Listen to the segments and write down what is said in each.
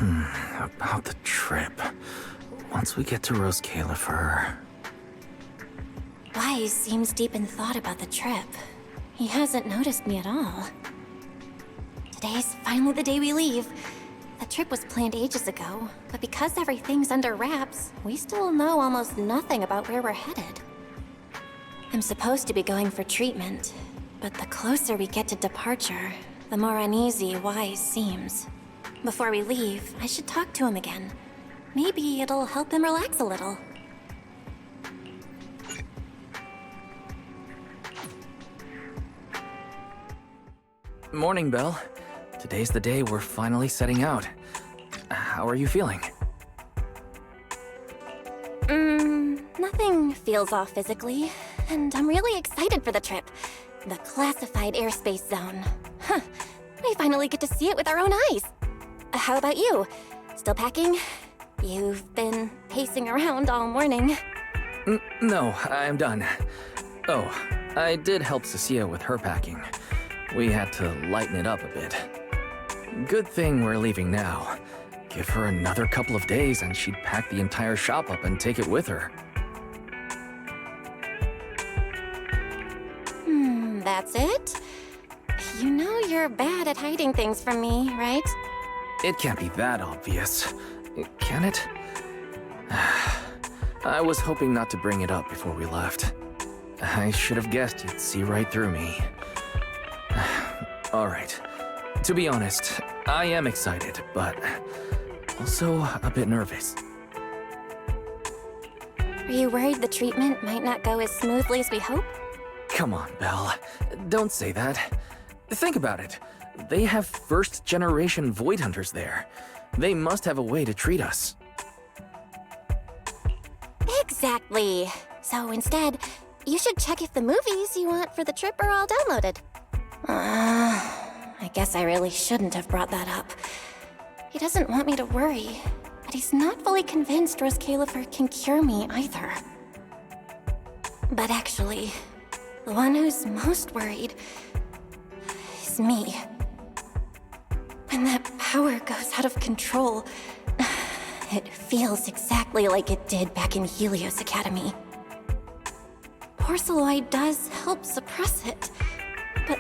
About the trip. Once we get to Rose Califer... Wise seems deep in thought about the trip. He hasn't noticed me at all. Today's finally the day we leave. The trip was planned ages ago, but because everything's under wraps, we still know almost nothing about where we're headed. I'm supposed to be going for treatment, but the closer we get to departure, the more uneasy Wise seems. Before we leave, I should talk to him again. Maybe it'll help him relax a little. Morning, Belle. Today's the day we're finally setting out. How are you feeling? Nothing feels off physically, and I'm really excited for the trip. The classified airspace zone. Huh, we finally get to see it with our own eyes. How about you? Still packing? You've been pacing around all morning. No, I'm done. Oh, I did help Cecilia with her packing. We had to lighten it up a bit. Good thing we're leaving now. Give her another couple of days and she'd pack the entire shop up and take it with her. That's it? You know you're bad at hiding things from me, right? It can't be that obvious, can it? I was hoping not to bring it up before we left. I should have guessed you'd see right through me. Alright, to be honest, I am excited, but also a bit nervous. Are you worried the treatment might not go as smoothly as we hope? Come on, Belle. Don't say that. Think about it. They have first-generation Void Hunters there. They must have a way to treat us. Exactly. So instead, you should check if the movies you want for the trip are all downloaded. I guess I really shouldn't have brought that up. He doesn't want me to worry, but he's not fully convinced Rose Califer can cure me either. But actually, the one who's most worried is me. When that power goes out of control, it feels exactly like it did back in Helios Academy. Porceloid does help suppress it, but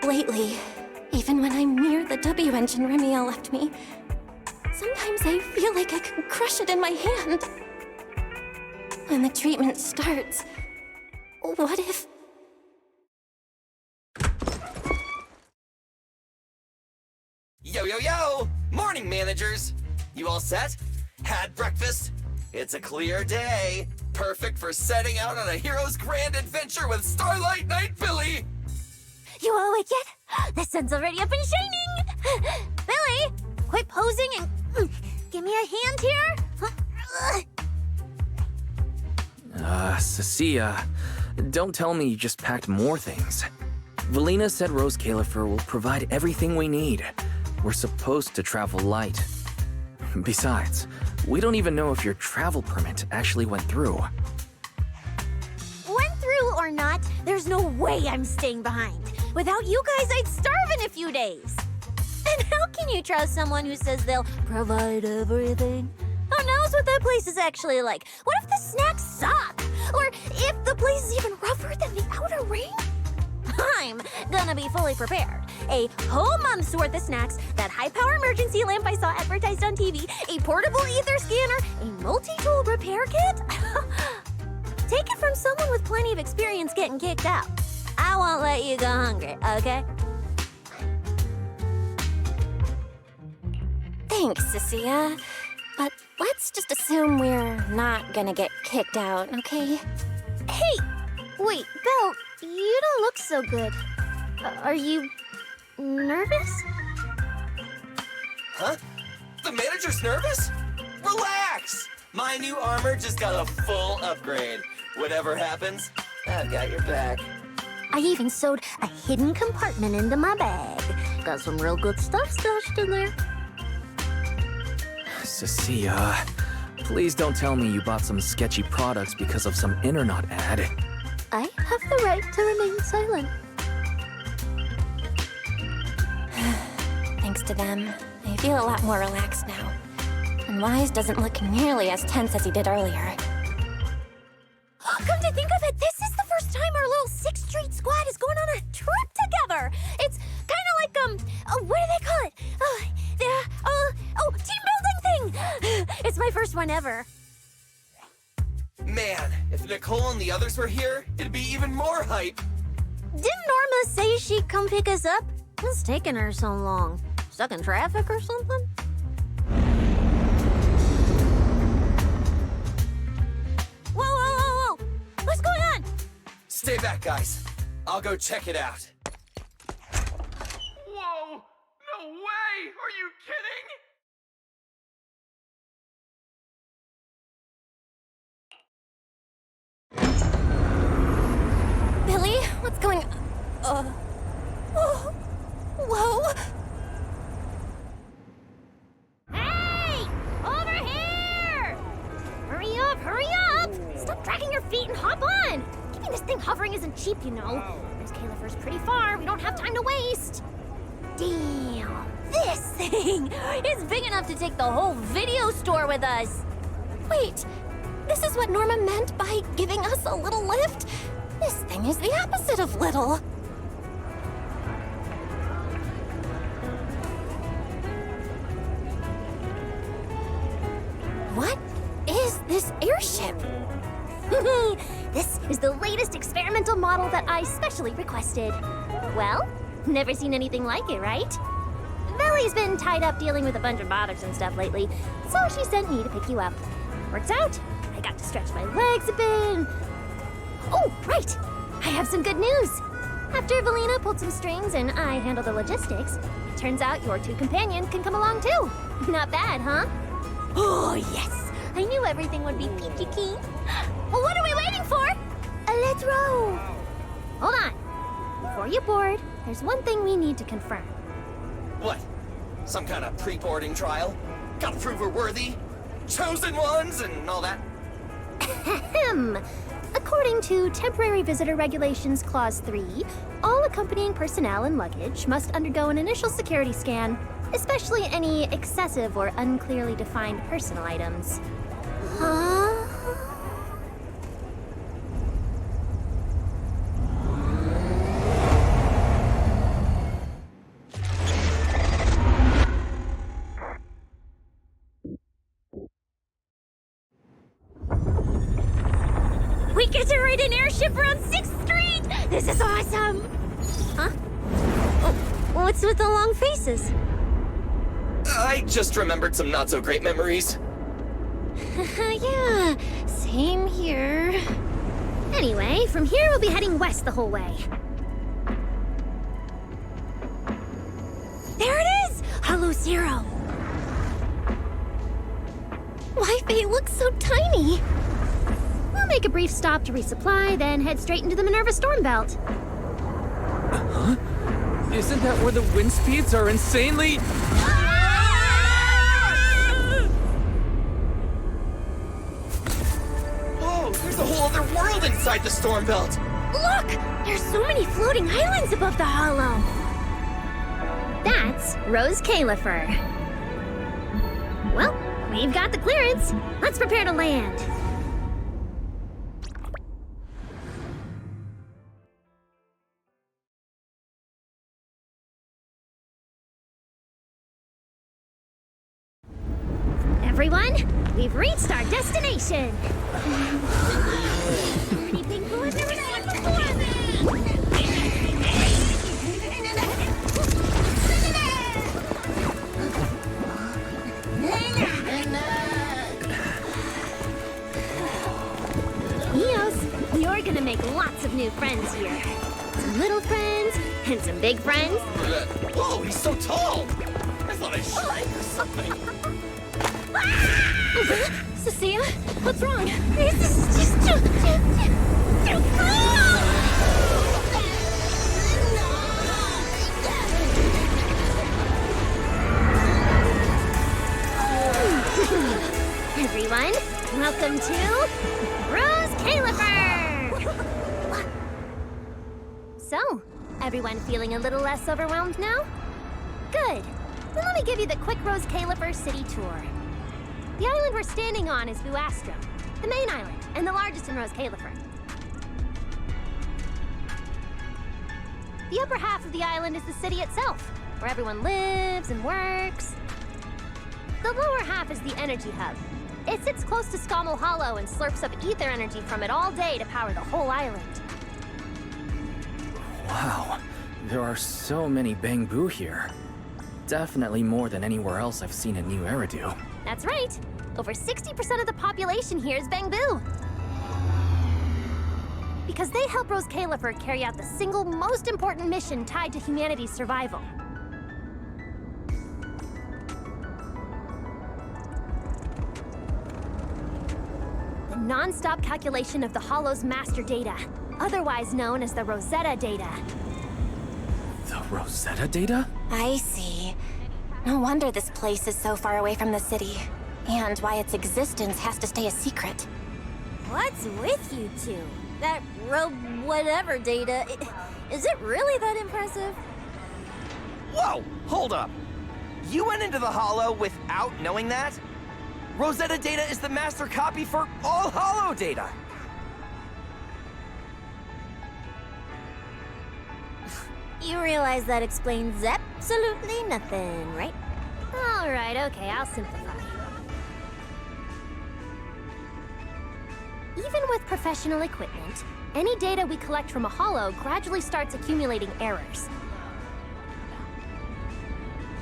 lately, even when I'm near the W engine Remiel left me, sometimes I feel like I can crush it in my hand. When the treatment starts, what if... Yo, yo, yo! Morning, managers! You all set? Had breakfast? It's a clear day. Perfect for setting out on a hero's grand adventure with Starlight Knight Billy! You all awake yet? The sun's already up and shining! Billy, quit posing and give me a hand here. Cecilia, don't tell me you just packed more things. Valina said Rose Califer will provide everything we need. We're supposed to travel light. Besides, we don't even know if your travel permit actually went through. Went through or not, there's no way I'm staying behind. Without you guys, I'd starve in a few days. And how can you trust someone who says they'll provide everything? Who knows what that place is actually like? What if the snacks suck? Or if the place is even rougher than the outer ring? I'm gonna be fully prepared. A whole month's worth of snacks, that high-power emergency lamp I saw advertised on TV, a portable ether scanner, a multi-tool repair kit. Take it from someone with plenty of experience getting kicked out. I won't let you go hungry, okay? Thanks, Cecilia. But let's just assume we're not gonna get kicked out, okay? Hey! Wait, Belle, you don't look so good. Are you nervous? Huh? The manager's nervous? Relax! My new armor just got a full upgrade. Whatever happens, I've got your back. I even sewed a hidden compartment into my bag. Got some real good stuff stashed in there. Cecilia, please don't tell me you bought some sketchy products because of some internet ad. I have the right to remain silent. Thanks to them, I've feel a lot more relaxed now. And Wise doesn't look nearly as tense as he did earlier. Come to think of it, this is the first time our little 6th Street squad is going on a trip together. It's kind of like, what do they call it? Team building thing. It's my first one ever. Man, if Nicole and the others were here, it'd be even more hype. Didn't Norma say she'd come pick us up? What's taking her so long? Stuck in traffic or something? Whoa! What's going on? Stay back, guys. I'll go check it out. Whoa! No way! Are you kidding? Billy, what's going... Whoa! Hey! Over here! Hurry up! Stop dragging your feet and hop on! Keeping this thing hovering isn't cheap, you know. There's Califer's pretty far. We don't have time to waste. Damn! This thing is big enough to take the whole video store with us. Wait, this is what Norma meant by giving us a little lift? This thing is the opposite of little. What is this airship? This is the latest experimental model that I specially requested. Well, never seen anything like it, right? Belly's been tied up dealing with a bunch of bothers and stuff lately, so she sent me to pick you up. Works out. I got to stretch my legs a bit. Oh, right! I have some good news. After Valina pulled some strings and I handled the logistics, it turns out your 2 companions can come along too. Not bad, huh? Oh, yes! I knew everything would be peachy keen. Well, what are we waiting for? Let's row. Hold on. Before you board, there's one thing we need to confirm. What? Some kind of pre-boarding trial? Gotta prove we're worthy? Chosen ones and all that? Ahem. According to Temporary Visitor Regulations Clause 3, all accompanying personnel and luggage must undergo an initial security scan, especially any excessive or unclearly defined personal items. Huh? We get to ride an airship around 6th Street! This is awesome! Huh? Oh, what's with the long faces? I just remembered some not-so-great memories. Yeah, same here. Anyway, from here we'll be heading west the whole way. There it is! Hollow Zero! Why, they look so tiny. We'll make a brief stop to resupply, then head straight into the Minerva Storm Belt. Huh? Isn't that where the wind speeds are insanely... Whoa, there's a whole other world inside the storm belt. Look! There's so many floating islands above the hollow. That's Rose Califer. Well, we've got the clearance. Let's prepare to land. Everyone, we've reached our destination. Anything cool I've never seen before. Eos, you're gonna make lots of new friends here. Some little friends and some big friends. Whoa, he's so tall. I thought I shrank or something. Cecilia, what's wrong? This is just too cool! Everyone, welcome to Rose Califer! So, everyone feeling a little less overwhelmed now? Good. Then let me give you the quick Rose Califer city tour. The island we're standing on is Buastrom, the main island, and the largest in Rose Califer. The upper half of the island is the city itself, where everyone lives and works. The lower half is the energy hub. It sits close to Scommel Hollow and slurps up ether energy from it all day to power the whole island. Wow, there are so many Bangbu here. Definitely more than anywhere else I've seen in New Eridu. That's right. Over 60% of the population here is Bangbu. Because they help Rose Califer carry out the single most important mission tied to humanity's survival. The non-stop calculation of the Hollow's master data, otherwise known as the Rosetta data. The Rosetta data? I see. No wonder this place is so far away from the city. And why its existence has to stay a secret. What's with you two? That whatever data, is it really that impressive? Whoa, hold up. You went into the Hollow without knowing that? Rosetta data is the master copy for all Hollow data. You realize that explains absolutely nothing, right? All right, okay, I'll simplify. Even with professional equipment, any data we collect from a Hollow gradually starts accumulating errors.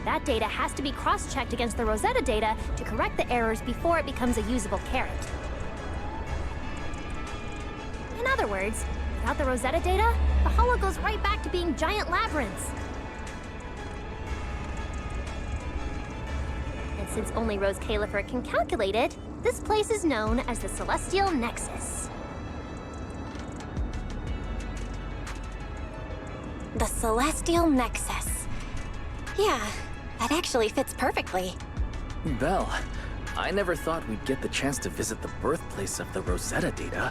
That data has to be cross-checked against the Rosetta data to correct the errors before it becomes a usable carrot. In other words, without the Rosetta data, the Hollow goes right back to being giant labyrinths. And since only Rose Califer can calculate it, this place is known as the Celestial Nexus. The Celestial Nexus. Yeah, that actually fits perfectly. Belle, I never thought we'd get the chance to visit the birthplace of the Rosetta data.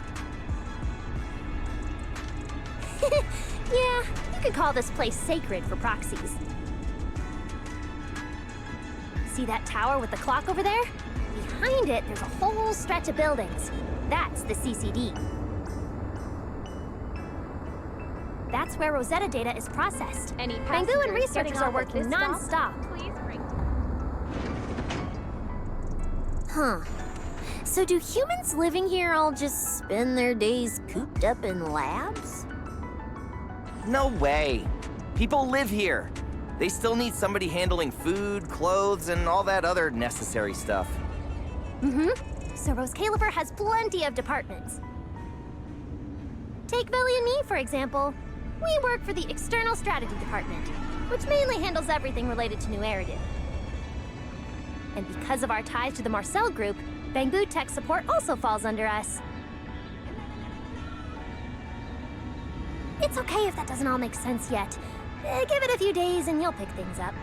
Yeah, you could call this place sacred for proxies. See that tower with the clock over there? Behind it, there's a whole stretch of buildings. That's the CCD. That's where Rosetta data is processed. Bangbu and researchers are working non-stop. Huh. So do humans living here all just spend their days cooped up in labs? No way. People live here. They still need somebody handling food, clothes, and all that other necessary stuff. So Rose Califer has plenty of departments. Take Billy and me, for example. We work for the External Strategy Department, which mainly handles everything related to New Eridu. And because of our ties to the Marcel Group, Bangbu Tech Support also falls under us. It's okay if that doesn't all make sense yet. Give it a few days and you'll pick things up.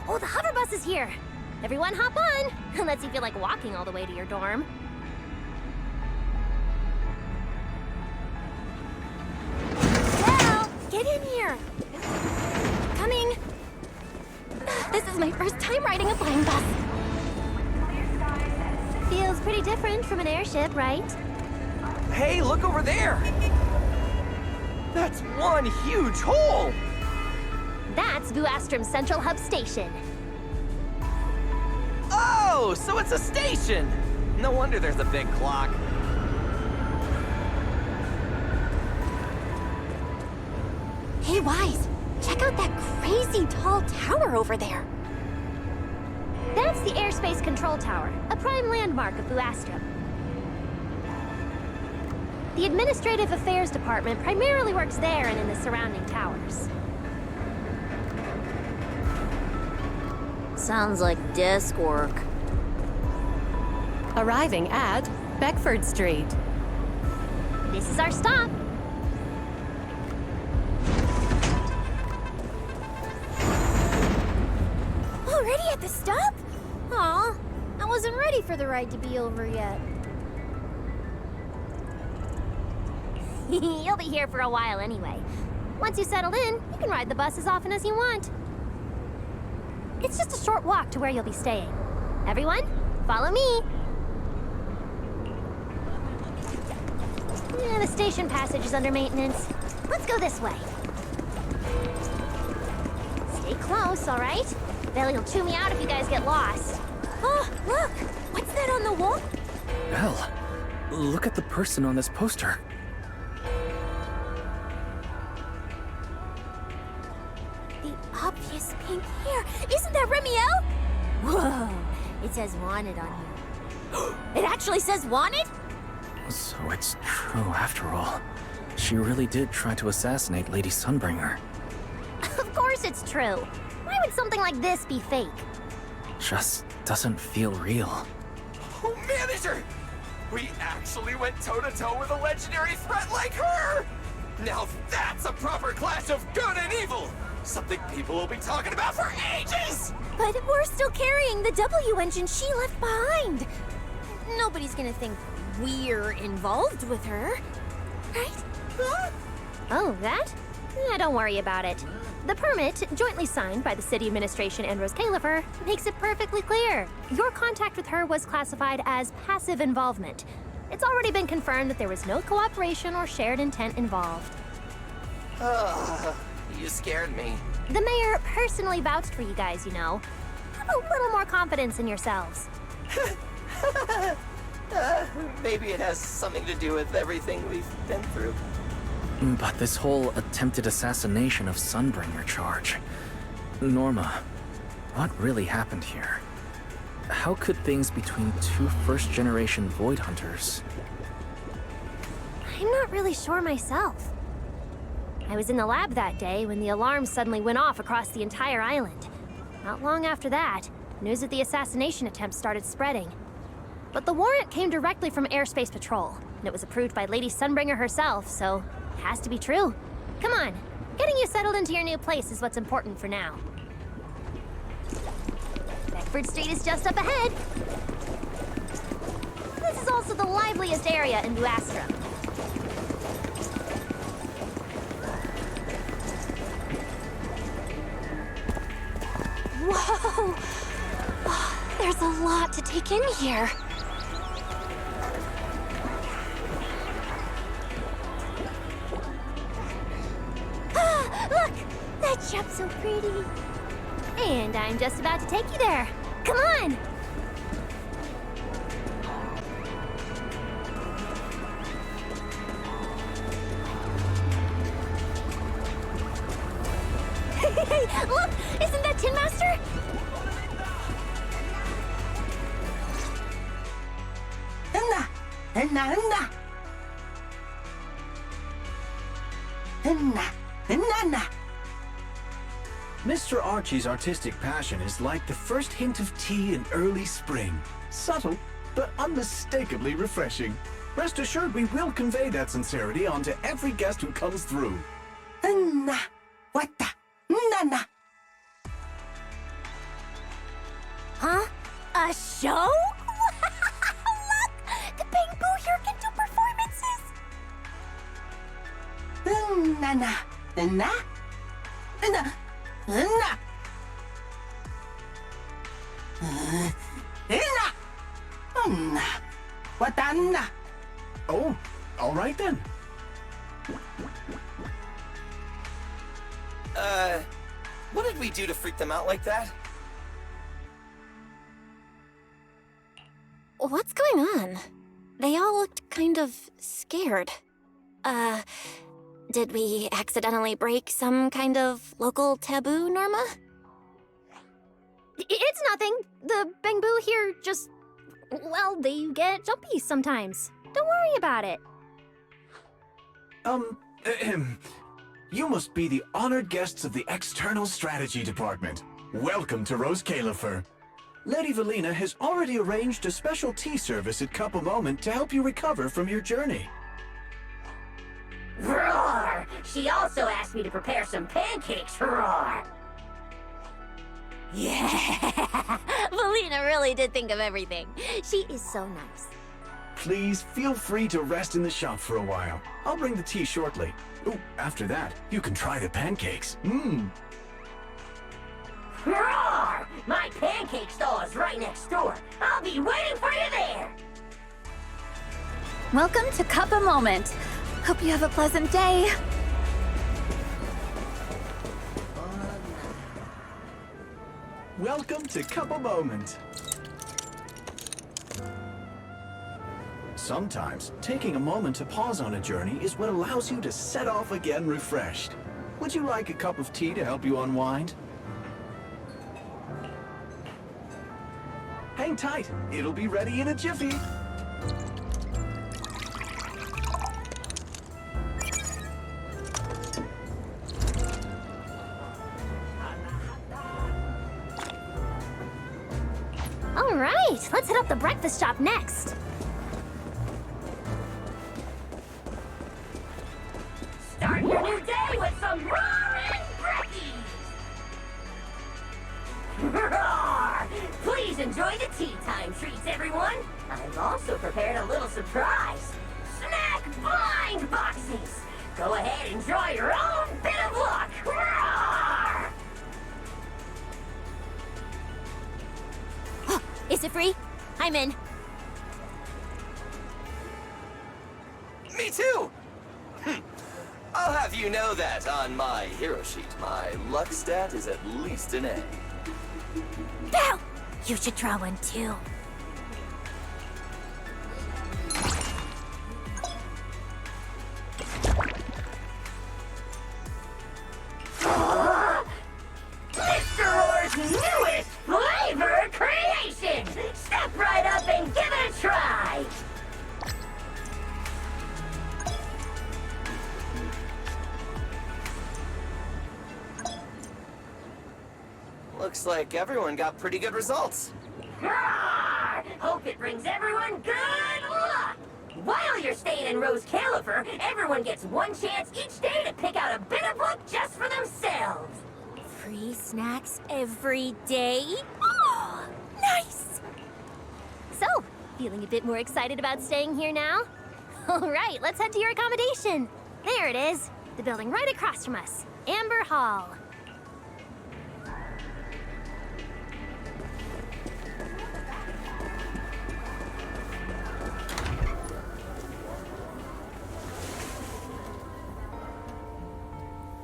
Oh, the hover bus is here! Everyone hop on, unless you feel like walking all the way to your dorm. Well, get in here! Coming! This is my first time riding a flying bus. Feels pretty different from an airship, right? Hey, look over there! That's one huge hole! That's Buastrom's Central Hub Station. Oh, so it's a station! No wonder there's a big clock. Hey, Wise, check out that crazy tall tower over there. That's the Airspace Control Tower, a prime landmark of Buastrom. The Administrative Affairs Department primarily works there and in the surrounding towers. Sounds like desk work. Arriving at Beckford Street. This is our stop. Already at the stop? Aw, I wasn't ready for the ride to be over yet. You'll be here for a while anyway. Once you settle in, you can ride the bus as often as you want. It's just a short walk to where you'll be staying. Everyone, follow me. The station passage is under maintenance. Let's go this way. Stay close, all right? Bailey'll chew me out if you guys get lost. Oh, look! What's that on the wall? Hell, look at the person on this poster. The obvious pink hair. Isn't that Remiel? Whoa! It says wanted on here. It actually says wanted? So it's true after all. She really did try to assassinate Lady Sunbringer. Of course it's true. Why would something like this be fake? Just doesn't feel real. Oh, manager! We actually went toe-to-toe with a legendary threat like her! Now that's a proper clash of good and evil! Something people will be talking about for ages! But we're still carrying the W engine she left behind. Nobody's gonna think we're involved with her, right? Huh? Oh, that? Yeah, don't worry about it. The permit, jointly signed by the city administration and Rose Califer, makes it perfectly clear. Your contact with her was classified as passive involvement. It's already been confirmed that there was no cooperation or shared intent involved. You scared me. The mayor personally vouched for you guys, you know. Have a little more confidence in yourselves. Maybe it has something to do with everything we've been through. But this whole attempted assassination of Sunbringer charge... Norma, what really happened here? How could things between two first-generation Void Hunters... I'm not really sure myself. I was in the lab that day when the alarm suddenly went off across the entire island. Not long after that, news of the assassination attempt started spreading. But the warrant came directly from Airspace Patrol, and it was approved by Lady Sunbringer herself, so it has to be true. Come on, getting you settled into your new place is what's important for now. Beckford Street is just up ahead. This is also the liveliest area in New Astrum. Whoa! Oh, there's a lot to take in here. Ah, look! That shop's so pretty. And I'm just about to take you there. Come on! Look! Isn't that Tin Master? Mr. Archie's artistic passion is like the first hint of tea in early spring. Subtle, but unmistakably refreshing. Rest assured we will convey that sincerity onto every guest who comes through. Huh? A show? Look! The Bamboo here can do performances! Oh, all right then. What did we do to freak them out like that? What's going on? They all looked kind of scared. Did we accidentally break some kind of local taboo, Norma? It's nothing. The Bamboo here just... well, they get jumpy sometimes. Don't worry about it. You must be the honored guests of the External Strategy Department. Welcome to Rose Califer. Lady Valina has already arranged a special tea service at Cup a Moment to help you recover from your journey. Roar! She also asked me to prepare some pancakes, roar! Yeah! Valina really did think of everything. She is so nice. Please feel free to rest in the shop for a while. I'll bring the tea shortly. Ooh, after that, you can try the pancakes. Roar! My pancake stall is right next door. I'll be waiting for you there. Welcome to Cuppa Moment. Hope you have a pleasant day. Welcome to Cuppa Moment. Sometimes, taking a moment to pause on a journey is what allows you to set off again refreshed. Would you like a cup of tea to help you unwind? Hang tight, it'll be ready in a jiffy. All right, let's hit up the breakfast shop next. Start your new day with some roaring brekkies! Roar! Please enjoy the tea time treats, everyone! I've also prepared a little surprise. Snack blind boxes! Go ahead and draw your own bit of luck! Roar! Is it free? I'm in. Me too! I'll have you know that on my hero sheet, my luck stat is at least an A. Bow! You should draw one too. Mr. Orr's newest flavor creation! Step right up and give it a try! Looks like everyone got pretty good results. Roar! Hope it brings everyone good luck! While you're staying in Rose Califer, everyone gets one chance each day to pick out a bit of luck just for themselves! Free snacks every day? Oh, nice! So, feeling a bit more excited about staying here now? All right, let's head to your accommodation. There it is, the building right across from us, Amber Hall.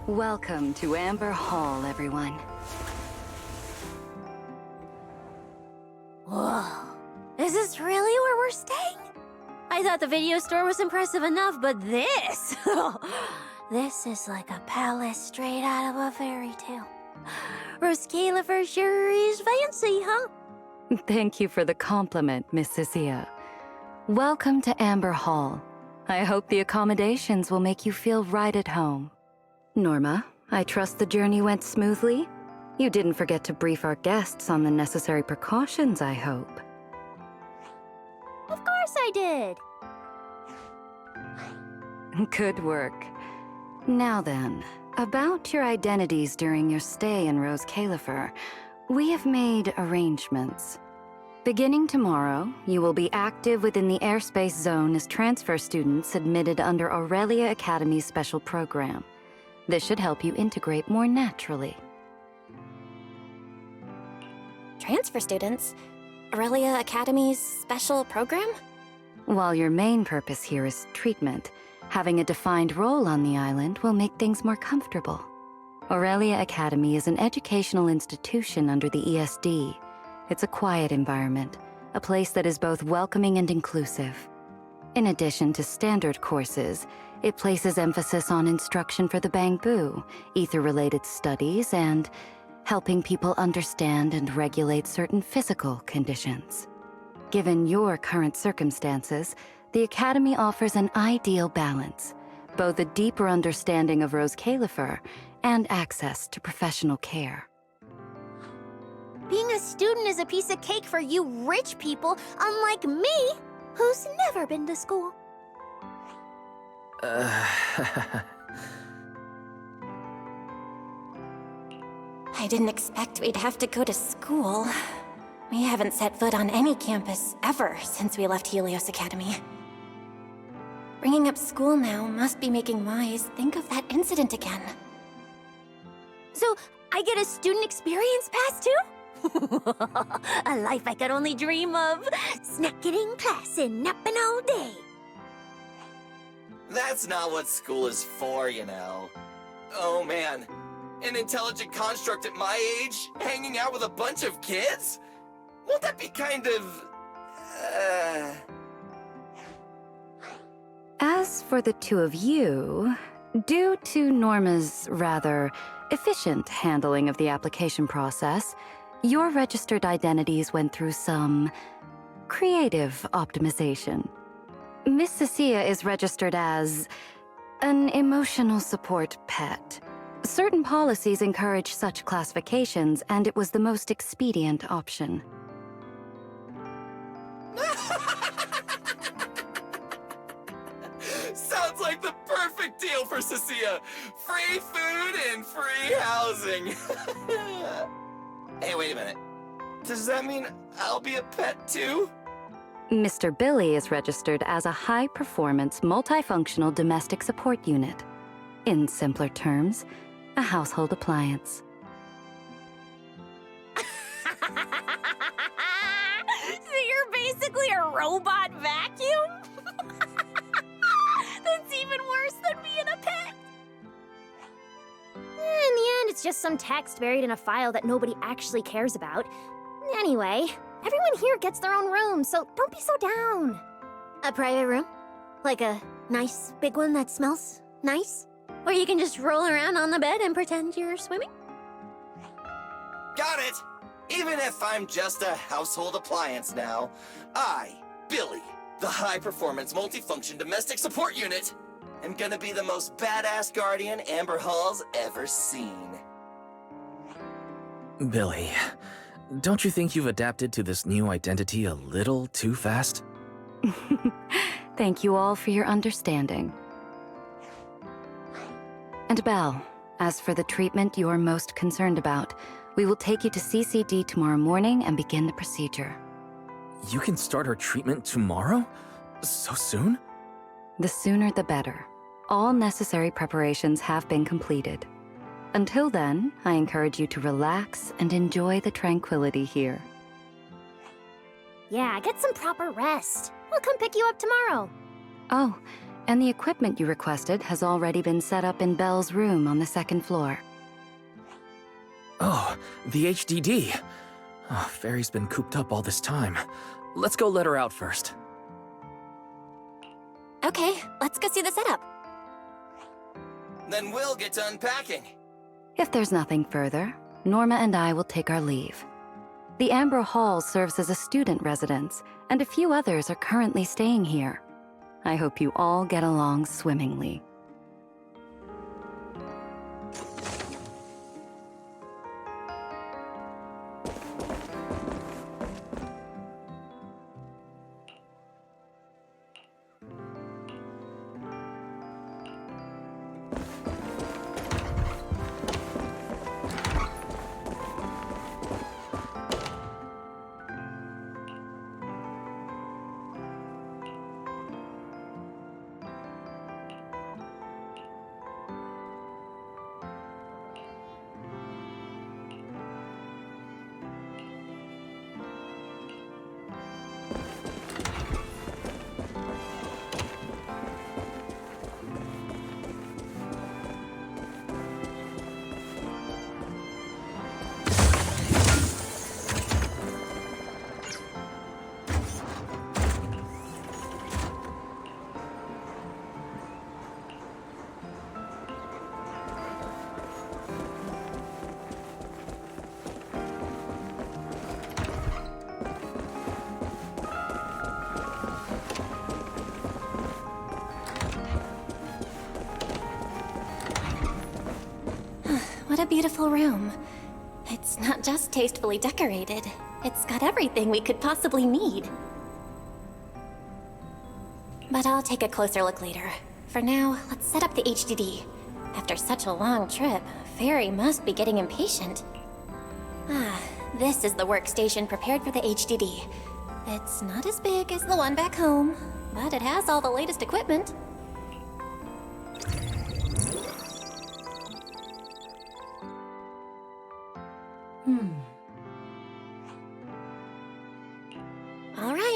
Welcome to Amber Hall, everyone. Whoa, is this really where we're staying? I thought the video store was impressive enough, but this... this is like a palace straight out of a fairy tale. Rose Califer sure is fancy, huh? Thank you for the compliment, Miss Cecilia. Welcome to Amber Hall. I hope the accommodations will make you feel right at home. Norma, I trust the journey went smoothly? You didn't forget to brief our guests on the necessary precautions, I hope. Of course I did. Good work. Now then, about your identities during your stay in Rose Califer, we have made arrangements. Beginning tomorrow, you will be active within the airspace zone as transfer students admitted under Aurelia Academy's special program. This should help you integrate more naturally. Transfer students? Aurelia Academy's special program? While your main purpose here is treatment, having a defined role on the island will make things more comfortable. Aurelia Academy is an educational institution under the ESD. It's a quiet environment, a place that is both welcoming and inclusive. In addition to standard courses, it places emphasis on instruction for the Bangbu, ether-related studies, and helping people understand and regulate certain physical conditions. Given your current circumstances, the Academy offers an ideal balance, both a deeper understanding of Rose Califer and access to professional care. Being a student is a piece of cake for you rich people, unlike me, who's never been to school. I didn't expect we'd have to go to school. We haven't set foot on any campus ever since we left Helios Academy. Bringing up school now must be making Wise think of that incident again. So, I get a student experience pass too? A life I could only dream of. Snacking in class and napping all day. That's not what school is for, you know. Oh man, an intelligent construct at my age, hanging out with a bunch of kids? Won't that be kind of... As for the two of you, due to Norma's rather efficient handling of the application process, your registered identities went through some creative optimization. Miss Cecilia is registered as an emotional support pet. Certain policies encourage such classifications, and it was the most expedient option. Sounds like the perfect deal for Cecilia. Free food and free housing. Hey, wait a minute. Does that mean I'll be a pet too? Mr. Billy is registered as a high-performance, multifunctional domestic support unit. In simpler terms, a household appliance. So you're basically a robot vacuum? That's even worse than being a pet. In the end, it's just some text buried in a file that nobody actually cares about. Anyway, everyone here gets their own room, so don't be so down. A private room? Like a nice big one that smells nice? Where you can just roll around on the bed and pretend you're swimming? Got it! Even if I'm just a household appliance now, I, Billy, the high-performance multifunction domestic support unit, am gonna be the most badass guardian Amber Hall's ever seen. Billy, don't you think you've adapted to this new identity a little too fast? Thank you all for your understanding. And Belle, as for the treatment you are most concerned about, we will take you to CCD tomorrow morning and begin the procedure. You can start her treatment tomorrow? So soon? The sooner the better. All necessary preparations have been completed. Until then, I encourage you to relax and enjoy the tranquility here. Yeah, get some proper rest. We'll come pick you up tomorrow. Oh, and the equipment you requested has already been set up in Belle's room on the second floor. Oh, the HDD. Oh, Fairy's been cooped up all this time. Let's go let her out first. Okay, let's go see the setup. Then we'll get to unpacking. If there's nothing further, Norma and I will take our leave. The Amber Hall serves as a student residence, and a few others are currently staying here. I hope you all get along swimmingly. What a beautiful room. It's not just tastefully decorated, it's got everything we could possibly need. But I'll take a closer look later. For now, let's set up the HDD. After such a long trip, Fairy must be getting impatient. This is the workstation prepared for the HDD. It's not as big as the one back home, but it has all the latest equipment.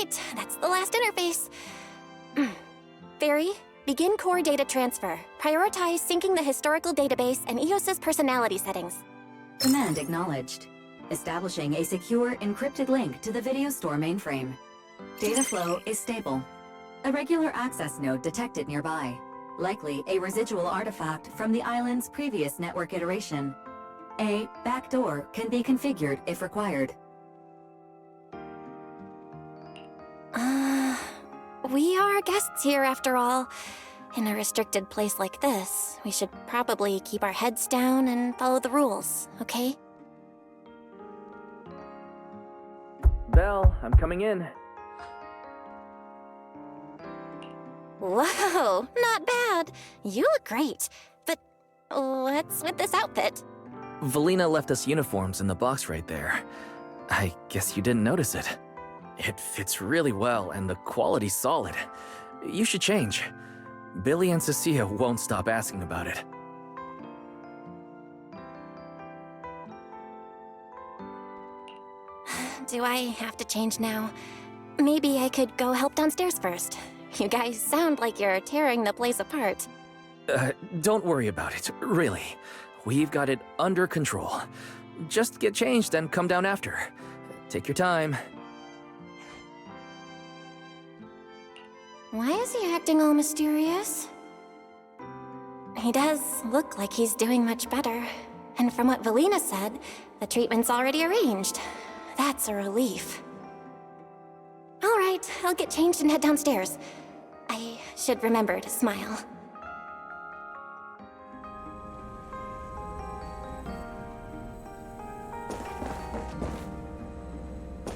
right, that's the last interface. Fairy, begin core data transfer. Prioritize syncing the historical database and EOS's personality settings. Command acknowledged. Establishing a secure, encrypted link to the video store mainframe. Data flow is stable. A regular access node detected nearby. Likely a residual artifact from the island's previous network iteration. A backdoor can be configured if required. We are guests here after all. In a restricted place like this, we should probably keep our heads down and follow the rules, okay? Belle, I'm coming in. Whoa, not bad. You look great. But what's with this outfit? Valina left us uniforms in the box right there. I guess you didn't notice it. It fits really well and the quality's solid. You should change. Billy and Cecilia won't stop asking about it. Do I have to change now? Maybe I could go help downstairs first. You guys sound like you're tearing the place apart. Don't worry about it, really. We've got it under control. Just get changed and come down after. Take your time. Why is he acting all mysterious? He does look like he's doing much better. And from what Valina said, the treatment's already arranged. That's a relief. All right, I'll get changed and head downstairs. I should remember to smile.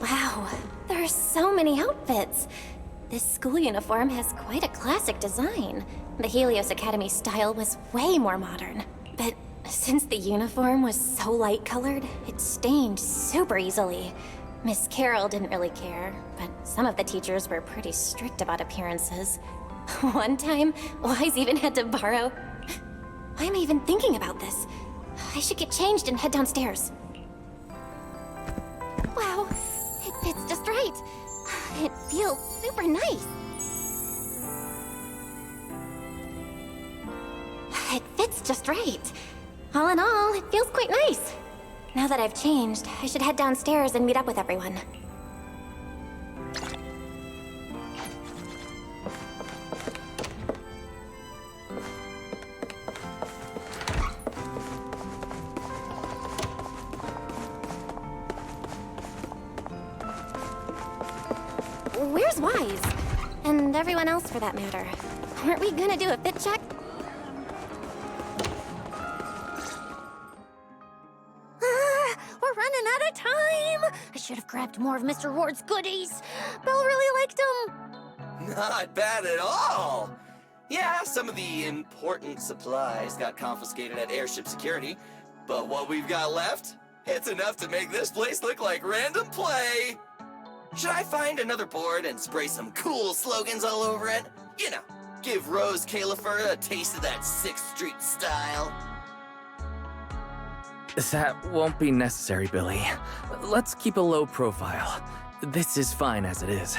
Wow, there are so many outfits. This school uniform has quite a classic design. The Helios Academy style was way more modern. But since the uniform was so light-colored, it stained super easily. Miss Carroll didn't really care, but some of the teachers were pretty strict about appearances. One time, Wise even had to borrow... Why am I even thinking about this? I should get changed and head downstairs. Wow, it fits just right. It feels super nice. It fits just right. All in all, it feels quite nice. Now that I've changed, I should head downstairs and meet up with everyone. Where's Wise? And everyone else for that matter. Weren't we gonna do a fit check? We're running out of time! I should have grabbed more of Mr. Ward's goodies. Belle really liked them. Not bad at all. Yeah, some of the important supplies got confiscated at airship security, but what we've got left, it's enough to make this place look like random play. Should I find another board and spray some cool slogans all over it? You know, give Rose Califer a taste of that 6th Street style. That won't be necessary, Billy. Let's keep a low profile. This is fine as it is.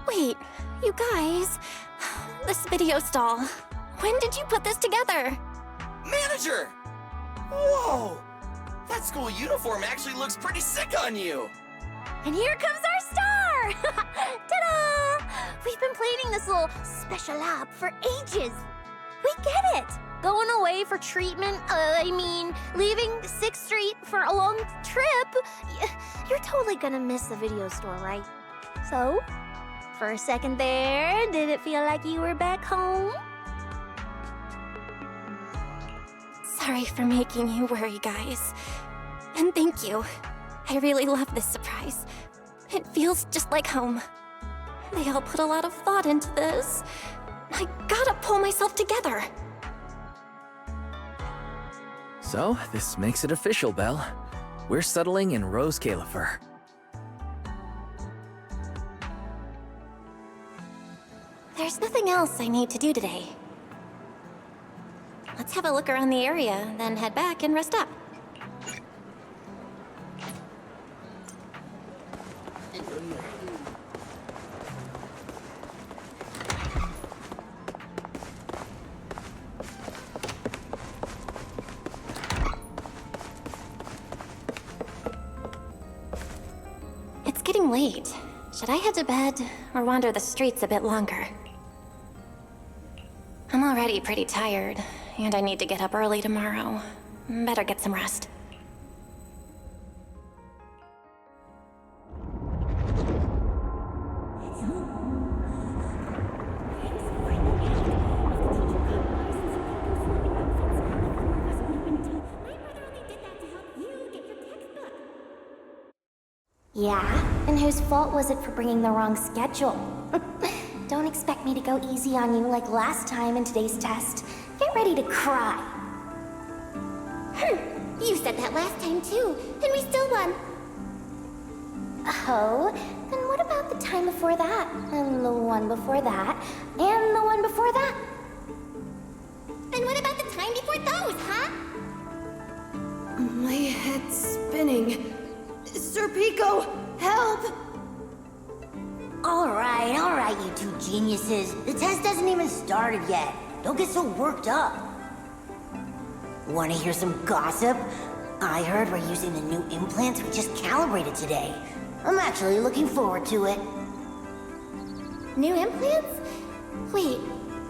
Wait, you guys. This video stall. When did you put this together? Manager! Whoa! That school uniform actually looks pretty sick on you! And here comes our star! Ta-da! We've been planning this little special op for ages. We get it! Going away for treatment, leaving 6th Street for a long trip. You're totally gonna miss the video store, right? So, for a second there, did it feel like you were back home? Sorry for making you worry, guys. And thank you. I really love this surprise. It feels just like home. They all put a lot of thought into this. I gotta pull myself together. So, this makes it official, Belle. We're settling in Rose Califer. There's nothing else I need to do today. Let's have a look around the area, then head back and rest up. getting late. Should I head to bed or wander the streets a bit longer? I'm already pretty tired, and I need to get up early tomorrow. Better get some rest. Yeah? And whose fault was it for bringing the wrong schedule? Don't expect me to go easy on you like last time in today's test. Get ready to cry. You said that last time too, and we still won. Oh, then what about the time before that? And the one before that? And the one before that? And what about the time before those, huh? My head's spinning. Sir Pico, help! All right, you two geniuses. The test hasn't even started yet. Don't get so worked up. Want to hear some gossip? I heard we're using the new implants we just calibrated today. I'm actually looking forward to it. New implants? Wait,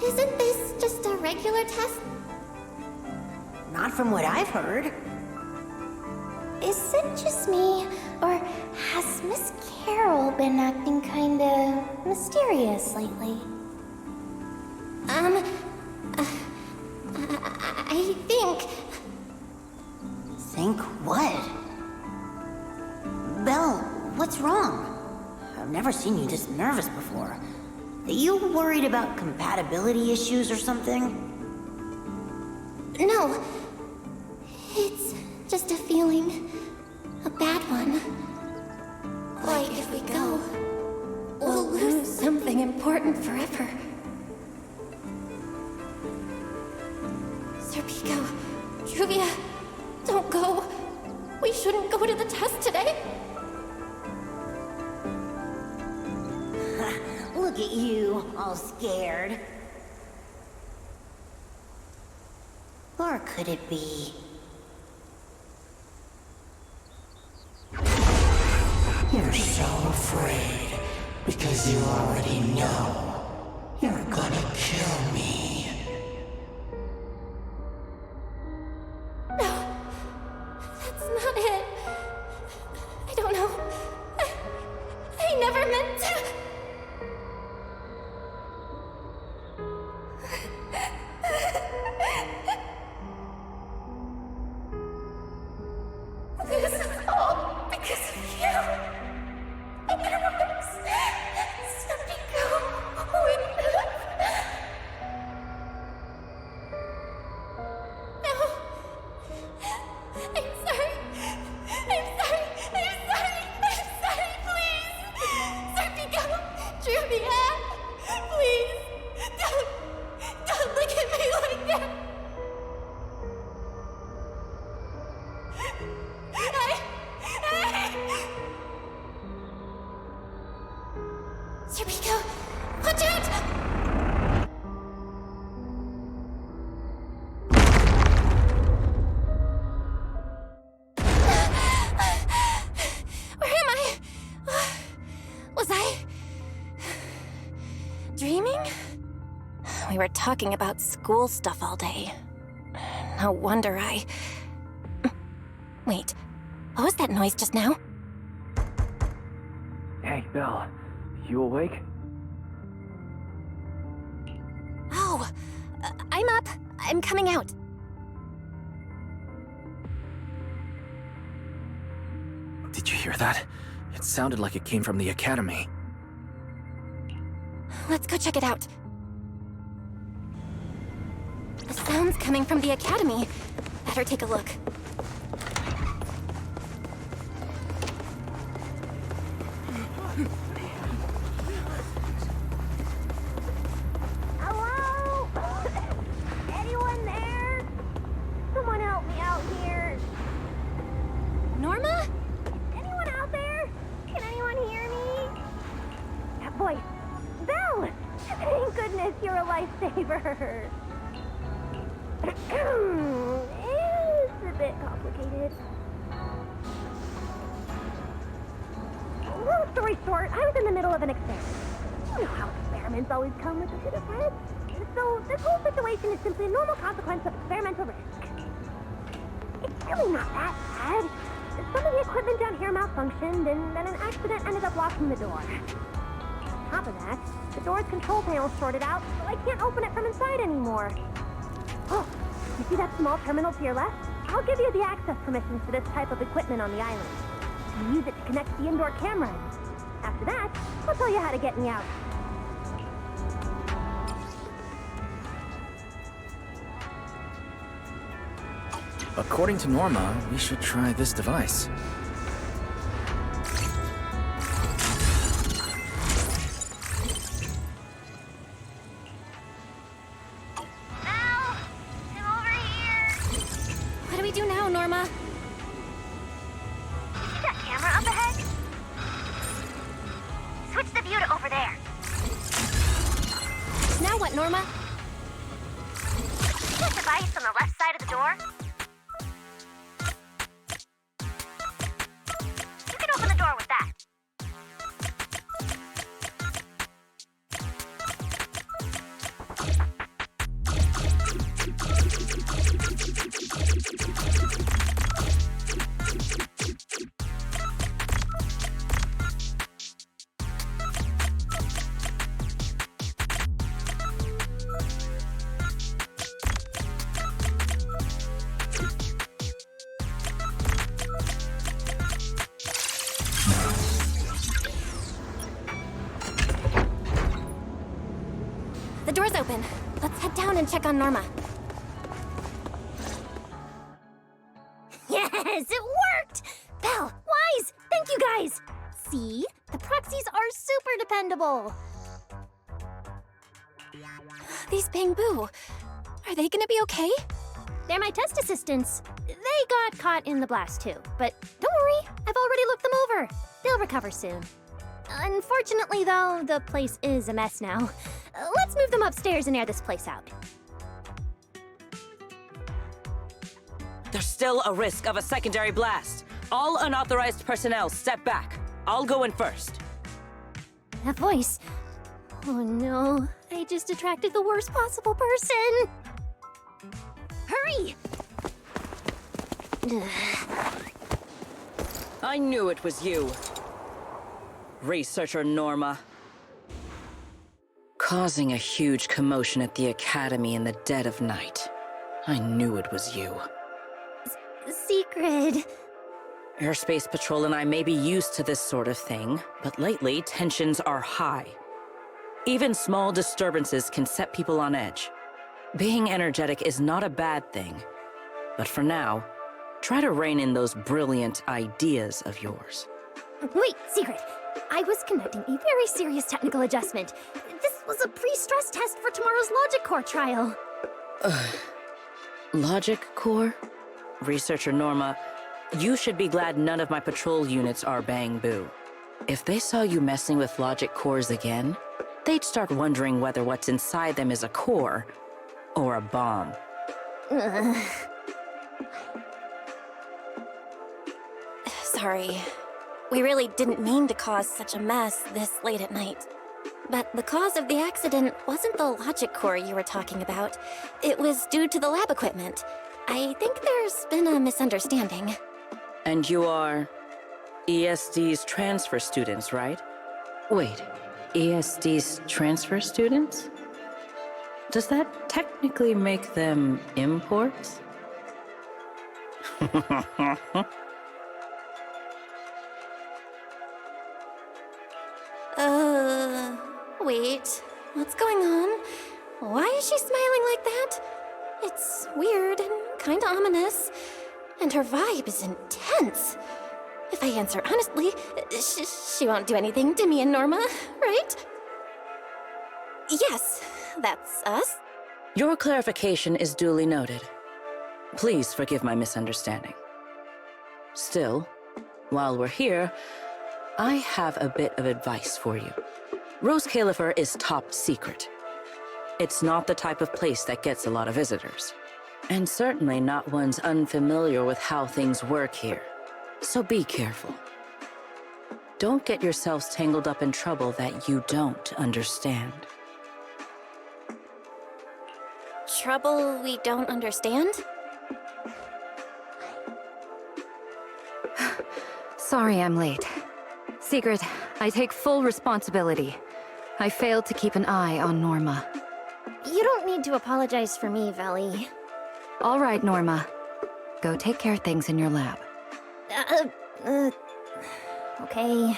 isn't this just a regular test? Not from what I've heard. Is it just me, or has Miss Carol been acting kinda mysterious lately? I think... Think what? Belle, what's wrong? I've never seen you this nervous before. Are you worried about compatibility issues or something? No. It's just a feeling. A bad one. Like if we go, we'll lose something important forever. Sir Pico, Juvia, don't go. We shouldn't go to the test today. Look at you, all scared. Or could it be... You're so afraid because you already know you're gonna kill me. No, that's not it. I don't know. I never meant to. This is all because of you. Otherwise, Serpico wouldn't have. No. I'm sorry. Please. Serpico, Juvia, please. Don't look at me like that. Serpico, watch out! Where am I? Was I dreaming? We were talking about school stuff all day. No wonder I... Wait, what was that noise just now? Hey, Belle. You awake? Oh, I'm up. I'm coming out. Did you hear that? It sounded like it came from the academy. Let's go check it out. The sound's coming from the academy. Better take a look. Hello? Anyone there? Someone help me out here. Norma? Anyone out there? Can anyone hear me? That voice. Belle! Thank goodness you're a lifesaver. It's a bit complicated. long story short, I was in the middle of an experiment. You know how experiments always come with a bit of risk. So this whole situation is simply a normal consequence of experimental risk. It's really not that bad. Some of the equipment down here malfunctioned, and then an accident ended up locking the door. On top of that, the door's control panel shorted out, so I can't open it from inside anymore. Oh, you see that small terminal to your left? I'll give you the access permissions for this type of equipment on the island. You use it to connect to the indoor cameras. After that, I'll tell you how to get me out. According to Norma, we should try this device. What do we do now, Norma? See that camera up ahead? Switch the view to over there. Now what, Norma? See that device on the left side of the door? You can open the door with that. The door's open. Let's head down and check on Norma. Yes, it worked! Belle, Wise, thank you guys! See? The proxies are super dependable. These Bamboo, are they gonna be okay? They're my test assistants. They got caught in the blast too, but don't worry, I've already looked them over. They'll recover soon. Unfortunately, though, the place is a mess now. Let's move them upstairs and air this place out. There's still a risk of a secondary blast. All unauthorized personnel, step back. I'll go in first. That voice. Oh no, I just attracted the worst possible person. Hurry! I knew it was you. Researcher Norma. Causing a huge commotion at the Academy in the dead of night. I knew it was you. Secret. Airspace Patrol and I may be used to this sort of thing, but lately tensions are high. Even small disturbances can set people on edge. Being energetic is not a bad thing, but for now, try to rein in those brilliant ideas of yours. Wait, Secret. I was conducting a very serious technical adjustment. This was a pre-stress test for tomorrow's Logic Core trial. Logic Core? Researcher Norma, you should be glad none of my patrol units are Bamboo. If they saw you messing with Logic Cores again, they'd start wondering whether what's inside them is a core or a bomb. Sorry. We really didn't mean to cause such a mess this late at night. But the cause of the accident wasn't the logic core you were talking about. It was due to the lab equipment. I think there's been a misunderstanding. And you are ESD's transfer students, right? Wait, ESD's transfer students? Does that technically make them imports? Wait. What's going on? Why is she smiling like that? It's weird and kinda ominous. And her vibe is intense. If I answer honestly, she won't do anything to me and Norma, right? Yes, that's us. Your clarification is duly noted. Please forgive my misunderstanding. Still, while we're here, I have a bit of advice for you. Rose Califer is top secret. It's not the type of place that gets a lot of visitors. And certainly not ones unfamiliar with how things work here. So be careful. Don't get yourselves tangled up in trouble that you don't understand. Trouble we don't understand? Sorry I'm late. Secret, I take full responsibility. I failed to keep an eye on Norma. You don't need to apologize for me, Valley. All right, Norma. Go take care of things in your lab. Okay.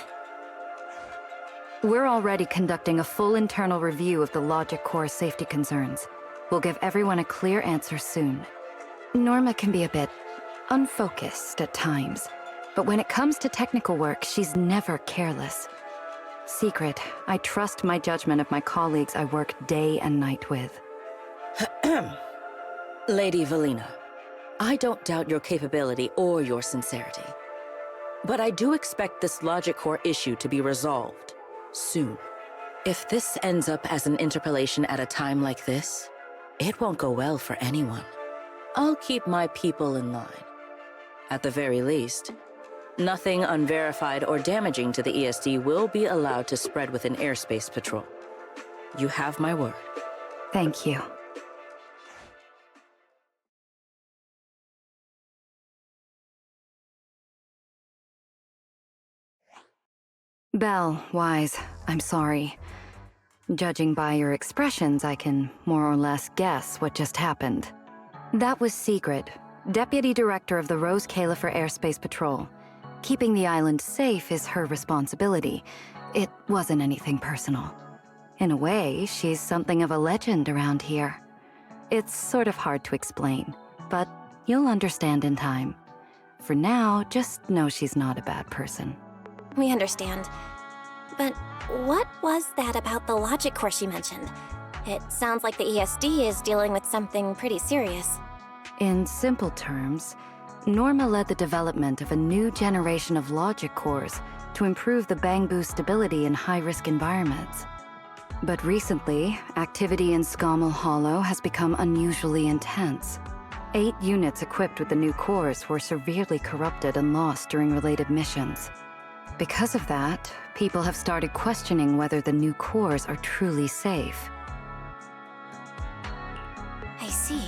We're already conducting a full internal review of the Logic Core's safety concerns. We'll give everyone a clear answer soon. Norma can be a bit unfocused at times, but when it comes to technical work, she's never careless. Secret, I trust my judgment of my colleagues I work day and night with. Lady Valina, I don't doubt your capability or your sincerity. But I do expect this Logic Core issue to be resolved soon. If this ends up as an interpolation at a time like this, it won't go well for anyone. I'll keep my people in line. At the very least, nothing unverified or damaging to the ESD will be allowed to spread within Airspace Patrol. You have my word. Thank you. Belle, Wise, I'm sorry. Judging by your expressions, I can more or less guess what just happened. That was Secret, Deputy Director of the Rose Kayla for Airspace Patrol. Keeping the island safe is her responsibility. It wasn't anything personal. In a way, she's something of a legend around here. It's sort of hard to explain, but you'll understand in time. For now, just know she's not a bad person. We understand. But what was that about the Logic Core she mentioned? It sounds like the ESD is dealing with something pretty serious. In simple terms, Norma led the development of a new generation of Logic Cores to improve the Bangbu stability in high-risk environments. But recently, activity in Scommel Hollow has become unusually intense. 8 units equipped with the new cores were severely corrupted and lost during related missions. Because of that, people have started questioning whether the new cores are truly safe. I see.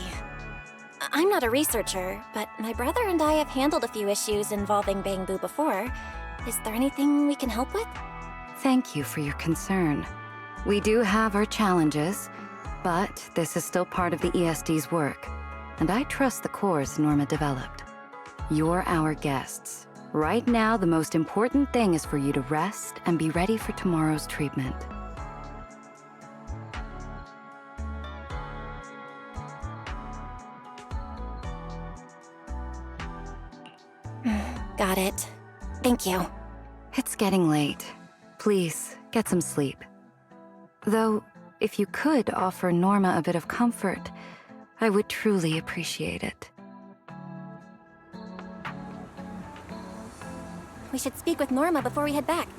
I'm not a researcher, but my brother and I have handled a few issues involving Bangbu before. Is there anything we can help with? Thank you for your concern. We do have our challenges, but this is still part of the ESD's work, and I trust the cores Norma developed. You're our guests. Right now, the most important thing is for you to rest and be ready for tomorrow's treatment. Got it. Thank you. It's getting late. Please, get some sleep. Though, if you could offer Norma a bit of comfort, I would truly appreciate it. We should speak with Norma before we head back.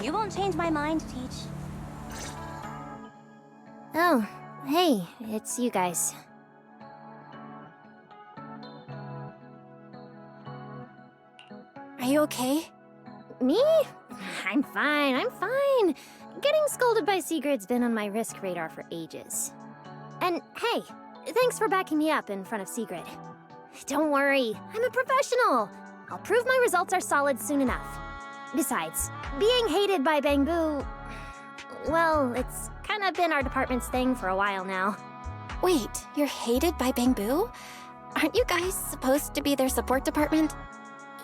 You won't change my mind, Teach. Oh, hey, it's you guys. Are you okay? Me? I'm fine. Getting scolded by Sigurd's been on my risk radar for ages. And hey, thanks for backing me up in front of Sigrid. Don't worry, I'm a professional. I'll prove my results are solid soon enough. Besides, being hated by Bangbu, well, it's kind of been our department's thing for a while now. Wait, you're hated by Bangbu? Aren't you guys supposed to be their support department?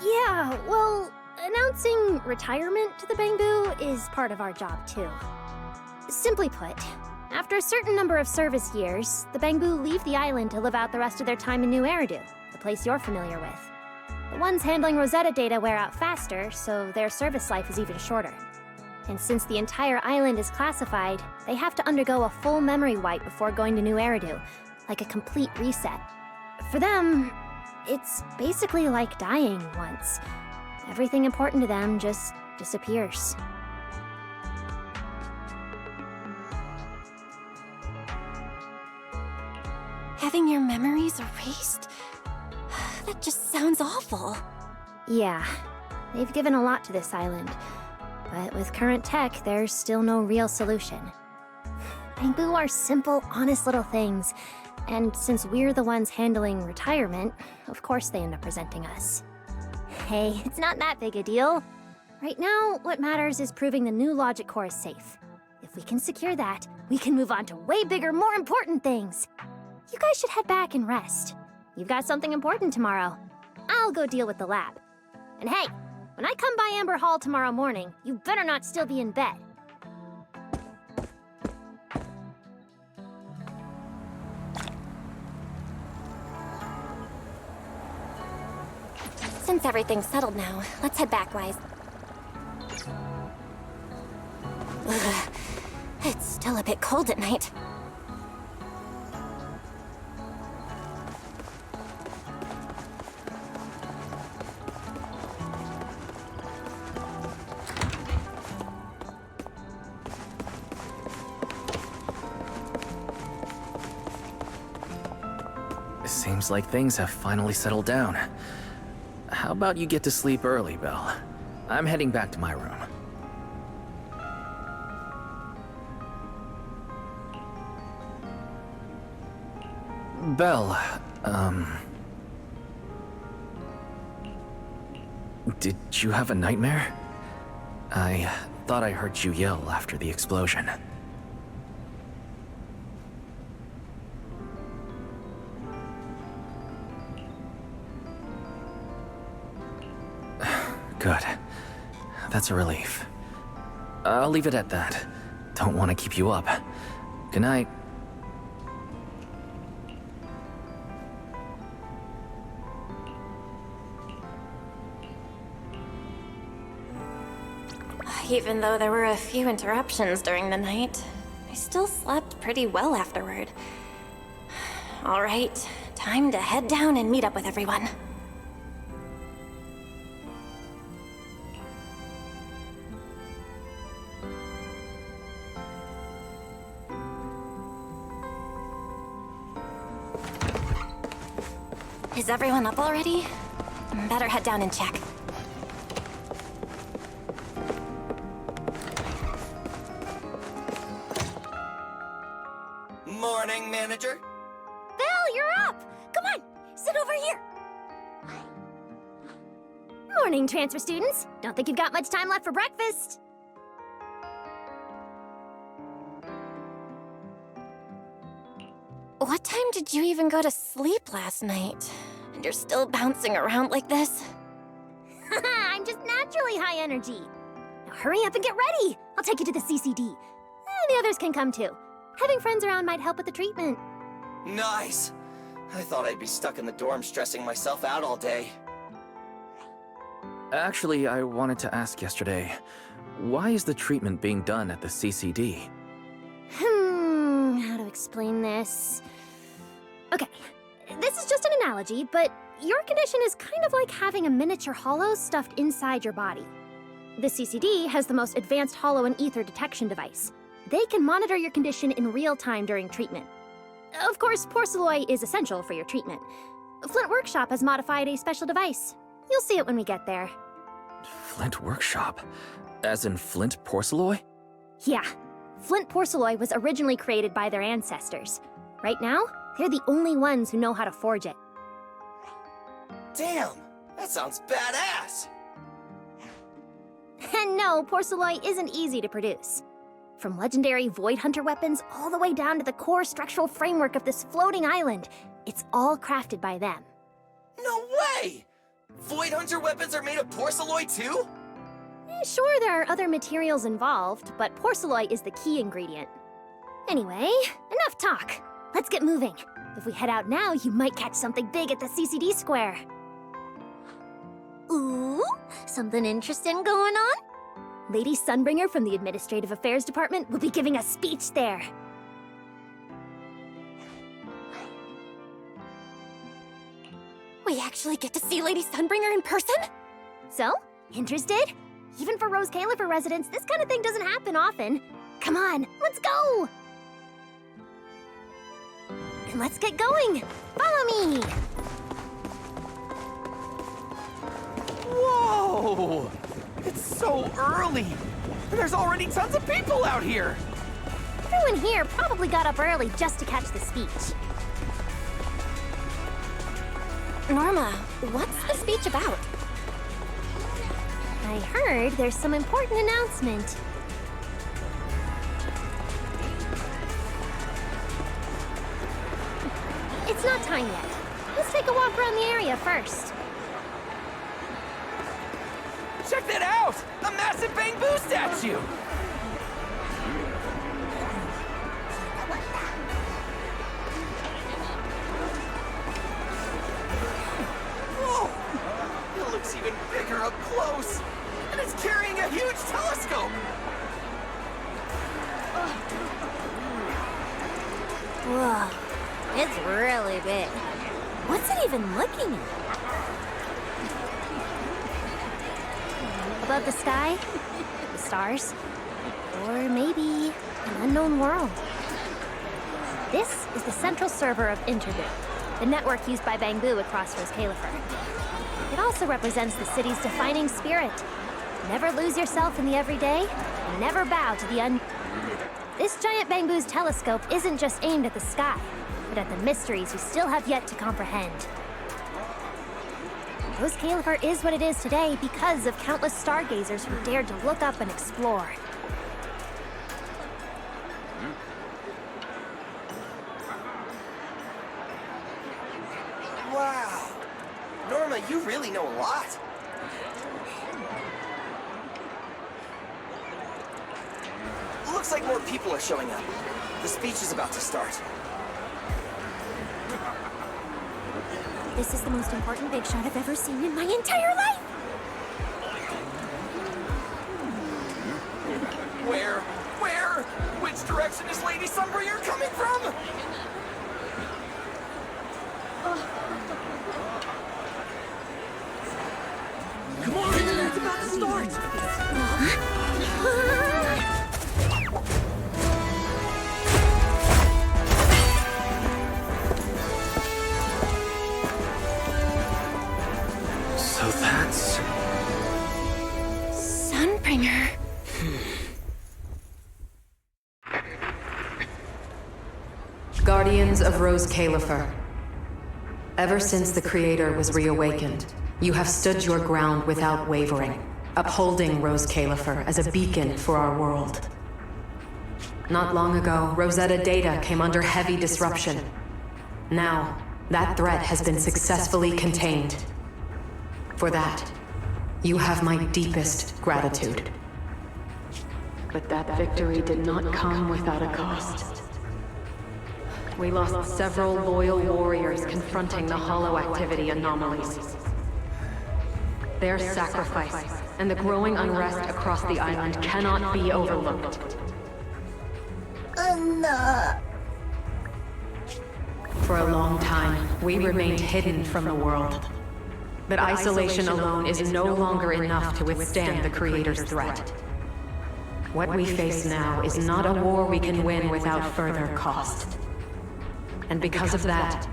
Yeah, well, announcing retirement to the Bangbu is part of our job too. Simply put, after a certain number of service years, the Bangbu leave the island to live out the rest of their time in New Eridu, the place you're familiar with. The ones handling Rosetta data wear out faster, so their service life is even shorter. And since the entire island is classified, they have to undergo a full memory wipe before going to New Eridu, like a complete reset. For them, it's basically like dying once. Everything important to them just disappears. Having your memories erased? That just sounds awful. Yeah, they've given a lot to this island. But with current tech, there's still no real solution. Bamboo are simple, honest little things. And since we're the ones handling retirement, of course they end up resenting us. Hey, it's not that big a deal. Right now, what matters is proving the new logic core is safe. If we can secure that, we can move on to way bigger, more important things. You guys should head back and rest. You've got something important tomorrow. I'll go deal with the lab. And hey, when I come by Amber Hall tomorrow morning, you better not still be in bed. Since everything's settled now, let's head back, Wise. Ugh, it's still a bit cold at night. It seems like things have finally settled down. How about you get to sleep early, Belle? I'm heading back to my room. Belle, did you have a nightmare? I thought I heard you yell after the explosion. Good. That's a relief. I'll leave it at that. Don't want to keep you up. Good night. Even though there were a few interruptions during the night, I still slept pretty well afterward. All right, time to head down and meet up with everyone. Is everyone up already? Better head down and check. Morning, manager. Belle, you're up! Come on, sit over here. Morning, transfer students. Don't think you've got much time left for breakfast. What time did you even go to sleep last night? And you're still bouncing around like this? I'm just naturally high energy. Now hurry up and get ready. I'll take you to the CCD. The others can come too. Having friends around might help with the treatment. Nice. I thought I'd be stuck in the dorm stressing myself out all day. Actually, I wanted to ask yesterday, why is the treatment being done at the CCD? How to explain this? Okay, this is just an analogy, but your condition is kind of like having a miniature hollow stuffed inside your body. The CCD has the most advanced hollow and ether detection device. They can monitor your condition in real time during treatment. Of course, porcelloi is essential for your treatment. Flint Workshop has modified a special device. You'll see it when we get there. Flint Workshop? As in Flint porcelloi? Yeah. Flint porcelloi was originally created by their ancestors. Right now, they're the only ones who know how to forge it. Damn, that sounds badass. And no, porcelloi isn't easy to produce. From legendary Void Hunter weapons all the way down to the core structural framework of this floating island, it's all crafted by them. No way! Void Hunter weapons are made of porcelloi too? Sure, there are other materials involved, but porcelloi is the key ingredient. Anyway, enough talk. Let's get moving. If we head out now, you might catch something big at the CCD square. Ooh, something interesting going on? Lady Sunbringer from the Administrative Affairs Department will be giving a speech there. We actually get to see Lady Sunbringer in person? So, interested? Even for Rose Califer residents, this kind of thing doesn't happen often. Come on, let's go! let's get going. Follow me. Whoa! It's so early! And there's already tons of people out here! Everyone here probably got up early just to catch the speech. Norma, what's the speech about? I heard there's some important announcement. It's not time yet. Let's take a walk around the area first. Check that out! A massive bamboo statue! Whoa! It looks even bigger up close! And it's carrying a huge telescope! Whoa, it's really big. What's it even looking at? Above the sky? The stars? Or maybe an unknown world? This is the central server of Intergroup, the network used by Bangbu across Rose Califer. It also represents the city's defining spirit. Never lose yourself in the everyday, and never bow to the This giant Bangbu's telescope isn't just aimed at the sky, but at the mysteries we still have yet to comprehend. Rose Califer is what it is today because of countless stargazers who dared to look up and explore. Wow. Norma, you really know a lot. Looks like more people are showing up. The speech is about to start. This is the most important big shot I've ever seen in my entire life! Where? Where? Which direction is Lady Sunbringer coming from? Come on, it's about to start! So that's... Sunbringer. Guardians of Rose Califer. Ever since the Creator was reawakened, you have stood your ground without wavering, upholding Rose Califer as a beacon for our world. Not long ago, Rosetta data came under heavy disruption. Now, that threat has been successfully contained. For that, you have my deepest gratitude. But that victory did not come without a cost. We lost several loyal warriors confronting the hollow activity anomalies. Their sacrifice and the growing unrest across the island cannot be overlooked. For a long time, we remained hidden from the world. But isolation alone is no longer enough to withstand the Creator's threat. What we face now is not a war we can win without further cost. And because of that,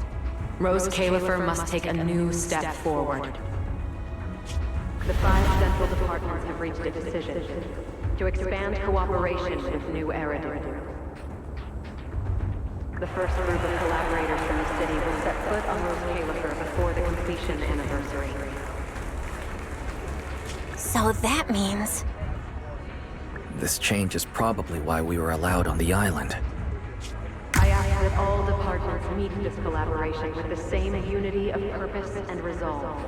Rose Califer must take a new step forward. The 5 central departments have reached a decision to expand cooperation with New Eridan. The first group of collaborators from the city will set foot on Rose Califer before the completion anniversary. So that means... This change is probably why we were allowed on the island. I ask that all departments meet this collaboration with the same unity of purpose and resolve.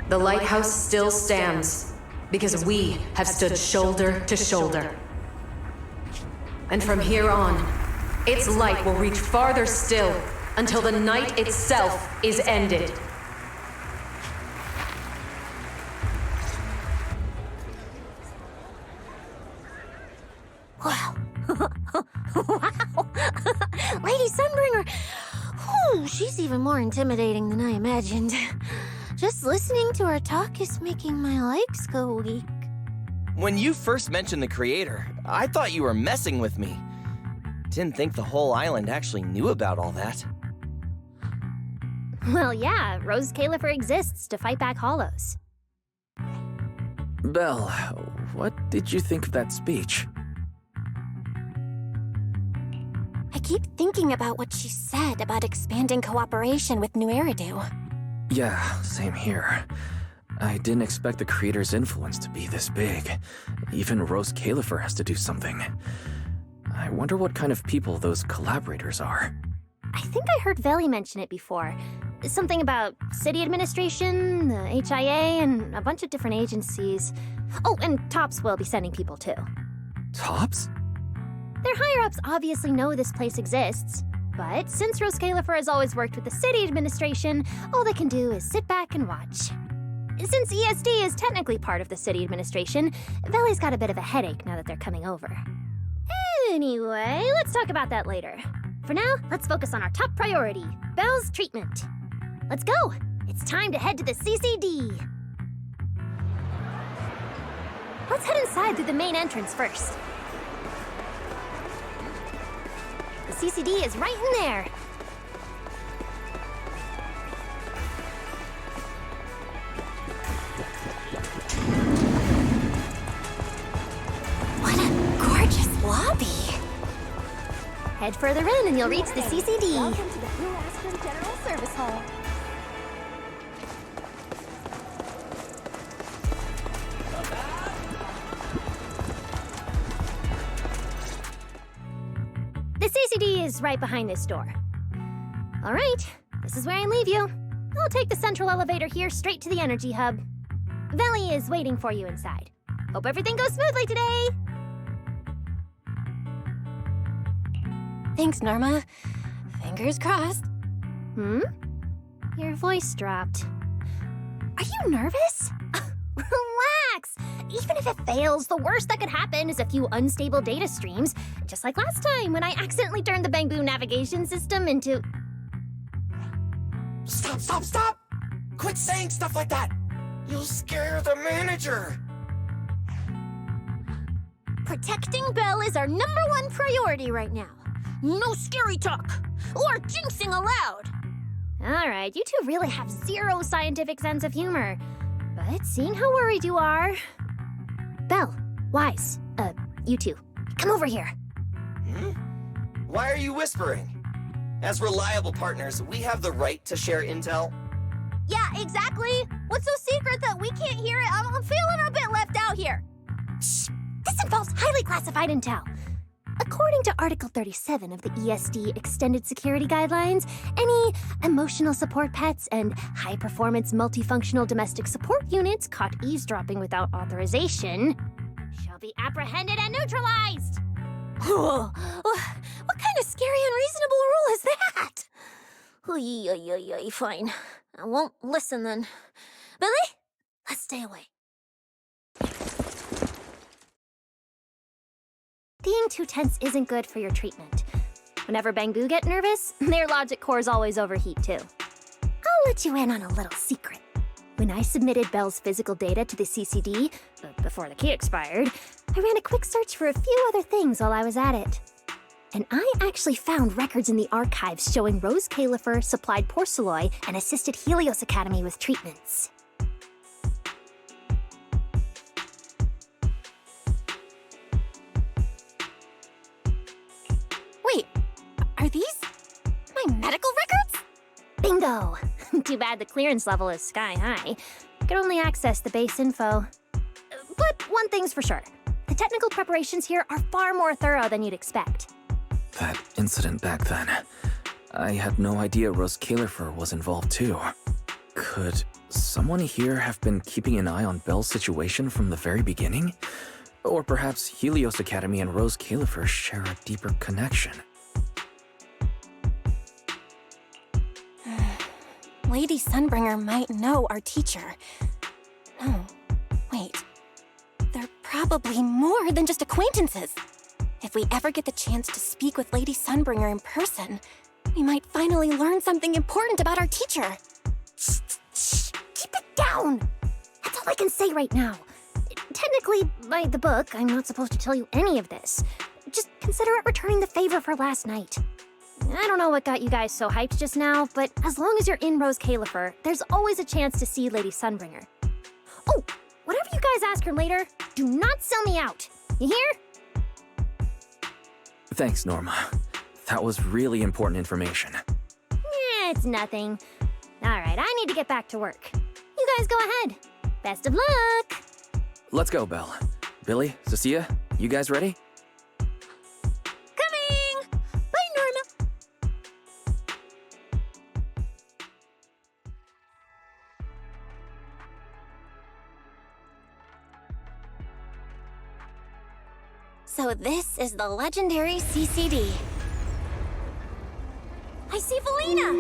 The lighthouse still stands because we have stood shoulder to shoulder. And from here on, its light will reach farther still until the night itself is ended. Wow. Wow. Lady Sunbringer. Whew, she's even more intimidating than I imagined. Just listening to her talk is making my legs go weak. When you first mentioned the Creator, I thought you were messing with me. Didn't think the whole island actually knew about all that. Well, yeah, Rose Califer exists to fight back hollows. Belle, what did you think of that speech? I keep thinking about what she said about expanding cooperation with New Eridu. Yeah, same here. I didn't expect the creator's influence to be this big. Even Rose Califer has to do something. I wonder what kind of people those collaborators are. I think I heard Veli mention it before. Something about city administration, the HIA, and a bunch of different agencies. Oh, and TOPS will be sending people too. TOPS? Their higher-ups obviously know this place exists, but since Rose Califer has always worked with the city administration, all they can do is sit back and watch. Since ESD is technically part of the city administration, Veli's got a bit of a headache now that they're coming over. Anyway, let's talk about that later. For now, let's focus on our top priority, Belle's treatment. Let's go! It's time to head to the CCD! Let's head inside through the main entrance first. The CCD is right in there. What a gorgeous lobby! Head further in and you'll reach the CCD. Welcome to the Blue Aspen General Service Hall. The CCD is right behind this door. All right, this is where I leave you. I'll take the central elevator here straight to the energy hub. Veli is waiting for you inside. Hope everything goes smoothly today. Thanks, Norma. Fingers crossed. Your voice dropped. Are you nervous? Relax! Even if it fails, the worst that could happen is a few unstable data streams, just like last time when I accidentally turned the Bangbu navigation system into... Stop, stop, stop! Quit saying stuff like that! You'll scare the manager! Protecting Belle is our #1 priority right now. No scary talk, or jinxing allowed. All right, you two really have zero scientific sense of humor. But seeing how worried you are... Belle, Wise, you two, come over here. Why are you whispering? As reliable partners, we have the right to share intel. Yeah, exactly. What's so secret that we can't hear it? I'm feeling a bit left out here. Shh, this involves highly classified intel. According to Article 37 of the ESD Extended Security Guidelines, any emotional support pets and high-performance multifunctional domestic support units caught eavesdropping without authorization shall be apprehended and neutralized. What kind of scary, unreasonable rule is that? Fine. I won't listen then. Billy, let's stay away. Being too tense isn't good for your treatment. Whenever Bangbu get nervous, their logic cores always overheat too. I'll let you in on a little secret. When I submitted Belle's physical data to the CCD, before the key expired, I ran a quick search for a few other things while I was at it. And I actually found records in the archives showing Rose Califer supplied Porceloy and assisted Helios Academy with treatments. Wait, are these my medical records? Bingo! Too bad the clearance level is sky high. I could only access the base info. But one thing's for sure. The technical preparations here are far more thorough than you'd expect. That incident back then. I had no idea Rose Califer was involved too. Could someone here have been keeping an eye on Belle's situation from the very beginning? Or perhaps Helios Academy and Rose Califer share a deeper connection. Lady Sunbringer might know our teacher. No, wait. They're probably more than just acquaintances. If we ever get the chance to speak with Lady Sunbringer in person, we might finally learn something important about our teacher. Shh, keep it down! That's all I can say right now. Technically, by the book, I'm not supposed to tell you any of this. just consider it returning the favor for last night. I don't know what got you guys so hyped just now, but as long as you're in Rose Califer, there's always a chance to see Lady Sunbringer. Oh, whatever you guys ask her later, do not sell me out. You hear? Thanks, Norma. That was really important information. It's nothing. All right, I need to get back to work. You guys go ahead. Best of luck. Let's go, Belle. Billy, Cecilia, you guys ready? Coming! Bye, Norma. So this is the legendary CCD. I see Valina!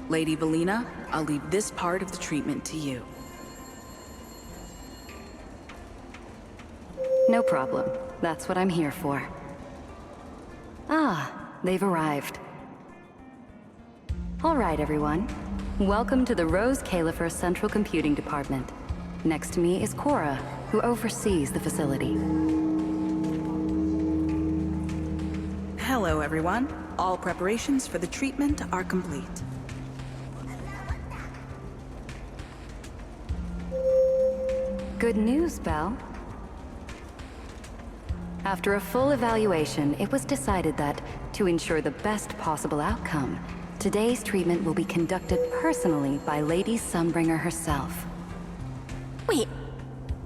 Lady Valina, I'll leave this part of the treatment to you. No problem. That's what I'm here for. Ah, they've arrived. All right, everyone. Welcome to the Rose Califer Central Computing Department. Next to me is Cora, who oversees the facility. Hello, everyone. All preparations for the treatment are complete. Good news, Belle. After a full evaluation, it was decided that, to ensure the best possible outcome, today's treatment will be conducted personally by Lady Sunbringer herself. Wait,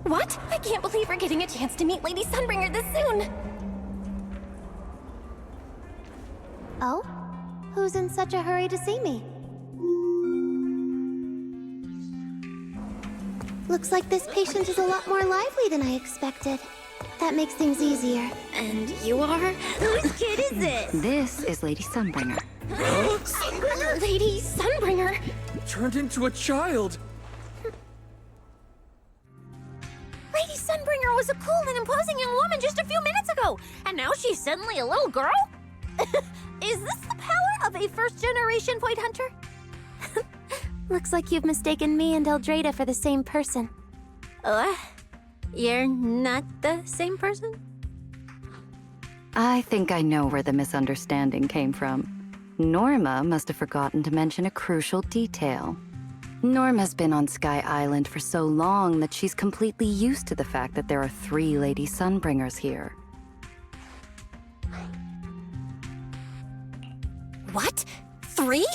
what? I can't believe we're getting a chance to meet Lady Sunbringer this soon! Oh? Who's in such a hurry to see me? Looks like this patient is a lot more lively than I expected. That makes things easier. And you are? Whose kid is this? This is Lady Sunbringer. Sunbringer? Lady Sunbringer? Turned into a child! Lady Sunbringer was a cool and imposing young woman just a few minutes ago, and now she's suddenly a little girl? Is this the power of a first-generation point hunter? Looks like you've mistaken me and Eldrada for the same person. What? You're not the same person? I think I know where the misunderstanding came from. Norma must have forgotten to mention a crucial detail. Norma's been on Sky Island for so long that she's completely used to the fact that there are 3 Lady Sunbringers here. What? 3?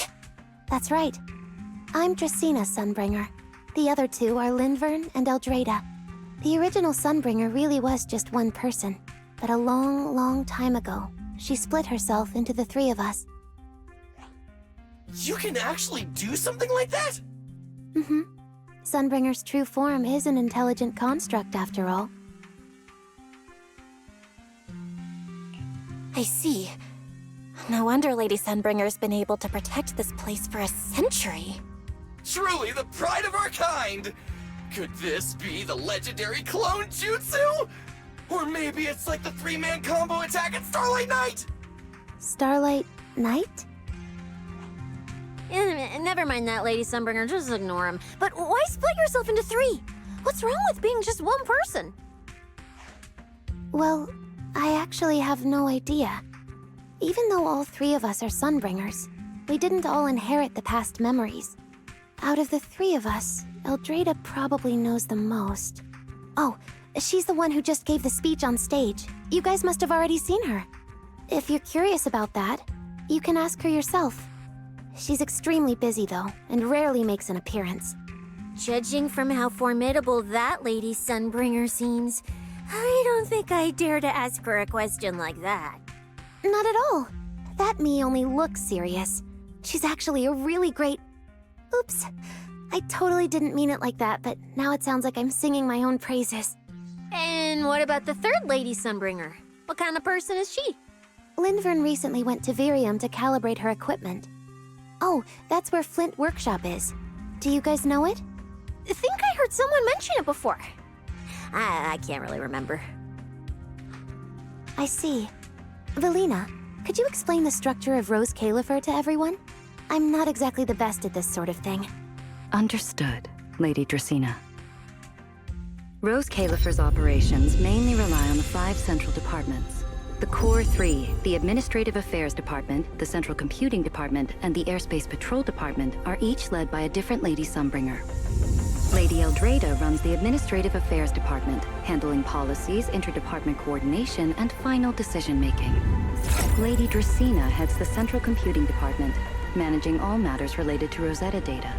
That's right. I'm Dracena Sunbringer. The other 2 are Lindvern and Eldrada. The original Sunbringer really was just one person, but a long, long time ago, she split herself into the 3 of us. You can actually do something like that? Mm-hmm. Sunbringer's true form is an intelligent construct, after all. I see. No wonder Lady Sunbringer's been able to protect this place for a century. Truly the pride of our kind! Could this be the legendary clone jutsu? Or maybe it's like the 3-man combo attack at Starlight Night? Starlight Night? Never mind that, Lady Sunbringer, just ignore him. But why split yourself into 3? What's wrong with being just one person? Well, I actually have no idea. Even though all 3 of us are Sunbringers, we didn't all inherit the past memories. Out of the 3 of us, Eldrada probably knows the most. Oh, she's the one who just gave the speech on stage. You guys must have already seen her. If you're curious about that, you can ask her yourself. She's extremely busy, though, and rarely makes an appearance. Judging from how formidable that Lady Sunbringer seems, I don't think I dare to ask her a question like that. Not at all. That me only looks serious. She's actually a really great... Oops. I totally didn't mean it like that, but now it sounds like I'm singing my own praises. And what about the 3rd Lady Sunbringer? What kind of person is she? Lindvern recently went to Virium to calibrate her equipment. Oh, that's where Flint Workshop is. Do you guys know it? I think I heard someone mention it before. I can't really remember. I see. Valina, could you explain the structure of Rose Califer to everyone? I'm not exactly the best at this sort of thing. Understood, Lady Dracena. Rose Califer's operations mainly rely on the 5 central departments. The Core 3, the Administrative Affairs Department, the Central Computing Department, and the Airspace Patrol Department are each led by a different Lady Sunbringer. Lady Eldrada runs the Administrative Affairs Department, handling policies, interdepartment coordination, and final decision-making. Lady Dracaena heads the Central Computing Department, managing all matters related to Rosetta data.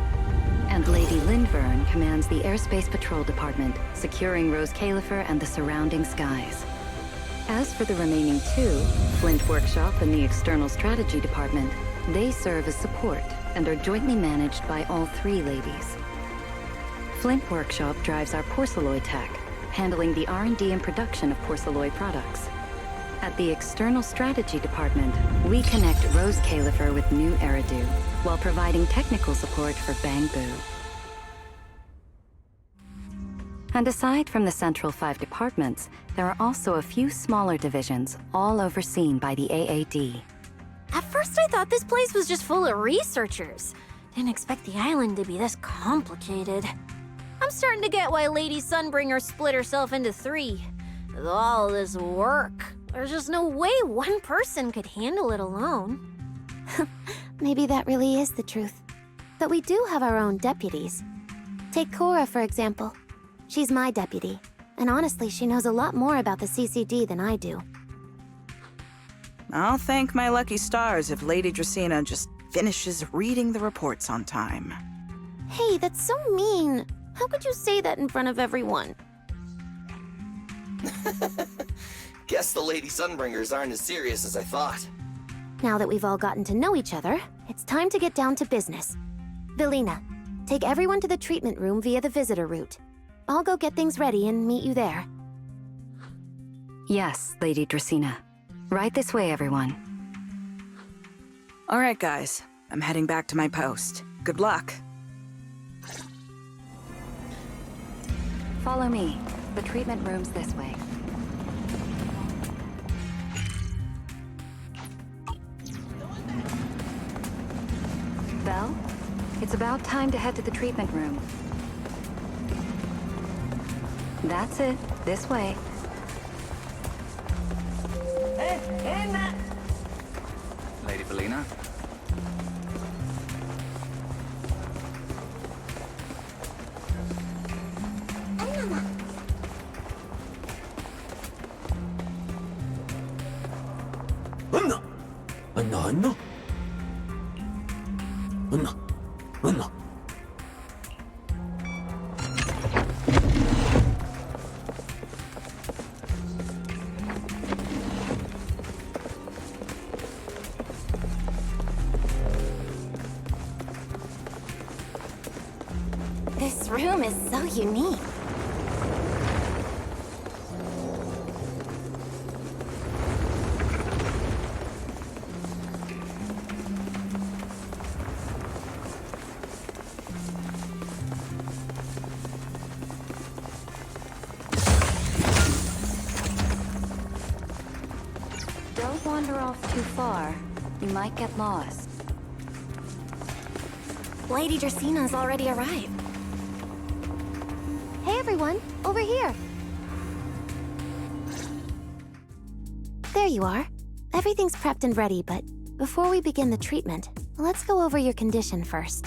And Lady Lindvern commands the Airspace Patrol Department, securing Rose Califer and the surrounding skies. As for the remaining 2, Flint Workshop and the External Strategy Department, they serve as support and are jointly managed by all 3 ladies. Flint Workshop drives our porcelloid tech, handling the R&D and production of porcelloid products. At the External Strategy Department, we connect Rose Califer with New Eridu, while providing technical support for Bangbu. And aside from the central 5 departments, there are also a few smaller divisions, all overseen by the AAD. At first I thought this place was just full of researchers. Didn't expect the island to be this complicated. I'm starting to get why Lady Sunbringer split herself into 3. With all this work, there's just no way one person could handle it alone. Maybe that really is the truth. But we do have our own deputies. Take Cora, for example. She's my deputy, and honestly, she knows a lot more about the CCD than I do. I'll thank my lucky stars if Lady Dracaena just finishes reading the reports on time. Hey, that's so mean. How could you say that in front of everyone? Guess the Lady Sunbringers aren't as serious as I thought. Now that we've all gotten to know each other, it's time to get down to business. Velina, take everyone to the treatment room via the visitor route. I'll go get things ready and meet you there. Yes, Lady Dracaena. Right this way, everyone. All right, guys. I'm heading back to my post. Good luck. Follow me. The treatment room's this way. Belle, it's about time to head to the treatment room. That's it. This way. Lady Velina? Anna! Anna, Anna! Anna! Anna! This room is so unique. Don't wander off too far. You might get lost. Lady Dracaena's already arrived. Hey everyone, over here. There you are. Everything's prepped and ready, but before we begin the treatment, let's go over your condition first.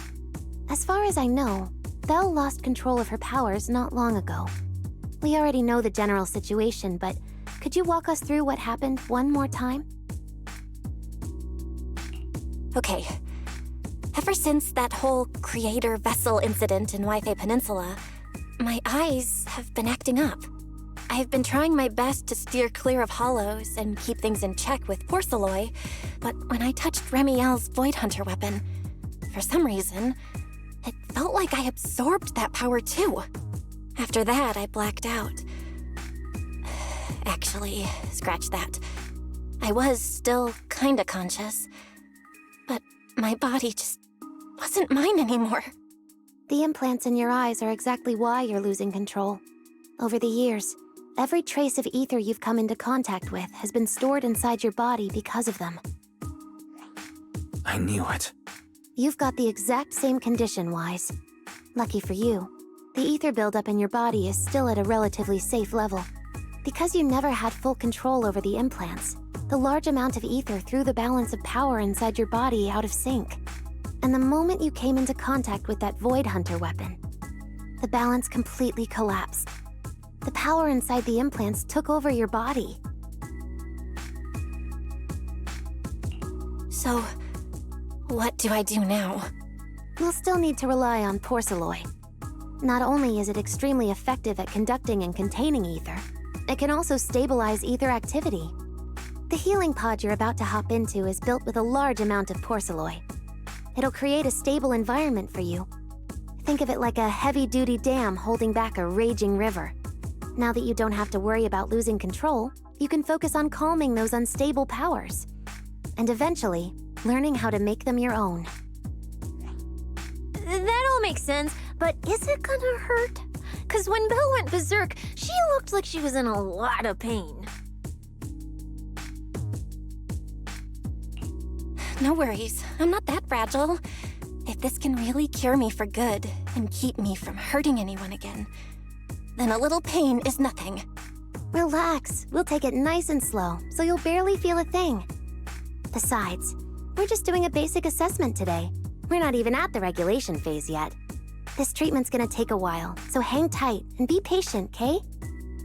As far as I know, Belle lost control of her powers not long ago. We already know the general situation, but could you walk us through what happened one more time? Okay. Ever since that whole creator vessel incident in Wi-Fi Peninsula, my eyes have been acting up. I've been trying my best to steer clear of hollows and keep things in check with porcelloy, but when I touched Remiel's Void Hunter weapon, for some reason, it felt like I absorbed that power too. After that, I blacked out. Actually, scratch that. I was still kinda conscious, but my body just wasn't mine anymore. The implants in your eyes are exactly why you're losing control. Over the years, every trace of ether you've come into contact with has been stored inside your body because of them. I knew it. You've got the exact same condition, Wise. Lucky for you. The ether buildup in your body is still at a relatively safe level. Because you never had full control over the implants, the large amount of ether threw the balance of power inside your body out of sync. And the moment you came into contact with that Void Hunter weapon, the balance completely collapsed. The power inside the implants took over your body. So, what do I do now? We'll still need to rely on porcelain. Not only is it extremely effective at conducting and containing ether, it can also stabilize ether activity. The healing pod you're about to hop into is built with a large amount of porcelain. It'll create a stable environment for you. Think of it like a heavy-duty dam holding back a raging river. Now that you don't have to worry about losing control, you can focus on calming those unstable powers. And eventually, learning how to make them your own. That all makes sense, but is it gonna hurt? 'Cause when Belle went berserk, she looked like she was in a lot of pain. No worries, I'm not that fragile. If this can really cure me for good and keep me from hurting anyone again, then a little pain is nothing. Relax, we'll take it nice and slow, so you'll barely feel a thing. Besides, we're just doing a basic assessment today. We're not even at the regulation phase yet. This treatment's gonna take a while, so hang tight and be patient, Kay?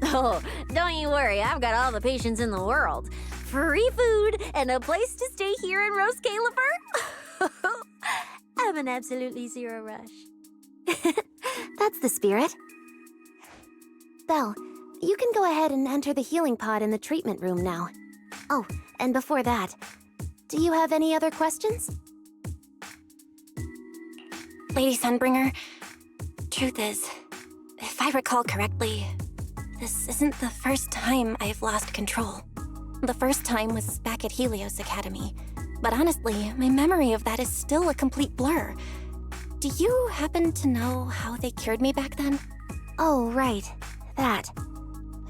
Oh, don't you worry, I've got all the patience in the world. Free food and a place to stay here in Rose Califer. I'm an absolutely zero rush. That's the spirit. Belle, you can go ahead and enter the healing pod in the treatment room now. Oh, and before that, do you have any other questions? Lady Sunbringer, truth is, if I recall correctly, this isn't the first time I've lost control. The first time was back at Helios Academy, but honestly, my memory of that is still a complete blur. Do you happen to know how they cured me back then? Oh, right. That.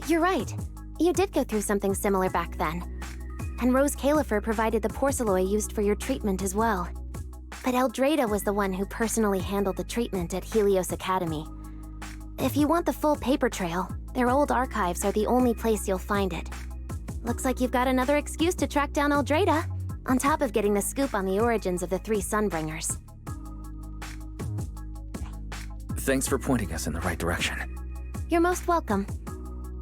You're right. You did go through something similar back then. And Rose Califer provided the porcelain used for your treatment as well. But Eldrada was the one who personally handled the treatment at Helios Academy. If you want the full paper trail, their old archives are the only place you'll find it. Looks like you've got another excuse to track down Eldrada, on top of getting the scoop on the origins of the three Sunbringers. Thanks for pointing us in the right direction. You're most welcome.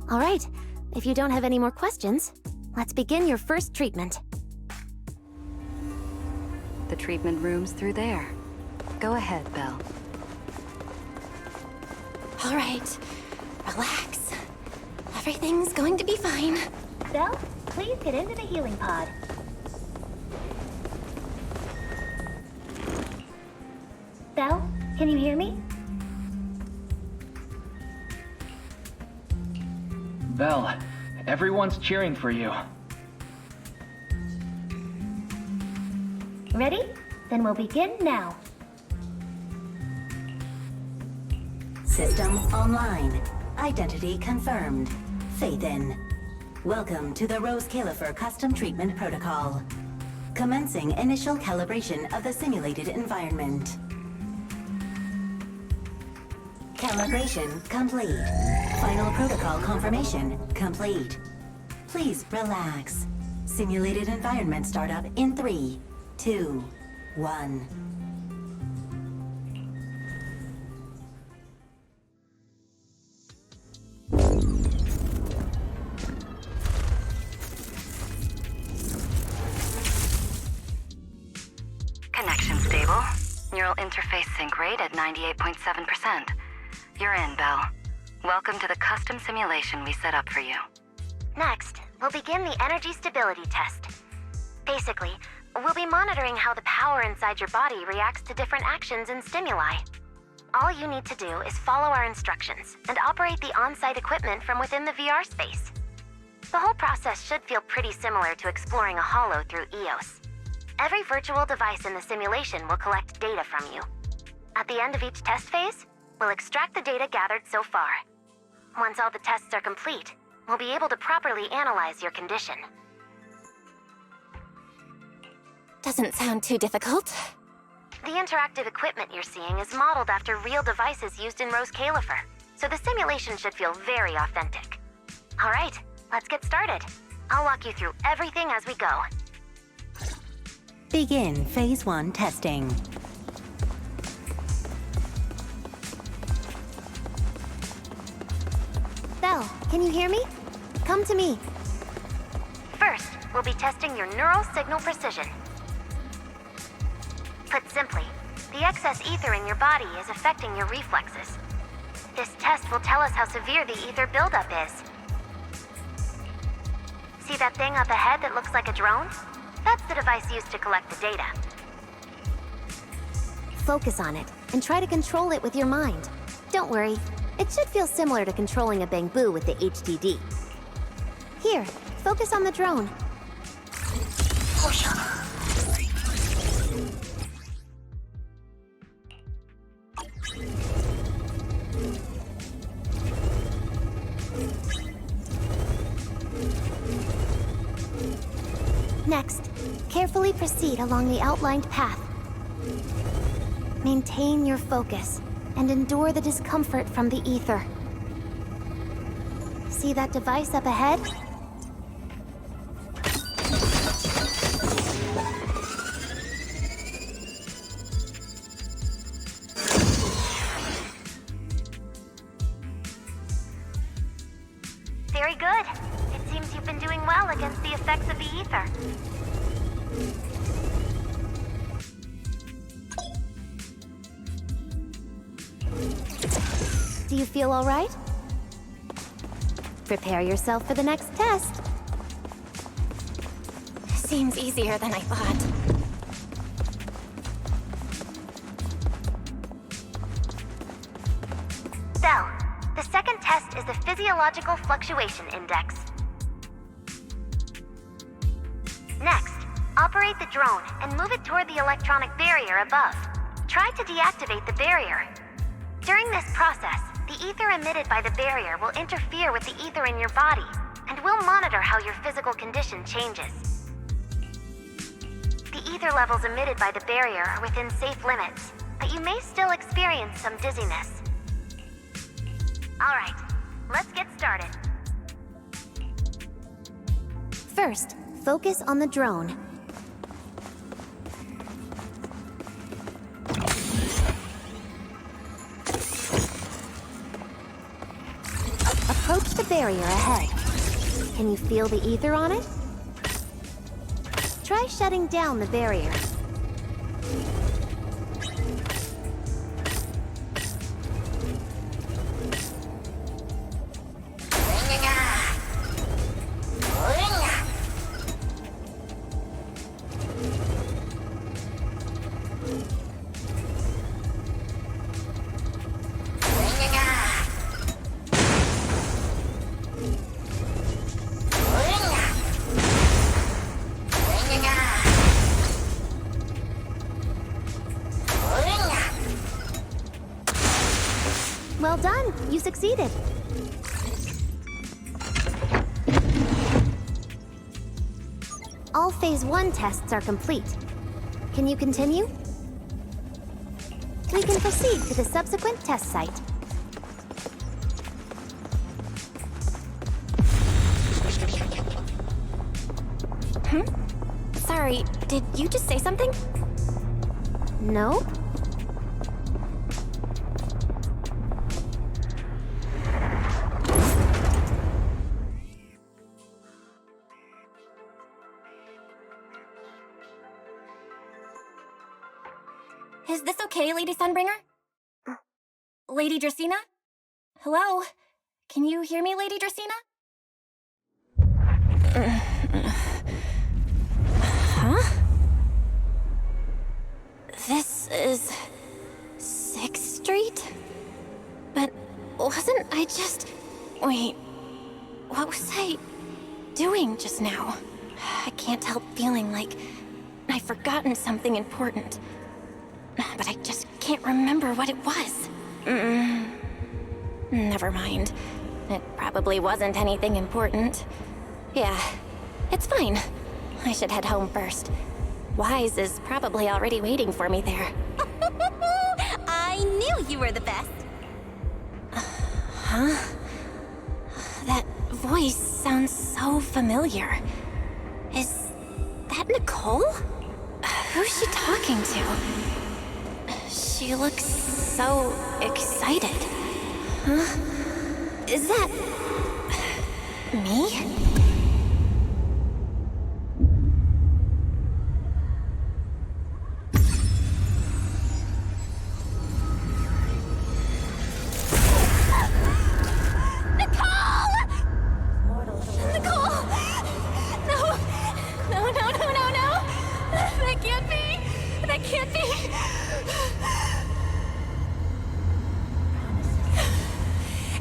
All right, if you don't have any more questions, let's begin your first treatment. The treatment room's through there. Go ahead, Belle. All right, relax. Everything's going to be fine. Belle, please get into the healing pod. Belle, can you hear me? Belle, everyone's cheering for you. Ready? Then we'll begin now. System online. Identity confirmed. Faith in. Welcome to the Rose Califer Custom Treatment Protocol. Commencing initial calibration of the simulated environment. Calibration complete. Final protocol confirmation complete. Please relax. Simulated environment startup in 3, 2, 1. Connection stable. Neural interface sync rate at 98.7%. You're in, Belle. Welcome to the custom simulation we set up for you. Next, we'll begin the energy stability test. Basically, we'll be monitoring how the power inside your body reacts to different actions and stimuli. All you need to do is follow our instructions and operate the on-site equipment from within the VR space. The whole process should feel pretty similar to exploring a holo through EOS. Every virtual device in the simulation will collect data from you. At the end of each test phase, we'll extract the data gathered so far. Once all the tests are complete, we'll be able to properly analyze your condition. Doesn't sound too difficult. The interactive equipment you're seeing is modeled after real devices used in Rose Califer, so the simulation should feel very authentic. All right, let's get started. I'll walk you through everything as we go. Begin Phase 1 testing. Belle, can you hear me? Come to me. First, we'll be testing your neural signal precision. Put simply, the excess ether in your body is affecting your reflexes. This test will tell us how severe the ether buildup is. See that thing up ahead that looks like a drone? That's the device used to collect the data. Focus on it, and try to control it with your mind. Don't worry, it should feel similar to controlling a bamboo with the HDD. Here, focus on the drone. Next, carefully proceed along the outlined path. Maintain your focus and endure the discomfort from the ether. See that device up ahead? Very good. It seems you've been doing well against the effects of the ether. Do you feel all right? Prepare yourself for the next test. Seems easier than I thought. Belle, the second test is the Physiological Fluctuation Index. Next, operate the drone and move it toward the electronic barrier above. Try to deactivate the barrier. During this process, the ether emitted by the barrier will interfere with the ether in your body, and we'll monitor how your physical condition changes. The ether levels emitted by the barrier are within safe limits, but you may still experience some dizziness. All right, let's get started. First, focus on the drone. Approach the barrier ahead. Can you feel the ether on it? Try shutting down the barrier. Well done, you succeeded. All Phase 1 tests are complete. Can you continue? We can proceed to the subsequent test site. Sorry, did you just say something? No? Is this okay, Lady Sunbringer? Lady Dracaena? Hello? Can you hear me, Lady Dracaena? Huh? This is 6th Street? But wasn't I just... Wait, what was I doing just now? I can't help feeling like I've forgotten something important. But I just can't remember what it was. Never mind. It probably wasn't anything important. Yeah, it's fine. I should head home first. Wise is probably already waiting for me there. you were the best. Huh? That voice sounds so familiar. Is that Nicole? Who's she talking to? She looks so excited. Huh? Is that... me?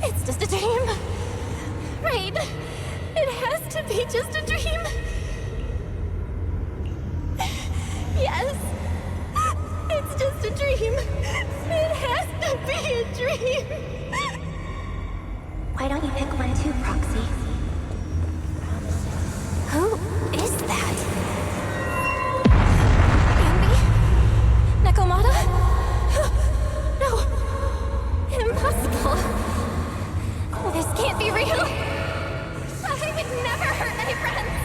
It's just a dream. Right. It has to be just a dream. Yes. It's just a dream. It has to be a dream. Why don't you pick one too, Proxy? Who is that? Ambi? Nakomata? No. Impossible. This can't be real. I would never hurt my friends.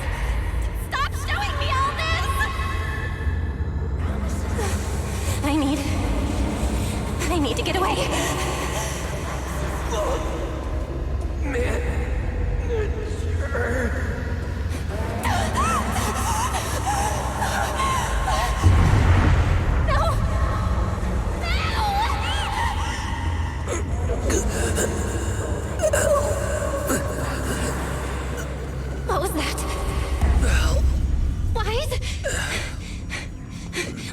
Stop showing me all this. I need to get away. Manager. What was that? Wise?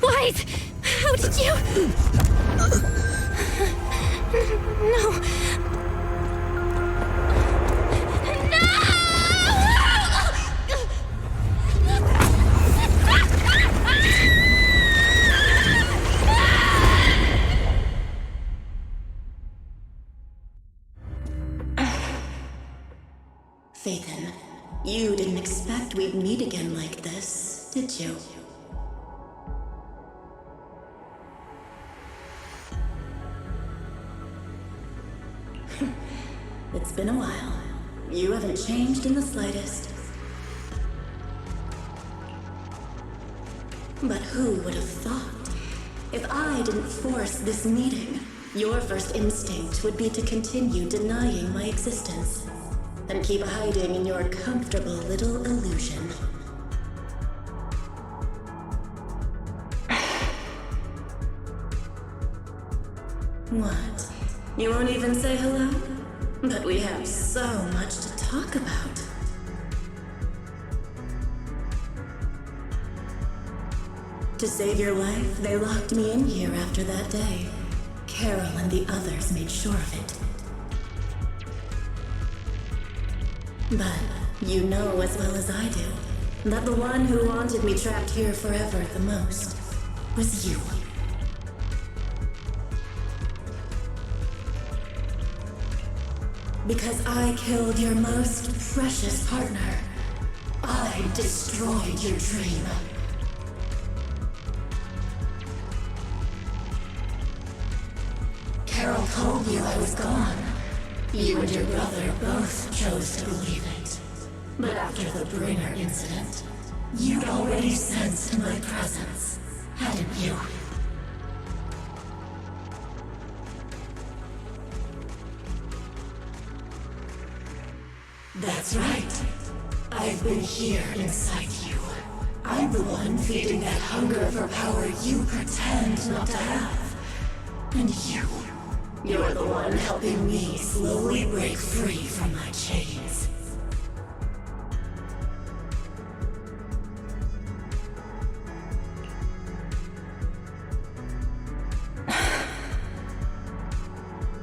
Wise! How did you... No. Phaethon, you didn't expect we'd meet again like this, did you? It's been a while. You haven't changed in the slightest. But who would have thought? If I didn't force this meeting, your first instinct would be to continue denying my existence. And keep hiding in your comfortable little illusion. What? You won't even say hello? But we have so much to talk about. To save your life, they locked me in here after that day. Carol and the others made sure of it. But you know as well as I do that the one who wanted me trapped here forever the most was you. Because I killed your most precious partner, I destroyed your dream. Carol told you I was gone. You and your brother both chose to believe it. But after the Bringer incident, you'd already sensed my presence, hadn't you? That's right. I've been here inside you. I'm the one feeding that hunger for power you pretend not to have. And you're the one helping me slowly break free from my chains.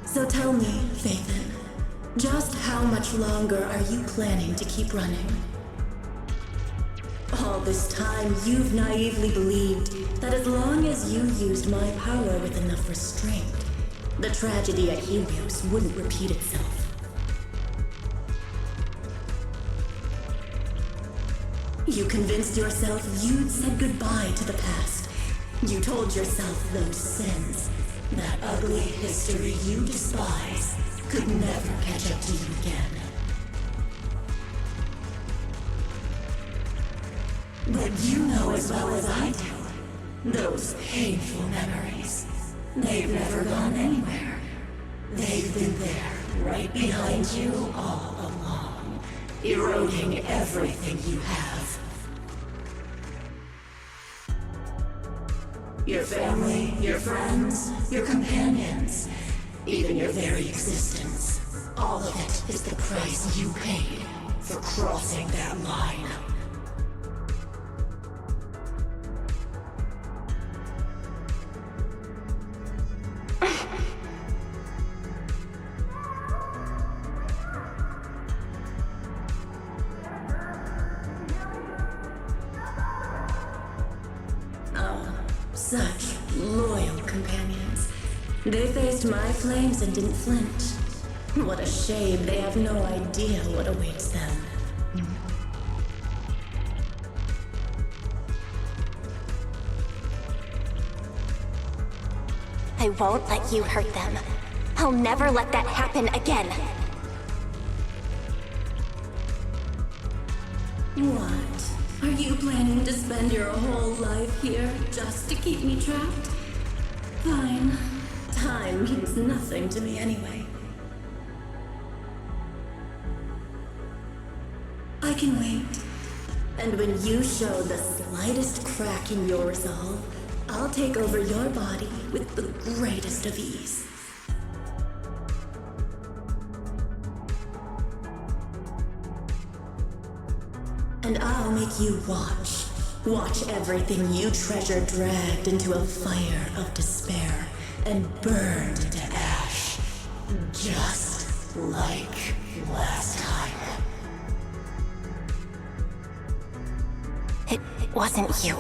So tell me, Phaethon, just how much longer are you planning to keep running? All this time, you've naively believed that as long as you used my power with enough restraint, the tragedy at Helios wouldn't repeat itself. You convinced yourself you'd said goodbye to the past. You told yourself those sins That ugly history you despise could never catch up to you again. But you know as well as I do, those painful memories, they've never gone anywhere. They've been there, right behind you all along, eroding everything you have. Your family, your friends, your companions, even your very existence. All of it is the price you paid for crossing that line. Such loyal companions. They faced my flames and didn't flinch. What a shame they have no idea what awaits them. I won't let you hurt them. I'll never let that happen again. What? Are you planning to spend your whole life here just to keep me trapped? Fine. Time means nothing to me anyway. I can wait. And when you show the slightest crack in your resolve, I'll take over your body with the greatest of ease. And I'll make you watch. Watch everything you treasure dragged into a fire of despair and burned into ash. Just like last time. It wasn't you.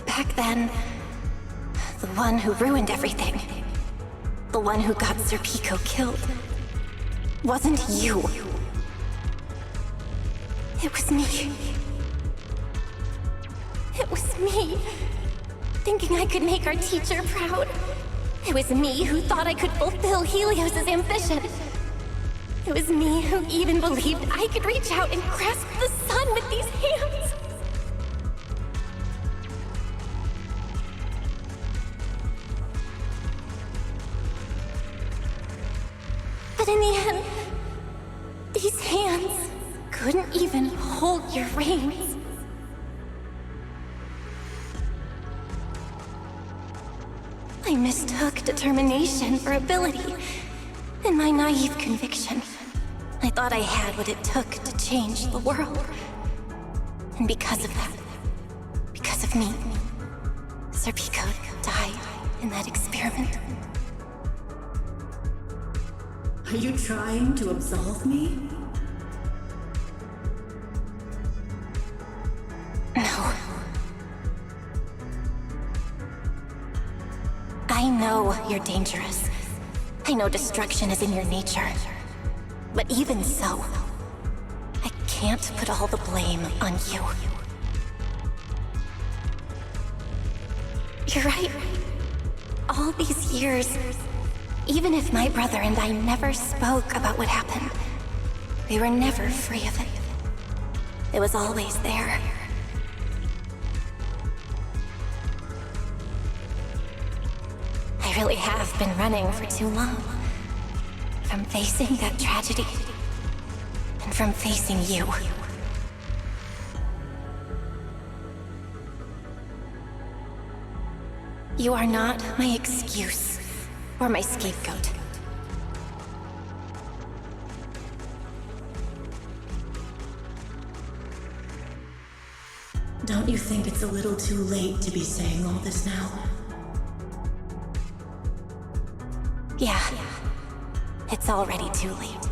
Back then, the one who ruined everything, the one who got Sir Pico killed, wasn't you. It was me. It was me, thinking I could make our teacher proud. It was me who thought I could fulfill Helios's ambition. It was me who even believed I could reach out and grasp the sun with these hands. But in the end, these hands couldn't even hold your reins. I mistook determination for ability. In my naive conviction, I thought I had what it took to change the world. And because of that, because of me, Sir Pico died in that experiment. Are you trying to absolve me? No. I know you're dangerous. I know destruction is in your nature. But even so, I can't put all the blame on you. You're right. All these years, even if my brother and I never spoke about what happened, we were never free of it. It was always there. I really have been running for too long. From facing that tragedy, and from facing you. You are not my excuse, or my scapegoat. Don't you think it's a little too late to be saying all this now? Yeah. It's already too late.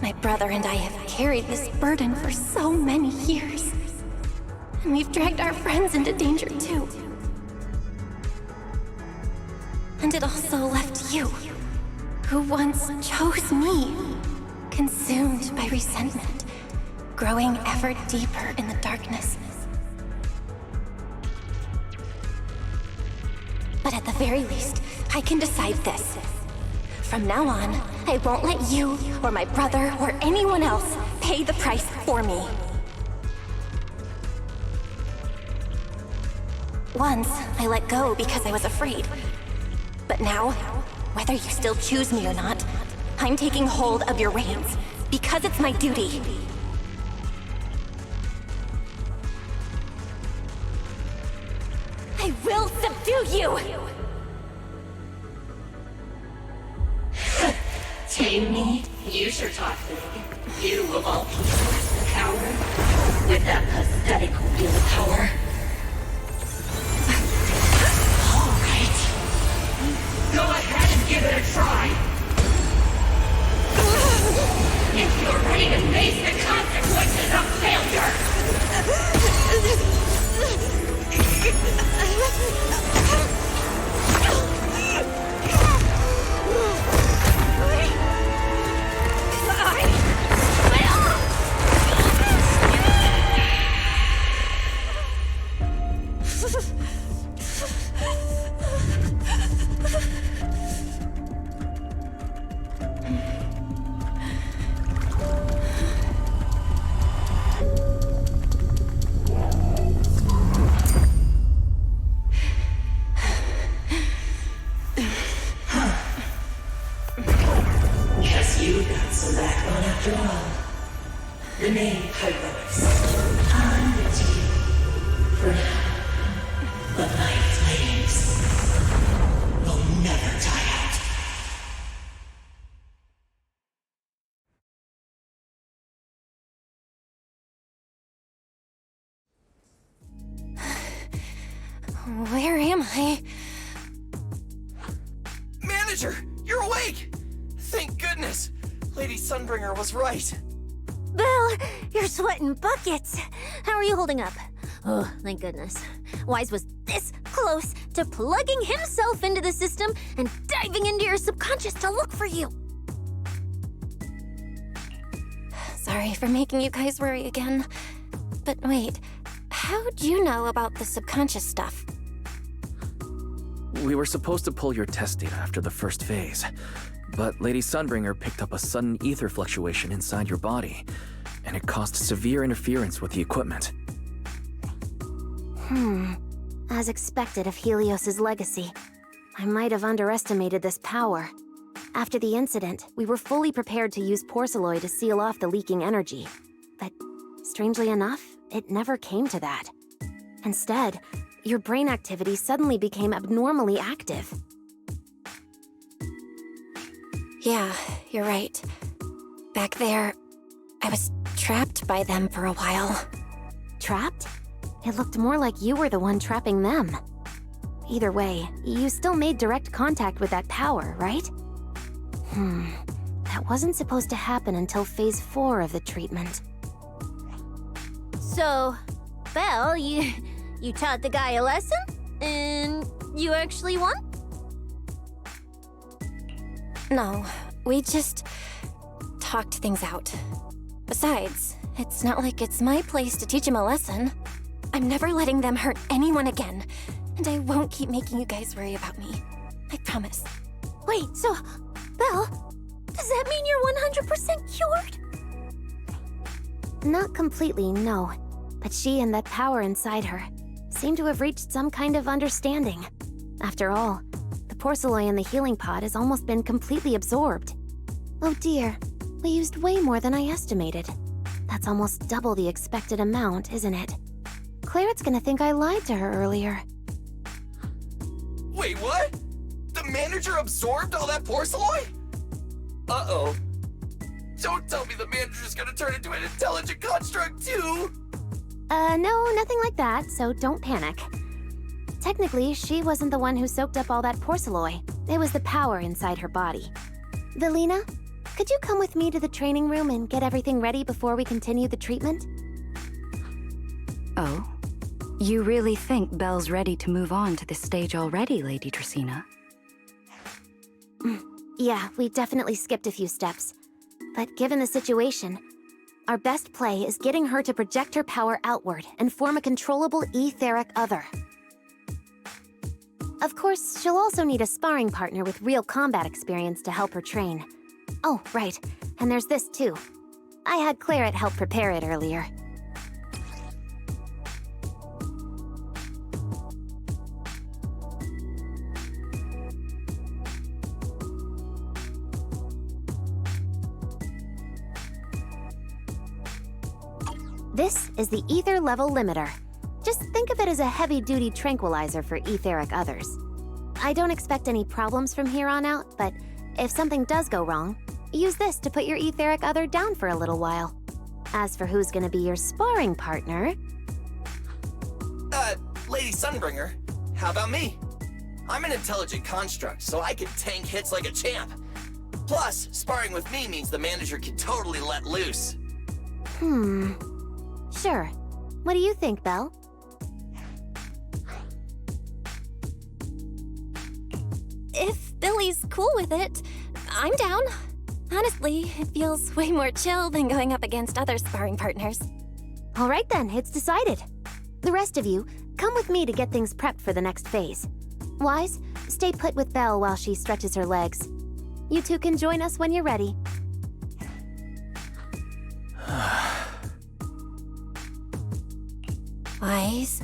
My brother and I have carried this burden for so many years. And we've dragged our friends into danger too. And it also left you, who once chose me, consumed by resentment, growing ever deeper in the darkness. But at the very least, I can decide this. From now on, I won't let you, or my brother, or anyone else pay the price for me. Once, I let go because I was afraid. But now, whether you still choose me or not, I'm taking hold of your reins, because it's my duty. I will subdue you! Tame me? You sure talk big. You of all people, coward. With that pathetic willpower. Alright. Go ahead and give it a try. If you're ready to face the consequences of failure. Guess you got some backbone after all. The name Heroics. I'm with you. For now. But my flames will never die out. Where am I? Manager, you're awake! Thank goodness! Lady Sunbringer was right. Belle, you're sweating buckets. How are you holding up? Oh, thank goodness. Wise was this close to plugging himself into the system and diving into your subconscious to look for you. Sorry for making you guys worry again. But wait, how'd you know about the subconscious stuff? We were supposed to pull your test data after the first phase, but Lady Sunbringer picked up a sudden ether fluctuation inside your body, and it caused severe interference with the equipment. As expected of Helios's legacy, I might have underestimated this power. After the incident, we were fully prepared to use porcelain to seal off the leaking energy. But strangely enough, it never came to that. Instead, your brain activity suddenly became abnormally active. Yeah, you're right. Back there, I was trapped by them for a while. Trapped? It looked more like you were the one trapping them. Either way, you still made direct contact with that power, right? That wasn't supposed to happen until Phase 4 of the treatment. So, Belle, you taught the guy a lesson? And you actually won? No, we just talked things out. Besides, it's not like it's my place to teach him a lesson. I'm never letting them hurt anyone again, and I won't keep making you guys worry about me. I promise. Wait, so, Belle, does that mean you're 100% cured? Not completely, no. But she and that power inside her seem to have reached some kind of understanding. After all, the porcelain in the healing pod has almost been completely absorbed. Oh dear, we used way more than I estimated. That's almost double the expected amount, isn't it? Clarette's gonna think I lied to her earlier. Wait, what? The manager absorbed all that porcelain? Uh-oh. Don't tell me the manager's gonna turn into an intelligent construct too! No, nothing like that, so don't panic. Technically, she wasn't the one who soaked up all that porcelain. It was the power inside her body. Velina, could you come with me to the training room and get everything ready before we continue the treatment? Oh? You really think Belle's ready to move on to this stage already, Lady Dracaena? Yeah, we definitely skipped a few steps. But given the situation, our best play is getting her to project her power outward and form a controllable etheric other. Of course, she'll also need a sparring partner with real combat experience to help her train. Oh, right. And there's this too. I had Claret help prepare it earlier. This is the ether level limiter. Just think of it as a heavy-duty tranquilizer for etheric others. I don't expect any problems from here on out, but if something does go wrong, use this to put your etheric other down for a little while. As for who's gonna be your sparring partner... Lady Sunbringer, how about me? I'm an intelligent construct, so I can tank hits like a champ. Plus, sparring with me means the manager can totally let loose. Sure. What do you think, Belle? If Billy's cool with it, I'm down. Honestly, it feels way more chill than going up against other sparring partners. All right then, it's decided. The rest of you, come with me to get things prepped for the next phase. Wise, stay put with Belle while she stretches her legs. You two can join us when you're ready. Wise,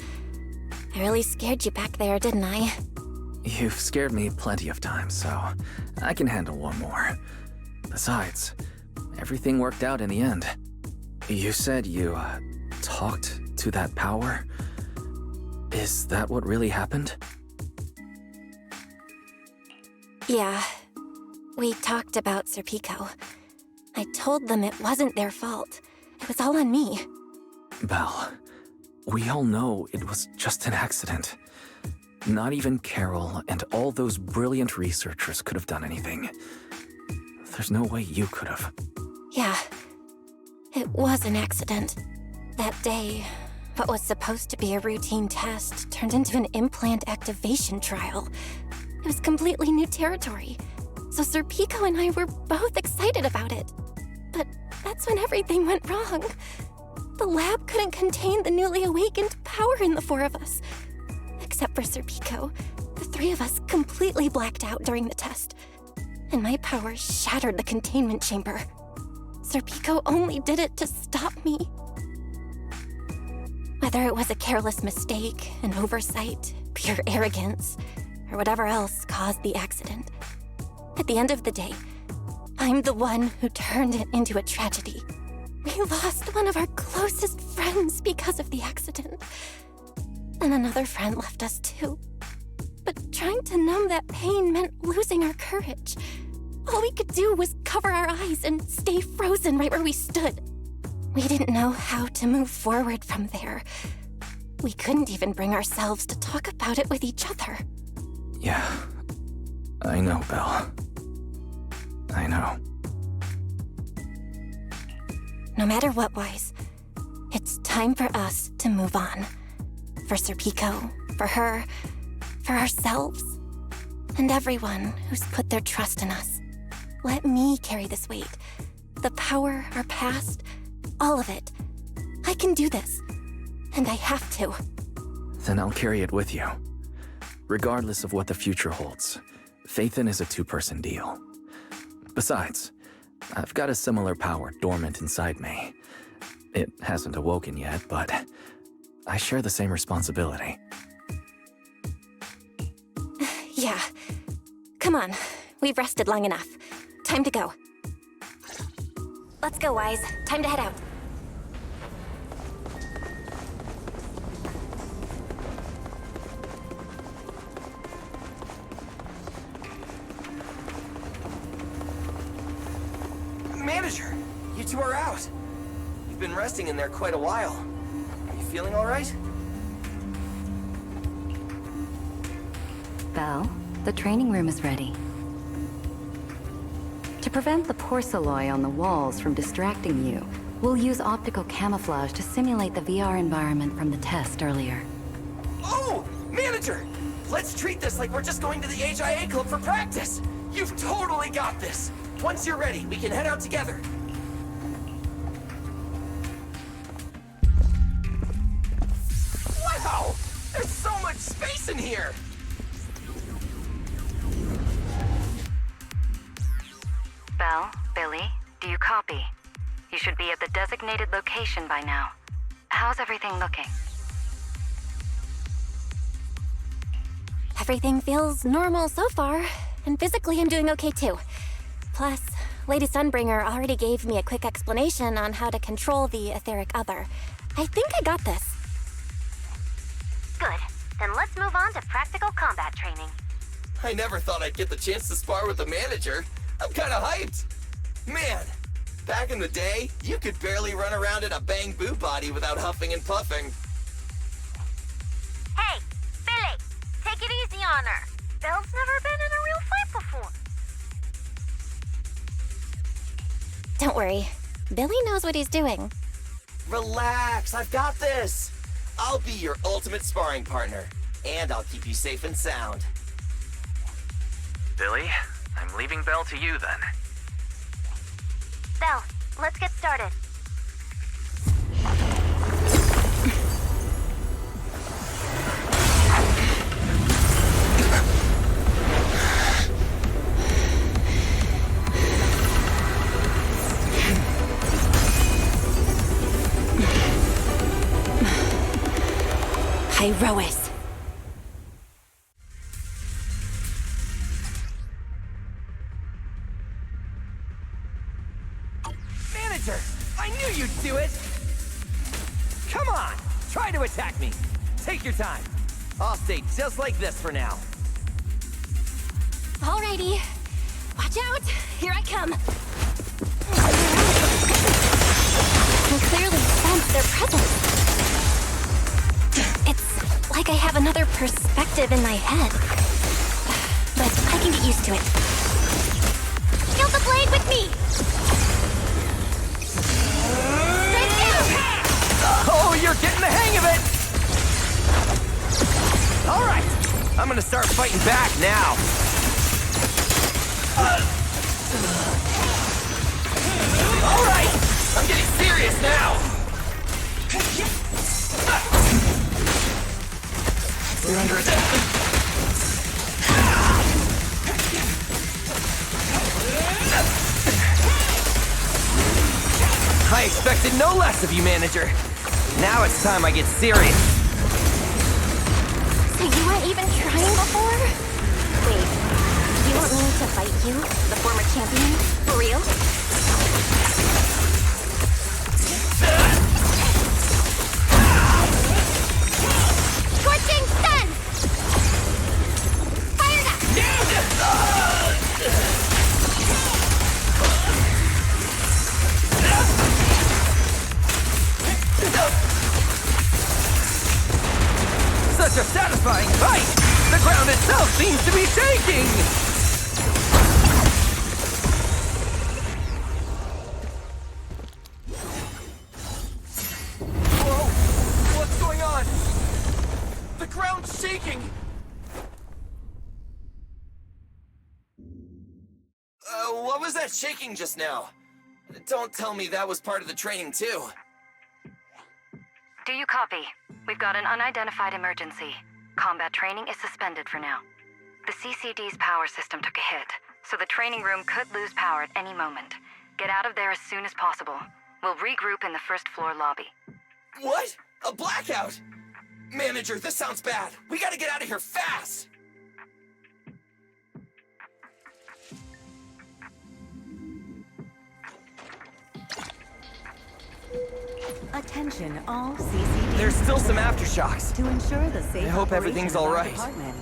I really scared you back there, didn't I? You've scared me plenty of times, so I can handle one more. Besides, everything worked out in the end. You said you, talked to that power? Is that what really happened? Yeah. We talked about Serpico. I told them it wasn't their fault. It was all on me. Belle, we all know it was just an accident. Not even Carol and all those brilliant researchers could have done anything. There's no way you could have. Yeah. It was an accident. That day, what was supposed to be a routine test turned into an implant activation trial. It was completely new territory. So Serpico and I were both excited about it. But that's when everything went wrong. The lab couldn't contain the newly awakened power in the four of us. Except for Serpico, the three of us completely blacked out during the test. And my power shattered the containment chamber. Serpico only did it to stop me. Whether it was a careless mistake, an oversight, pure arrogance, or whatever else caused the accident, at the end of the day, I'm the one who turned it into a tragedy. We lost one of our closest friends because of the accident. And another friend left us too. But trying to numb that pain meant losing our courage. All we could do was cover our eyes and stay frozen right where we stood. We didn't know how to move forward from there. We couldn't even bring ourselves to talk about it with each other. Yeah, I know, Belle. I know. No matter what, Wise, it's time for us to move on. For Serpico, for her, for ourselves, and everyone who's put their trust in us. Let me carry this weight. The power, our past, all of it. I can do this, and I have to. Then I'll carry it with you. Regardless of what the future holds, Phaethon is a two-person deal. Besides, I've got a similar power dormant inside me. It hasn't awoken yet, but I share the same responsibility. Yeah. Come on. We've rested long enough. Time to go. Let's go, Wise. Time to head out. Manager, you two are out. You've been resting in there quite a while. Are you feeling all right? Belle, the training room is ready. To prevent the porcelain on the walls from distracting you, we'll use optical camouflage to simulate the VR environment from the test earlier. Oh, Manager! Let's treat this like we're just going to the HIA Club for practice! You've totally got this! Once you're ready, we can head out together. Wow! There's so much space in here! Belle, Billy, do you copy? You should be at the designated location by now. How's everything looking? Everything feels normal so far, and physically I'm doing okay too. Plus, Lady Sunbringer already gave me a quick explanation on how to control the etheric other. I think I got this. Good. Then let's move on to practical combat training. I never thought I'd get the chance to spar with the manager. I'm kinda hyped. Man, back in the day, you could barely run around in a bang-boo body without huffing and puffing. Hey, Billy, take it easy on her. Belle's never been in a real fight before. Don't worry, Billy knows what he's doing. Relax, I've got this. I'll be your ultimate sparring partner, and I'll keep you safe and sound. Billy, I'm leaving Belle to you then. Belle, let's get started. Irois. Manager, I knew you'd do it! Come on, try to attack me. Take your time. I'll stay just like this for now. Alrighty. Watch out! Here I come! I can clearly sense their presence. It's like I have another perspective in my head. But I can get used to it. Kill the blade with me! Strike down! Oh, you're getting the hang of it! Alright, I'm gonna start fighting back now. Alright, I'm getting serious now! We're under attack. I expected no less of you, manager. Now it's time I get serious. So you weren't even trying before? Wait, you want me to fight you, the former champion? For real? Scorching sun! Fire that! Such a satisfying fight! The ground itself seems to be shaking! Whoa! What's going on? The ground's shaking! What was that shaking just now? Don't tell me that was part of the training too. Do you copy? We've got an unidentified emergency. Combat training is suspended for now. The CCD's power system took a hit, so the training room could lose power at any moment. Get out of there as soon as possible. We'll regroup in the first floor lobby. What? A blackout? Manager, this sounds bad. We gotta get out of here fast! Attention, all CCD. There's still some aftershocks. To ensure the safe I hope operation everything's of all our right. department,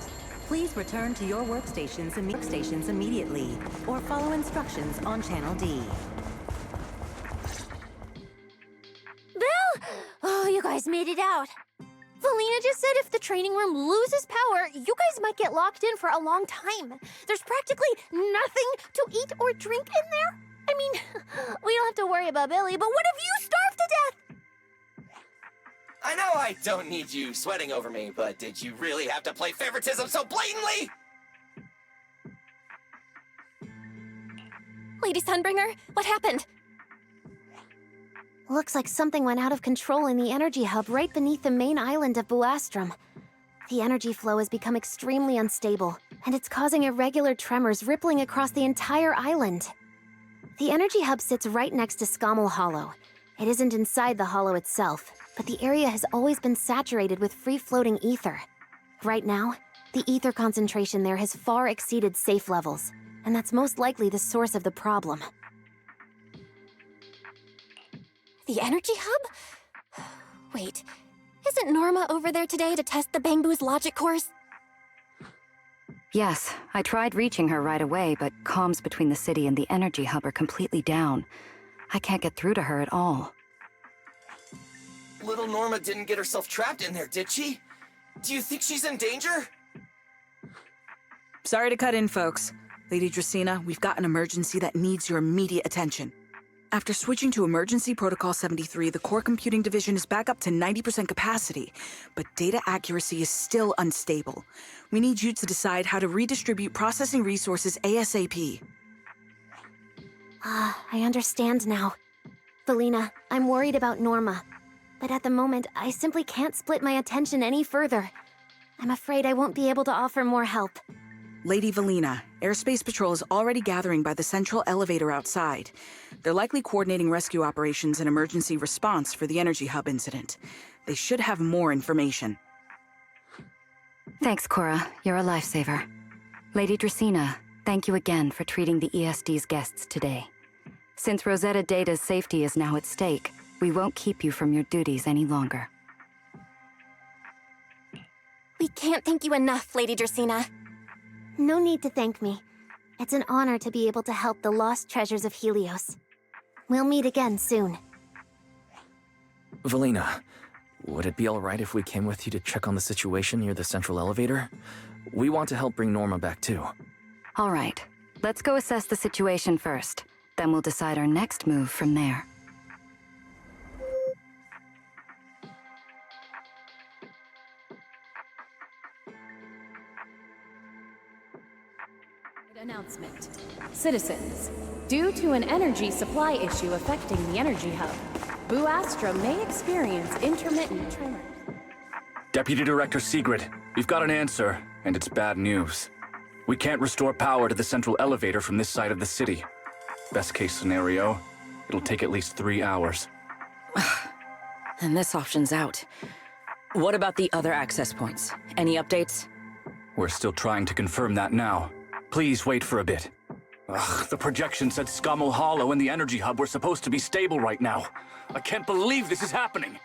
please return to your workstations immediately, or follow instructions on Channel D. Bill! Oh, you guys made it out. Felina just said if the training room loses power, you guys might get locked in for a long time. There's practically nothing to eat or drink in there. I mean, we don't have to worry about Billy, but what if you starve to death? I know I don't need you sweating over me, but did you really have to play favoritism so blatantly? Lady Sunbringer, what happened? Looks like something went out of control in the energy hub right beneath the main island of Buastrum. The energy flow has become extremely unstable, and it's causing irregular tremors rippling across the entire island. The energy hub sits right next to Scommel Hollow. It isn't inside the hollow itself, but the area has always been saturated with free-floating ether. Right now, the ether concentration there has far exceeded safe levels, and that's most likely the source of the problem. The energy hub? Wait, isn't Norma over there today to test the Bangbu's logic cores? Yes, I tried reaching her right away, but comms between the city and the energy hub are completely down. I can't get through to her at all. Little Norma didn't get herself trapped in there, did she? Do you think she's in danger? Sorry to cut in, folks. Lady Dracaena, we've got an emergency that needs your immediate attention. After switching to Emergency Protocol 73, the Core Computing Division is back up to 90% capacity, but data accuracy is still unstable. We need you to decide how to redistribute processing resources ASAP. I understand now. Valina, I'm worried about Norma. But at the moment, I simply can't split my attention any further. I'm afraid I won't be able to offer more help. Lady Valina, Airspace Patrol is already gathering by the central elevator outside. They're likely coordinating rescue operations and emergency response for the energy hub incident. They should have more information. Thanks, Cora. You're a lifesaver. Lady Dracaena, thank you again for treating the ESD's guests today. Since Rosetta Data's safety is now at stake, we won't keep you from your duties any longer. We can't thank you enough, Lady Dracaena. No need to thank me. It's an honor to be able to help the lost treasures of Helios. We'll meet again soon. Valina, would it be alright if we came with you to check on the situation near the central elevator? We want to help bring Norma back too. All right, let's go assess the situation first. Then we'll decide our next move from there. Announcement. Citizens, due to an energy supply issue affecting the energy hub, Bu Astra may experience intermittent tremors. Deputy Director Sigrid, we've got an answer, and it's bad news. We can't restore power to the central elevator from this side of the city. Best case scenario, it'll take at least 3 hours. And this option's out. What about the other access points? Any updates? We're still trying to confirm that now. Please wait for a bit. Ugh, the projection said Scommel Hollow and the energy hub were supposed to be stable right now. I can't believe this is happening.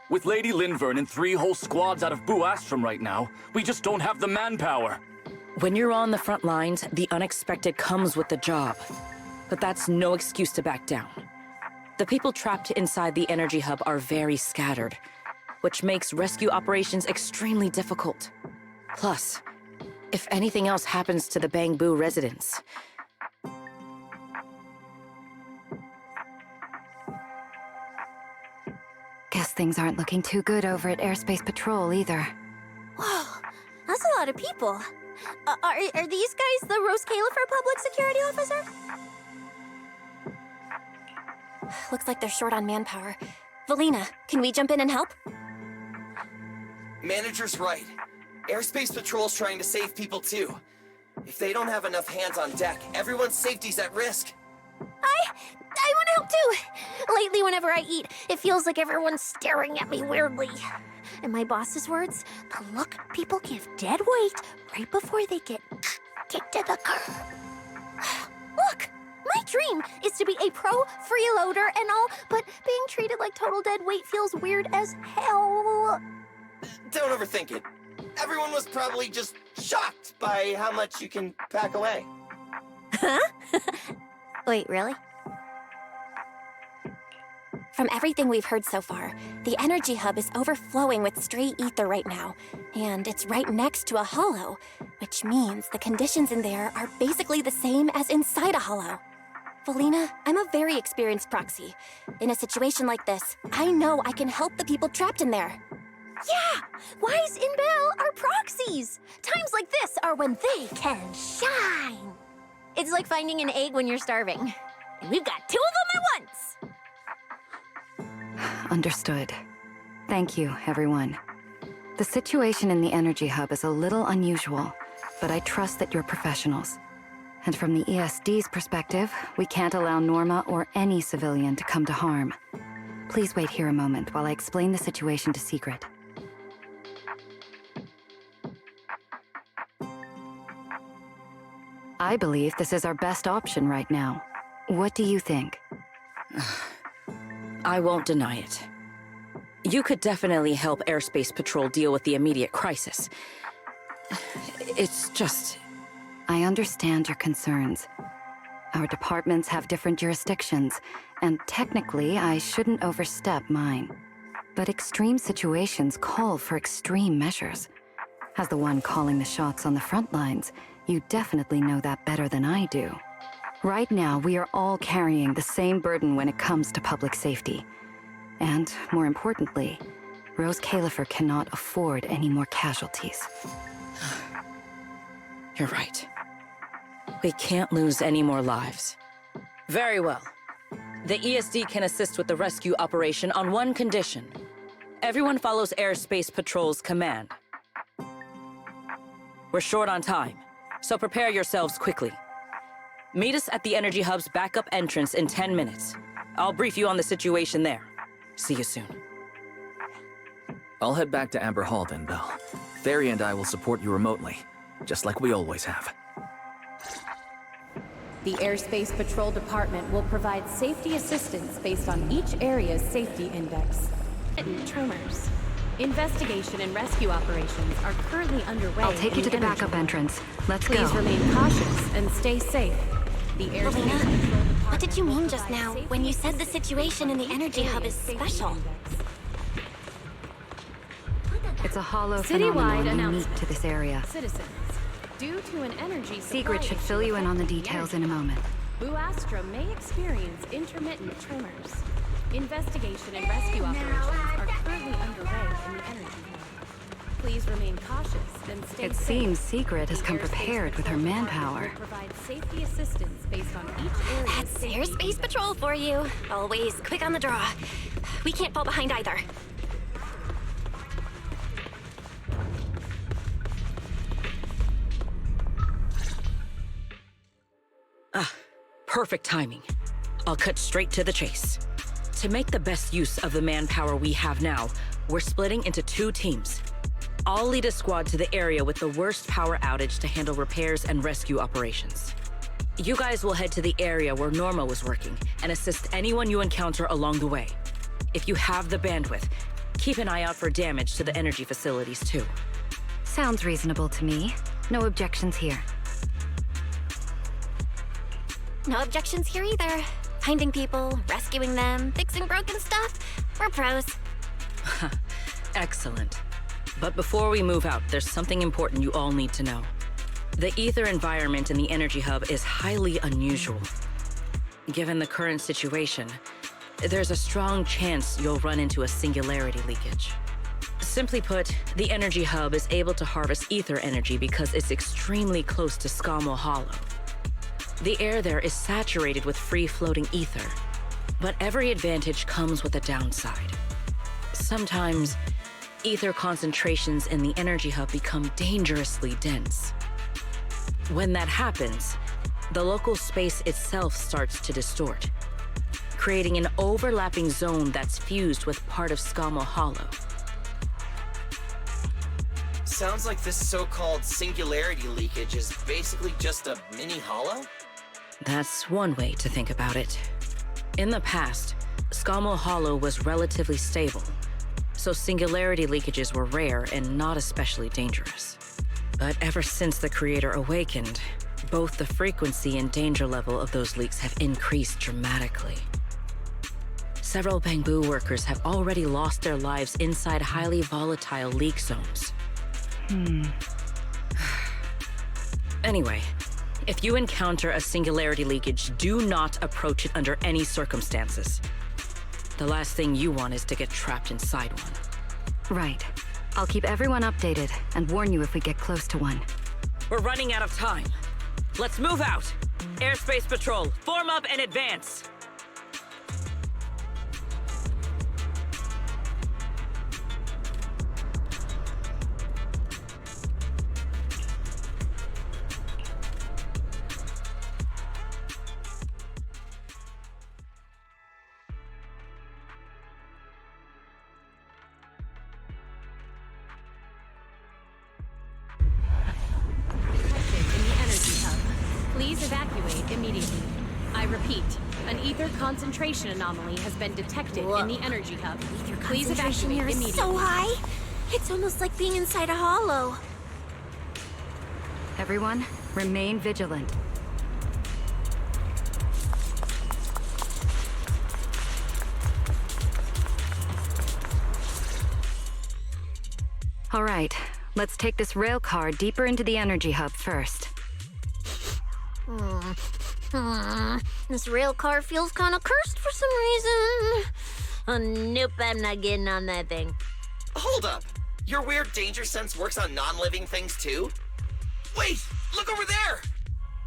With Lady Linvern and 3 whole squads out of Bu Astrum right now, we just don't have the manpower. When you're on the front lines, the unexpected comes with the job. But that's no excuse to back down. The people trapped inside the energy hub are very scattered, which makes rescue operations extremely difficult. Plus, if anything else happens to the Bangbu residents... Guess things aren't looking too good over at Airspace Patrol either. Whoa, that's a lot of people. Are these guys the Rose Califer public security officer? Looks like they're short on manpower. Valina, can we jump in and help? Manager's right. Airspace Patrol's trying to save people too. If they don't have enough hands on deck, everyone's safety's at risk. I want to help too. Lately, whenever I eat, it feels like everyone's staring at me weirdly. In my boss's words, the look people give dead weight right before they get kicked to the curb. Look, my dream is to be a pro freeloader and all, but being treated like total dead weight feels weird as hell. Don't overthink it. Everyone was probably just shocked by how much you can pack away. Huh? Wait, really? From everything we've heard so far, the energy hub is overflowing with stray ether right now, and it's right next to a hollow, which means the conditions in there are basically the same as inside a hollow. Valina, I'm a very experienced proxy. In a situation like this, I know I can help the people trapped in there. Yeah! Wise and Belle are proxies! Times like this are when they can shine! It's like finding an egg when you're starving. And we've got 2 of them at once! Understood. Thank you, everyone. The situation in the energy hub is a little unusual, but I trust that you're professionals. And from the ESD's perspective, we can't allow Norma or any civilian to come to harm. Please wait here a moment while I explain the situation to Secret. I believe this is our best option right now. What do you think? I won't deny it. You could definitely help Airspace Patrol deal with the immediate crisis. It's just... I understand your concerns. Our departments have different jurisdictions, and technically I shouldn't overstep mine. But extreme situations call for extreme measures. As the one calling the shots on the front lines, you definitely know that better than I do. Right now, we are all carrying the same burden when it comes to public safety. And, more importantly, Rose Califer cannot afford any more casualties. You're right. We can't lose any more lives. Very well. The ESD can assist with the rescue operation on one condition. Everyone follows Airspace Patrol's command. We're short on time, so prepare yourselves quickly. Meet us at the Energy Hub's backup entrance in 10 minutes. I'll brief you on the situation there. See you soon. I'll head back to Amber Hall then, Belle. Theria and I will support you remotely, just like we always have. The Airspace Patrol Department will provide safety assistance based on each area's safety index. Tremors. Investigation and rescue operations are currently underway. I'll take you to the energy backup entrance. Let's go. Please remain cautious and stay safe. The Melina, what did you mean just now when you said the situation in the Energy Hub is special? It's a hollow Citywide phenomenon announcement. unique to this area. Citizens, due to an energy Secret should fill you in on the details in a moment. Buastra may experience intermittent tremors. Investigation and rescue operations are currently underway in the Energy Hub. Please remain cautious and stay It safe. seems Secret has come prepared with her manpower. Will provide safety assistance based on each area. That's Airspace Patrol for you. Always quick on the draw. We can't fall behind either. Perfect timing. I'll cut straight to the chase. To make the best use of the manpower we have now, we're splitting into 2 teams. I'll lead a squad to the area with the worst power outage to handle repairs and rescue operations. You guys will head to the area where Norma was working and assist anyone you encounter along the way. If you have the bandwidth, keep an eye out for damage to the energy facilities too. Sounds reasonable to me. No objections here. No objections here either. Finding people, rescuing them, fixing broken stuff. We're pros. Excellent. But before we move out, there's something important you all need to know. The ether environment in the Energy Hub is highly unusual. Given the current situation, there's a strong chance you'll run into a singularity leakage. Simply put, the Energy Hub is able to harvest ether energy because it's extremely close to Skamo Hollow. The air there is saturated with free-floating ether, but every advantage comes with a downside. Sometimes, ether concentrations in the Energy Hub become dangerously dense. When that happens, the local space itself starts to distort, creating an overlapping zone that's fused with part of Skamo Hollow. Sounds like this so-called singularity leakage is basically just a mini hollow? That's one way to think about it. In the past, Skamo Hollow was relatively stable, so singularity leakages were rare and not especially dangerous. But ever since the Creator awakened, both the frequency and danger level of those leaks have increased dramatically. Several Bangbu workers have already lost their lives inside highly volatile leak zones. Anyway, if you encounter a singularity leakage, do not approach it under any circumstances. The last thing you want is to get trapped inside one. Right. I'll keep everyone updated and warn you if we get close to one. We're running out of time. Let's move out! Airspace Patrol, form up and advance! repeat, an ether concentration anomaly has been detected in the energy hub. Please Concentration evacuate here is immediately. so high. It's almost like being inside a hollow. Everyone, remain vigilant. All right, let's take this rail car deeper into the energy hub first. This rail car feels kind of cursed for some reason. Oh, nope, I'm not getting on that thing. Hold up! Your weird danger sense works on non-living things too? Wait! Look over there!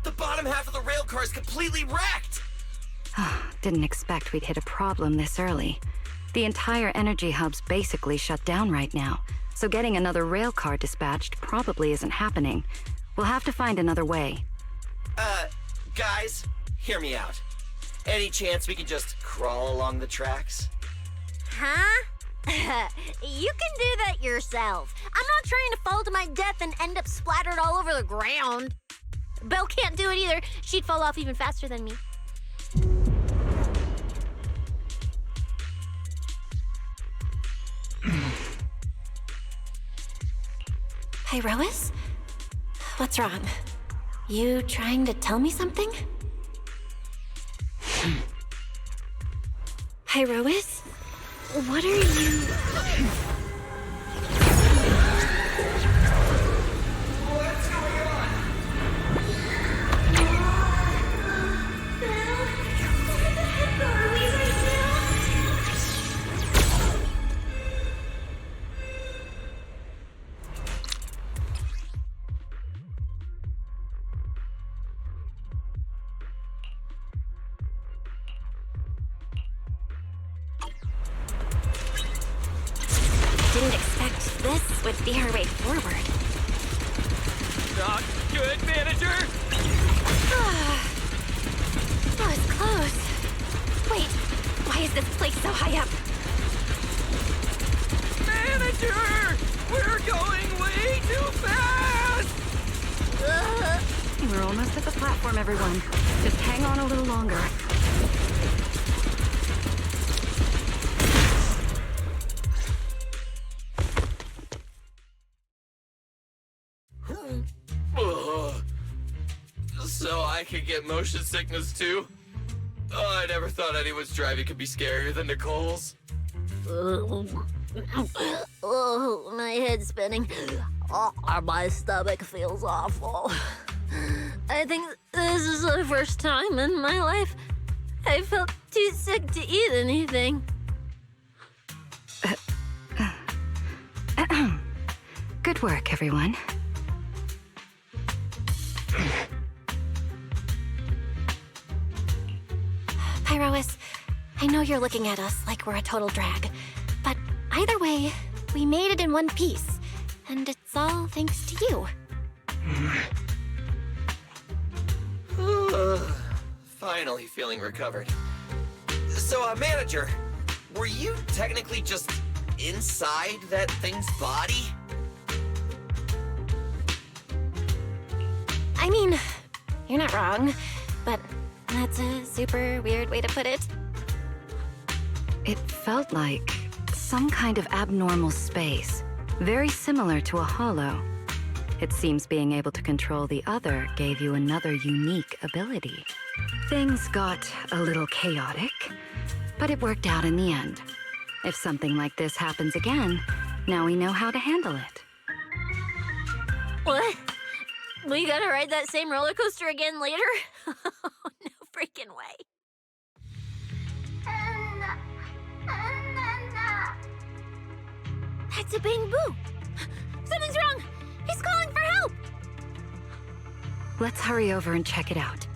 The bottom half of the rail car is completely wrecked! Didn't expect we'd hit a problem this early. The entire energy hub's basically shut down right now, so getting another rail car dispatched probably isn't happening. We'll have to find another way. Guys, hear me out. Any chance we can just crawl along the tracks? Huh? You can do that yourself. I'm not trying to fall to my death and end up splattered all over the ground. Belle can't do it either. She'd fall off even faster than me. Hey, Rois? What's wrong? You trying to tell me something? Hey, Rois? What are you... What's going on? Where the heck are we right now? Didn't expect this would be our way forward. Not good, manager! That was close. Wait, why is this place so high up? Manager! We're going way too fast! We're almost at the platform, everyone. Just hang on a little longer. So I could get motion sickness too? Oh, I never thought anyone's driving could be scarier than Nicole's. Oh, my head's spinning. Oh, my stomach feels awful. I think this is the first time in my life I felt too sick to eat anything. Good work, everyone. Pyrois, I know you're looking at us like we're a total drag, but either way, we made it in one piece, and it's all thanks to you. Finally feeling recovered. So, manager, were you technically just inside that thing's body? I mean, you're not wrong, but that's a super weird way to put it. It felt like some kind of abnormal space, very similar to a hollow. It seems being able to control the other gave you another unique ability. Things got a little chaotic, but it worked out in the end. If something like this happens again, now we know how to handle it. What? We gotta ride that same roller coaster again later? No freaking way. That's a Bang Boo. Something's wrong. He's calling for help. Let's hurry over and check it out.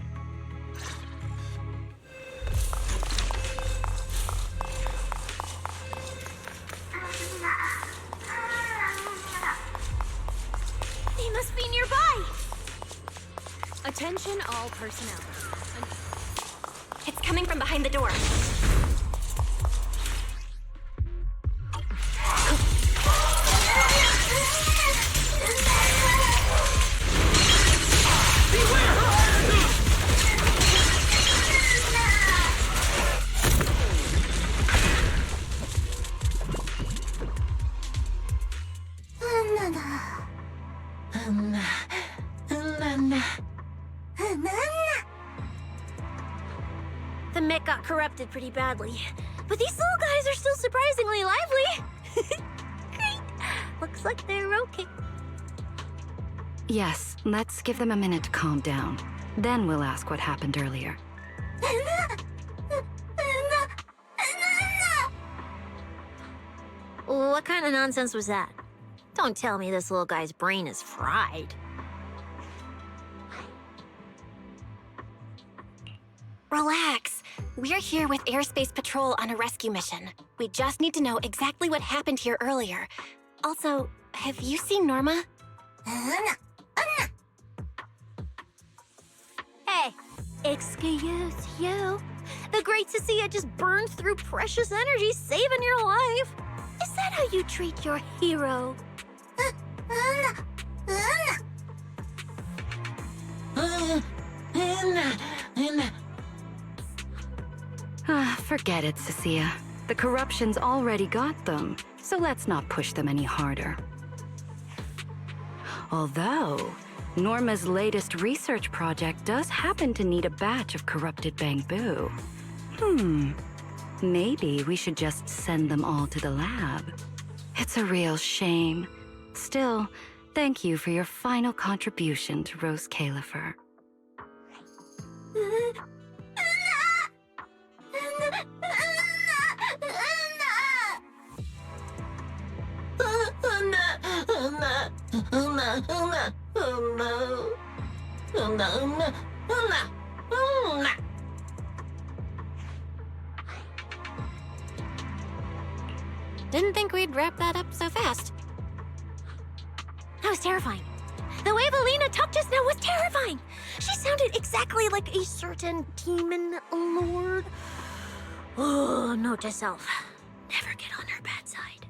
He must be nearby. Attention all personnel. It's coming from behind the door. The mech got corrupted pretty badly. But these little guys are still surprisingly lively. Great. Looks like they're okay. Yes, let's give them a minute to calm down. Then we'll ask what happened earlier. What kind of nonsense was that? Don't tell me this little guy's brain is fried. Relax. We're here with Airspace Patrol on a rescue mission. We just need to know exactly what happened here earlier. Also, have you seen Norma? Hey, excuse you. The great Cecilia just burned through precious energy saving your life. Is that how you treat your hero? Forget it, Cecilia. The corruption's already got them, so let's not push them any harder. Although, Norma's latest research project does happen to need a batch of corrupted bamboo. Maybe we should just send them all to the lab. It's a real shame. Still, thank you for your final contribution to Rose Califer. Didn't think we'd wrap that up so fast. That was terrifying. The way Valina talked just now was terrifying. She sounded exactly like a certain demon lord. Oh, note to self. Never get on her bad side.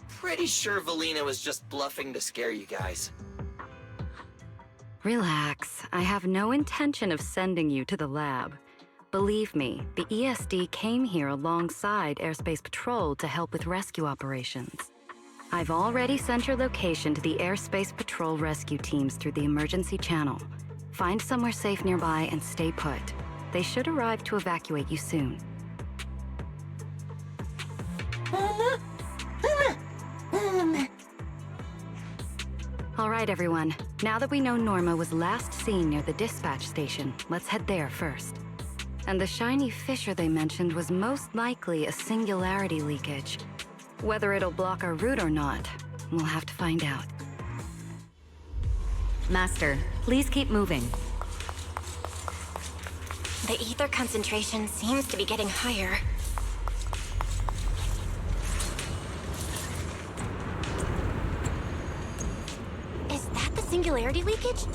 Pretty sure Valina was just bluffing to scare you guys. Relax. I have no intention of sending you to the lab. Believe me, the ESD came here alongside Airspace Patrol to help with rescue operations. I've already sent your location to the Airspace Patrol rescue teams through the emergency channel. Find somewhere safe nearby and stay put. They should arrive to evacuate you soon. All right, everyone. Now that we know Norma was last seen near the dispatch station, let's head there first. And the shiny fissure they mentioned was most likely a singularity leakage. Whether it'll block our route or not, we'll have to find out. Master, please keep moving. The ether concentration seems to be getting higher. Is that the singularity leakage?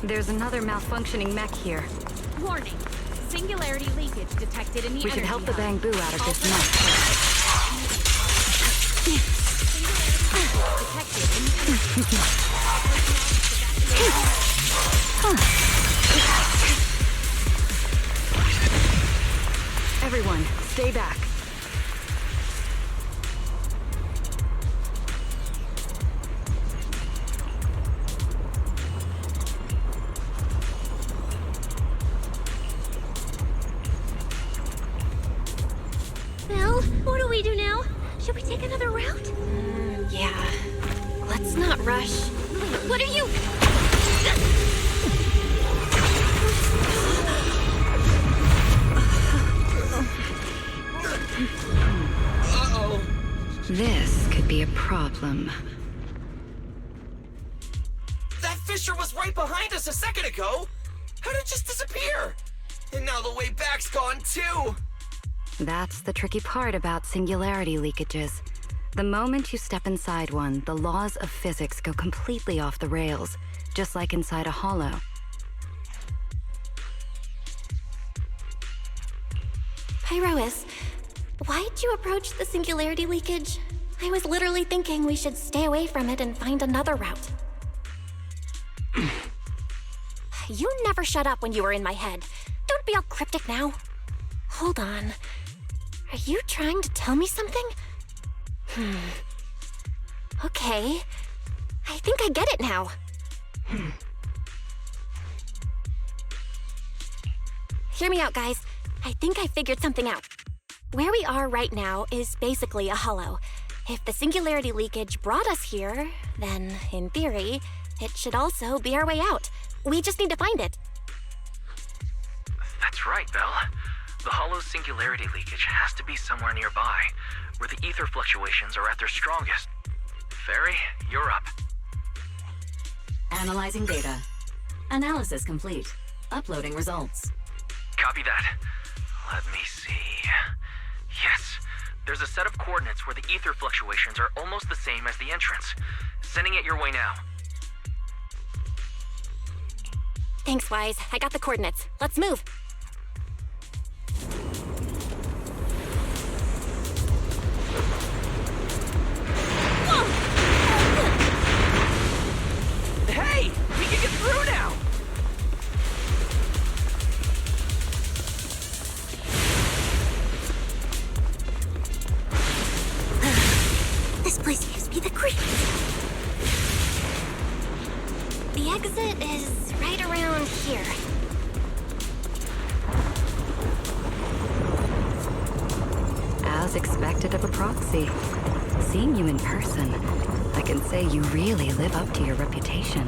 There's another malfunctioning mech here. Warning. Singularity leakage detected in the We should energy help the hub. bamboo out of this mech. Everyone, stay back. Well, what do we do now? Should we take another route? Yeah. Let's not rush. What are you? Uh-oh. This could be a problem. That fissure was right behind us a second ago. How did it just disappear? And now the way back's gone too. That's the tricky part about singularity leakages. The moment you step inside one, the laws of physics go completely off the rails, just like inside a hollow. Pyrois, why'd you approach the singularity leakage? I was literally thinking we should stay away from it and find another route. You never shut up when you were in my head. Don't be all cryptic now. Hold on. Are you trying to tell me something? Okay. I think I get it now. Hear me out, guys. I think I figured something out. Where we are right now is basically a hollow. If the singularity leakage brought us here, then, in theory, it should also be our way out. We just need to find it. That's right, Belle. The hollow's singularity leakage has to be somewhere nearby, where the ether fluctuations are at their strongest. Fairy, you're up. Analyzing data. Analysis complete. Uploading results. Copy that. Let me see. Yes, there's a set of coordinates where the ether fluctuations are almost the same as the entrance. Sending it your way now. Thanks, Wise. I got the coordinates. Let's move. Hey! We can get through now! This place gives me the creeps. The exit is right around here. As expected of a proxy. Seeing you in person, I can say you really live up to your reputation.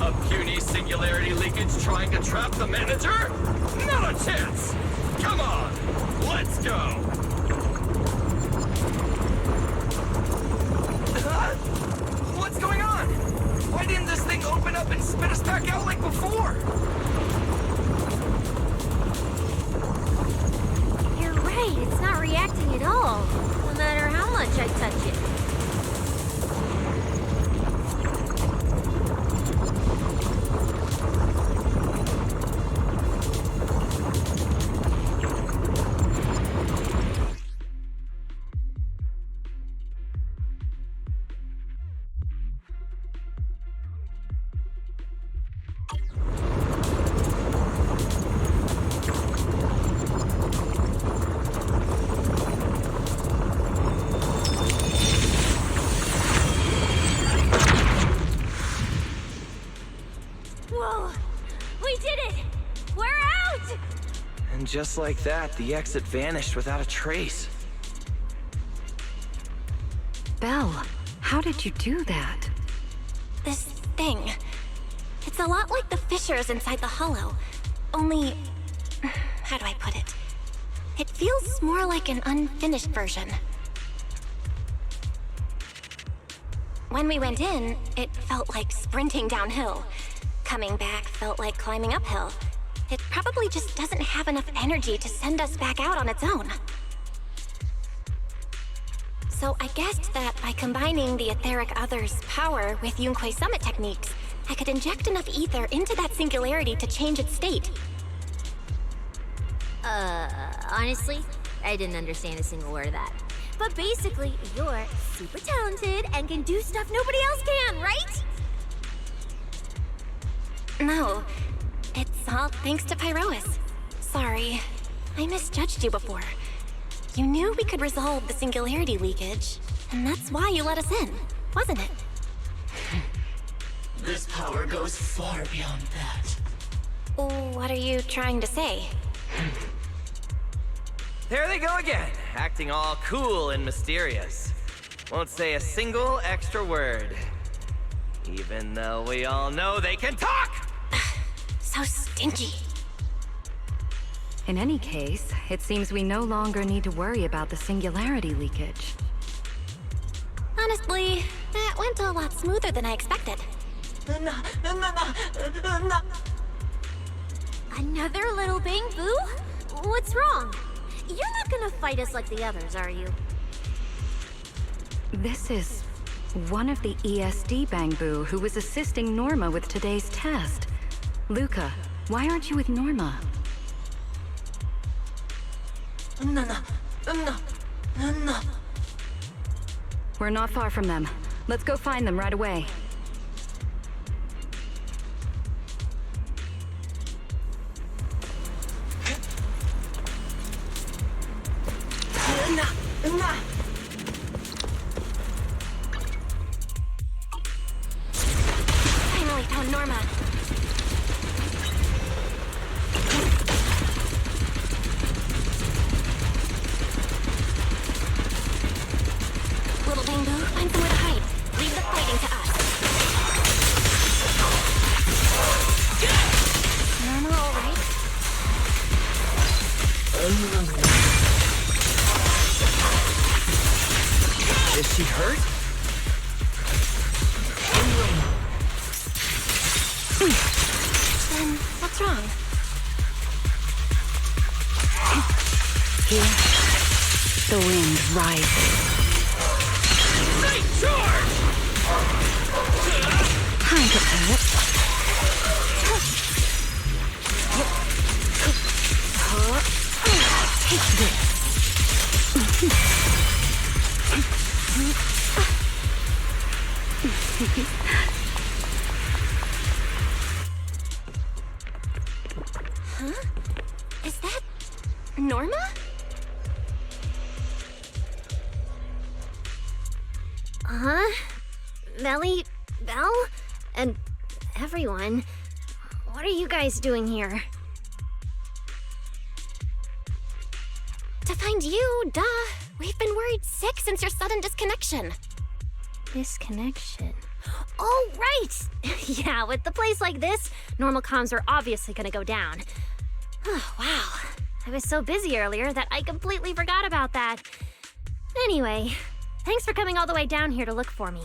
A puny singularity leakage trying to trap the manager? Not a chance! Come on, let's go! What's going on? Why didn't this thing open up and spit us back out like before? You're right, it's not reacting at all, no matter how much I touch it. Whoa! We did it! We're out! And just like that, the exit vanished without a trace. Belle, how did you do that? This thing. It's a lot like the fissures inside the hollow. Only... how do I put it? It feels more like an unfinished version. When we went in, it felt like sprinting downhill. Coming back felt like climbing uphill. It probably just doesn't have enough energy to send us back out on its own. So I guessed that by combining the etheric other's power with Yunque's summit techniques, I could inject enough ether into that singularity to change its state. Honestly, I didn't understand a single word of that. But basically, you're super talented and can do stuff nobody else can, right? No, it's all thanks to Pyrois. Sorry, I misjudged you before. You knew we could resolve the singularity leakage, and that's why you let us in, wasn't it? This power goes far beyond that. What are you trying to say? There they go again, acting all cool and mysterious. Won't say a single extra word. Even though we all know they can talk! So stinky. In any case, it seems we no longer need to worry about the singularity leakage. Honestly, that went a lot smoother than I expected. Another little bang boo? What's wrong? You're not gonna fight us like the others, are you? This is one of the ESD Bangbu who was assisting Norma with today's test. Luca, why aren't you with Norma? We're not far from them. Let's go find them right away. Finally found Norma. Little Bamboo, find somewhere to hide. Leave the fighting to us. Norma, all right? Is she hurt? Then what's wrong? Here, the wind rises. Night charge! Time to hurt. Take this. Huh? Is that Norma? Melly, Belle, and everyone. What are you guys doing here? To find you, duh. We've been worried sick since your sudden disconnection. Disconnection. Oh, right! Yeah, with the place like this, normal comms are obviously gonna go down. Oh, wow. I was so busy earlier that I completely forgot about that. Anyway, thanks for coming all the way down here to look for me.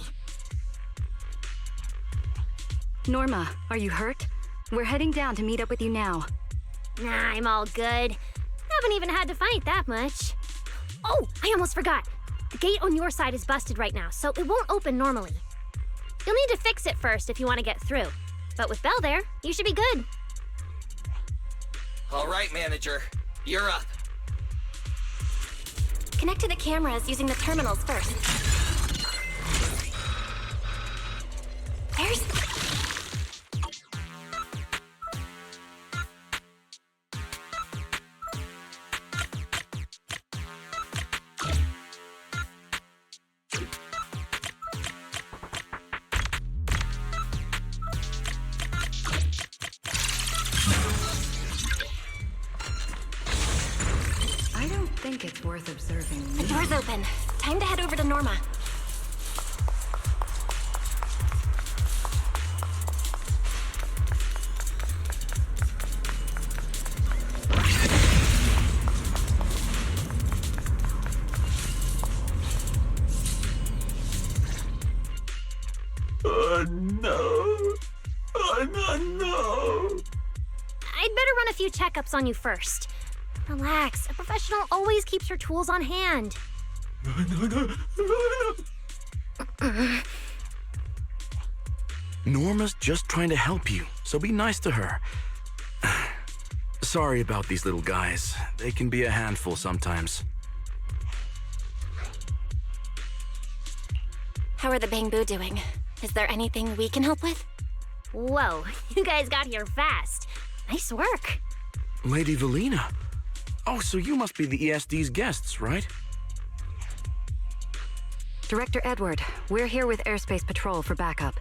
Norma, are you hurt? We're heading down to meet up with you now. Nah, I'm all good. Haven't even had to fight that much. Oh, I almost forgot. The gate on your side is busted right now, so it won't open normally. You'll need to fix it first if you want to get through. But with Belle there, you should be good. All right, manager. You're up. Connect to the cameras using the terminals first. There's... I don't think it's worth observing. The door's open. Time to head over to Norma. No. I'd better run a few checkups on you first. Relax. A professional always keeps her tools on hand. Norma's just trying to help you, so be nice to her. Sorry about these little guys. They can be a handful sometimes. How are the Bamboo doing? Is there anything we can help with? Whoa, you guys got here fast. Nice work. Lady Valina. Oh, so you must be the ESD's guests, right? Director Edward, we're here with Airspace Patrol for backup.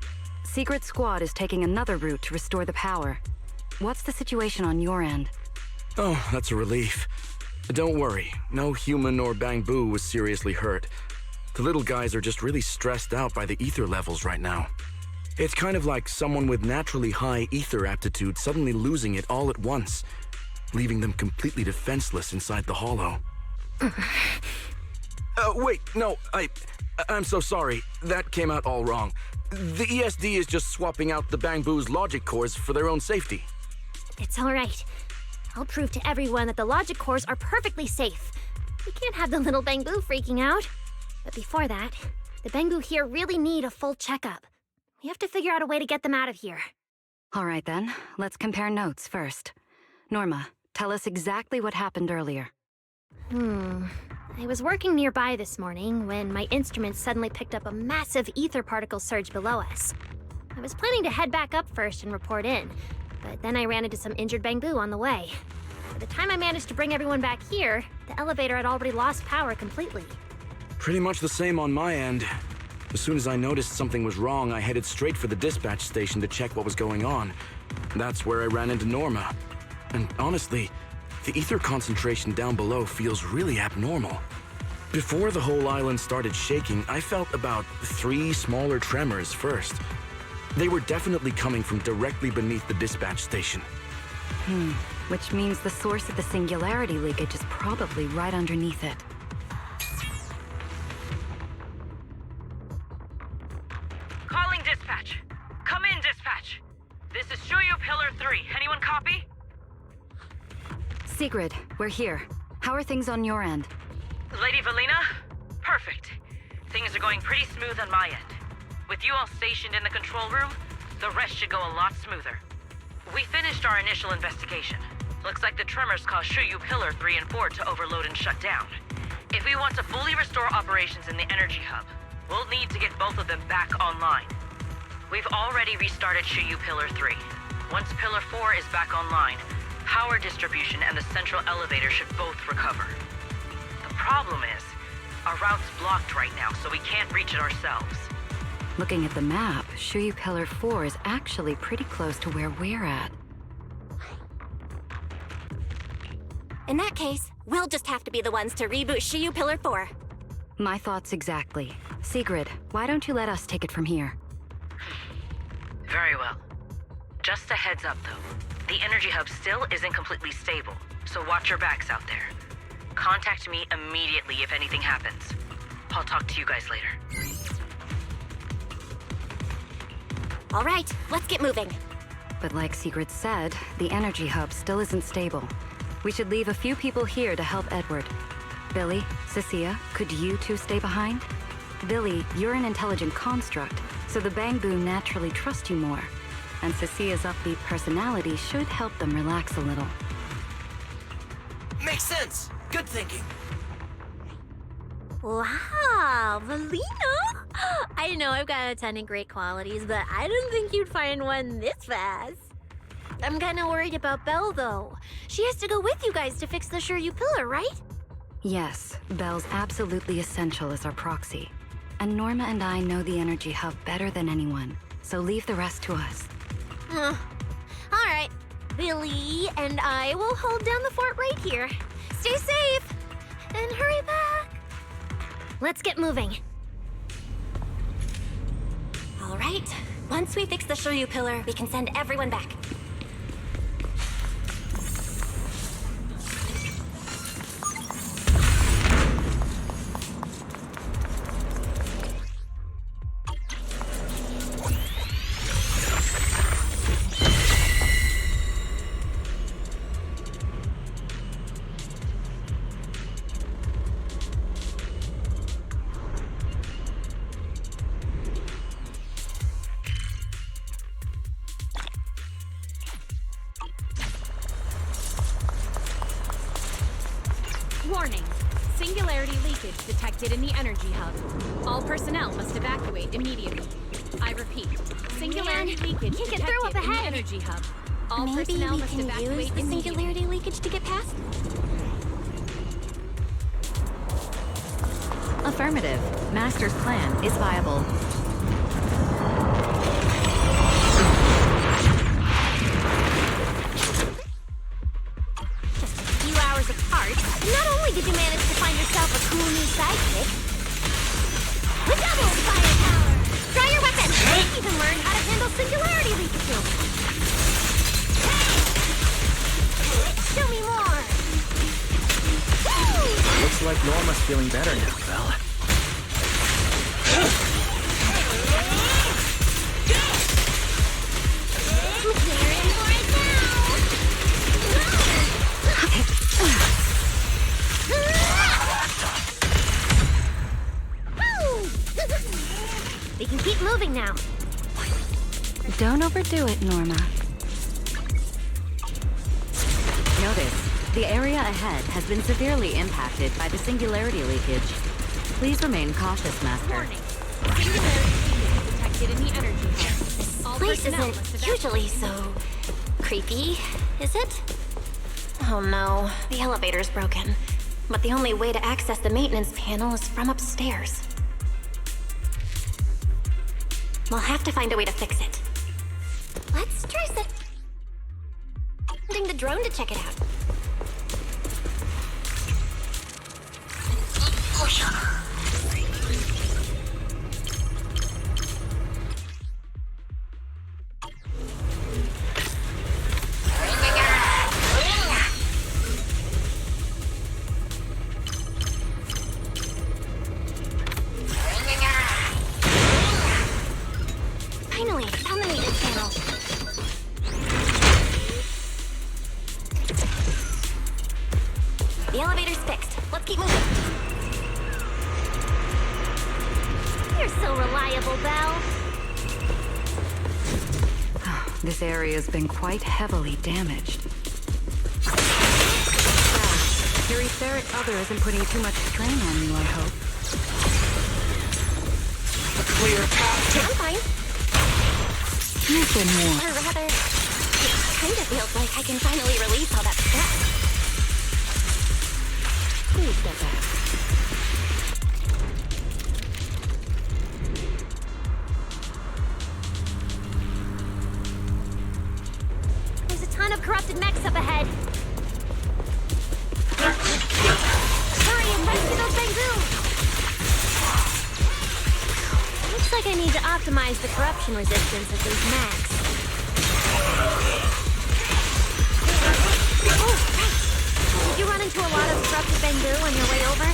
Secret Squad is taking another route to restore the power. What's the situation on your end? Oh, that's a relief. Don't worry, no human or Bamboo was seriously hurt. The little guys are just really stressed out by the ether levels right now. It's kind of like someone with naturally high ether aptitude suddenly losing it all at once, leaving them completely defenseless inside the hollow. Wait, no, I'm so sorry. That came out all wrong. The ESD is just swapping out the Bamboo's logic cores for their own safety. It's all right. I'll prove to everyone that the logic cores are perfectly safe. We can't have the little Bamboo freaking out. But before that, the Bamboo here really need a full checkup. We have to figure out a way to get them out of here. All right then, let's compare notes first. Norma, tell us exactly what happened earlier. I was working nearby this morning when my instruments suddenly picked up a massive ether particle surge below us. I was planning to head back up first and report in, but then I ran into some injured Bamboo on the way. By the time I managed to bring everyone back here, the elevator had already lost power completely. Pretty much the same on my end. As soon as I noticed something was wrong, I headed straight for the dispatch station to check what was going on. That's where I ran into Norma. And honestly, the ether concentration down below feels really abnormal. Before the whole island started shaking, I felt about 3 smaller tremors first. They were definitely coming from directly beneath the dispatch station. Which means the source of the singularity leakage is probably right underneath it. Calling dispatch. Come in, dispatch. This is Shuyu Pillar 3. Anyone copy? Sigrid, we're here. How are things on your end? Lady Valina? Perfect. Things are going pretty smooth on my end. With you all stationed in the control room, the rest should go a lot smoother. We finished our initial investigation. Looks like the tremors caused Shuyu Pillar 3 and 4 to overload and shut down. If we want to fully restore operations in the energy hub, we'll need to get both of them back online. We've already restarted Shuyu Pillar 3. Once Pillar 4 is back online, power distribution and the central elevator should both recover. The problem is, our route's blocked right now, so we can't reach it ourselves. Looking at the map, Shuyu Pillar 4 is actually pretty close to where we're at. In that case, we'll just have to be the ones to reboot Shuyu Pillar 4. My thoughts exactly. Sigrid, why don't you let us take it from here? Very well. Just a heads up, though. The energy hub still isn't completely stable, so watch your backs out there. Contact me immediately if anything happens. I'll talk to you guys later. All right, let's get moving. But like Sigrid said, the energy hub still isn't stable. We should leave a few people here to help Edward. Billy, Cecilia, could you two stay behind? Billy, you're an intelligent construct, so the Bangbu naturally trust you more. And Cecilia's upbeat personality should help them relax a little. Makes sense. Good thinking. Wow, Valina! I know I've got a ton of great qualities, but I didn't think you'd find one this fast. I'm kinda worried about Belle, though. She has to go with you guys to fix the Shuyu Pillar, right? Yes, Belle's absolutely essential as our proxy. And Norma and I know the energy hub better than anyone, so leave the rest to us. All right, Billy and I will hold down the fort right here. Stay safe, and hurry back. Let's get moving. All right, once we fix the Shuyu Pillar, we can send everyone back. Warning. Singularity leakage detected in the energy hub. All personnel must evacuate immediately. I repeat, singularity leakage can't get detected through up in the ahead. energy hub. All Maybe personnel we must can evacuate use the immediately. singularity leakage to get past? Affirmative. Master's plan is viable. Few hours apart, and not only did you manage to find yourself a cool new sidekick, with double firepower! Try your weapon! You even learned how to handle singularity leakages! Show me more! Woo! Looks like Norma's feeling better now, Belle. Clearing for it now! We can keep moving now. Don't overdo it, Norma. Notice, the area ahead has been severely impacted by the singularity leakage. Please remain cautious, Master. Warning. Singularity leakage detected in the energy hub. All Place personnel must isn't evacuate usually so creepy, is it? Oh no, the elevator's broken. But the only way to access the maintenance panel is from upstairs. We'll have to find a way to fix it. Let's try sending the drone to check it out. Finally, found the maintenance panel. The elevator's fixed. Let's keep moving. You're so reliable, Belle. This area's been quite heavily damaged. Your etheric other isn't putting too much strain on you, I hope. A clear path to... I'm fine. Nothing more. Or rather, it kind of feels like I can finally release all that stress. Please step back. There's a ton of corrupted mechs up ahead. Hurry and rescue those Bangu! Looks like I need to optimize the corruption resistance of these mechs. Oh, right! Did you run into a lot of corrupted Bangu on your way over?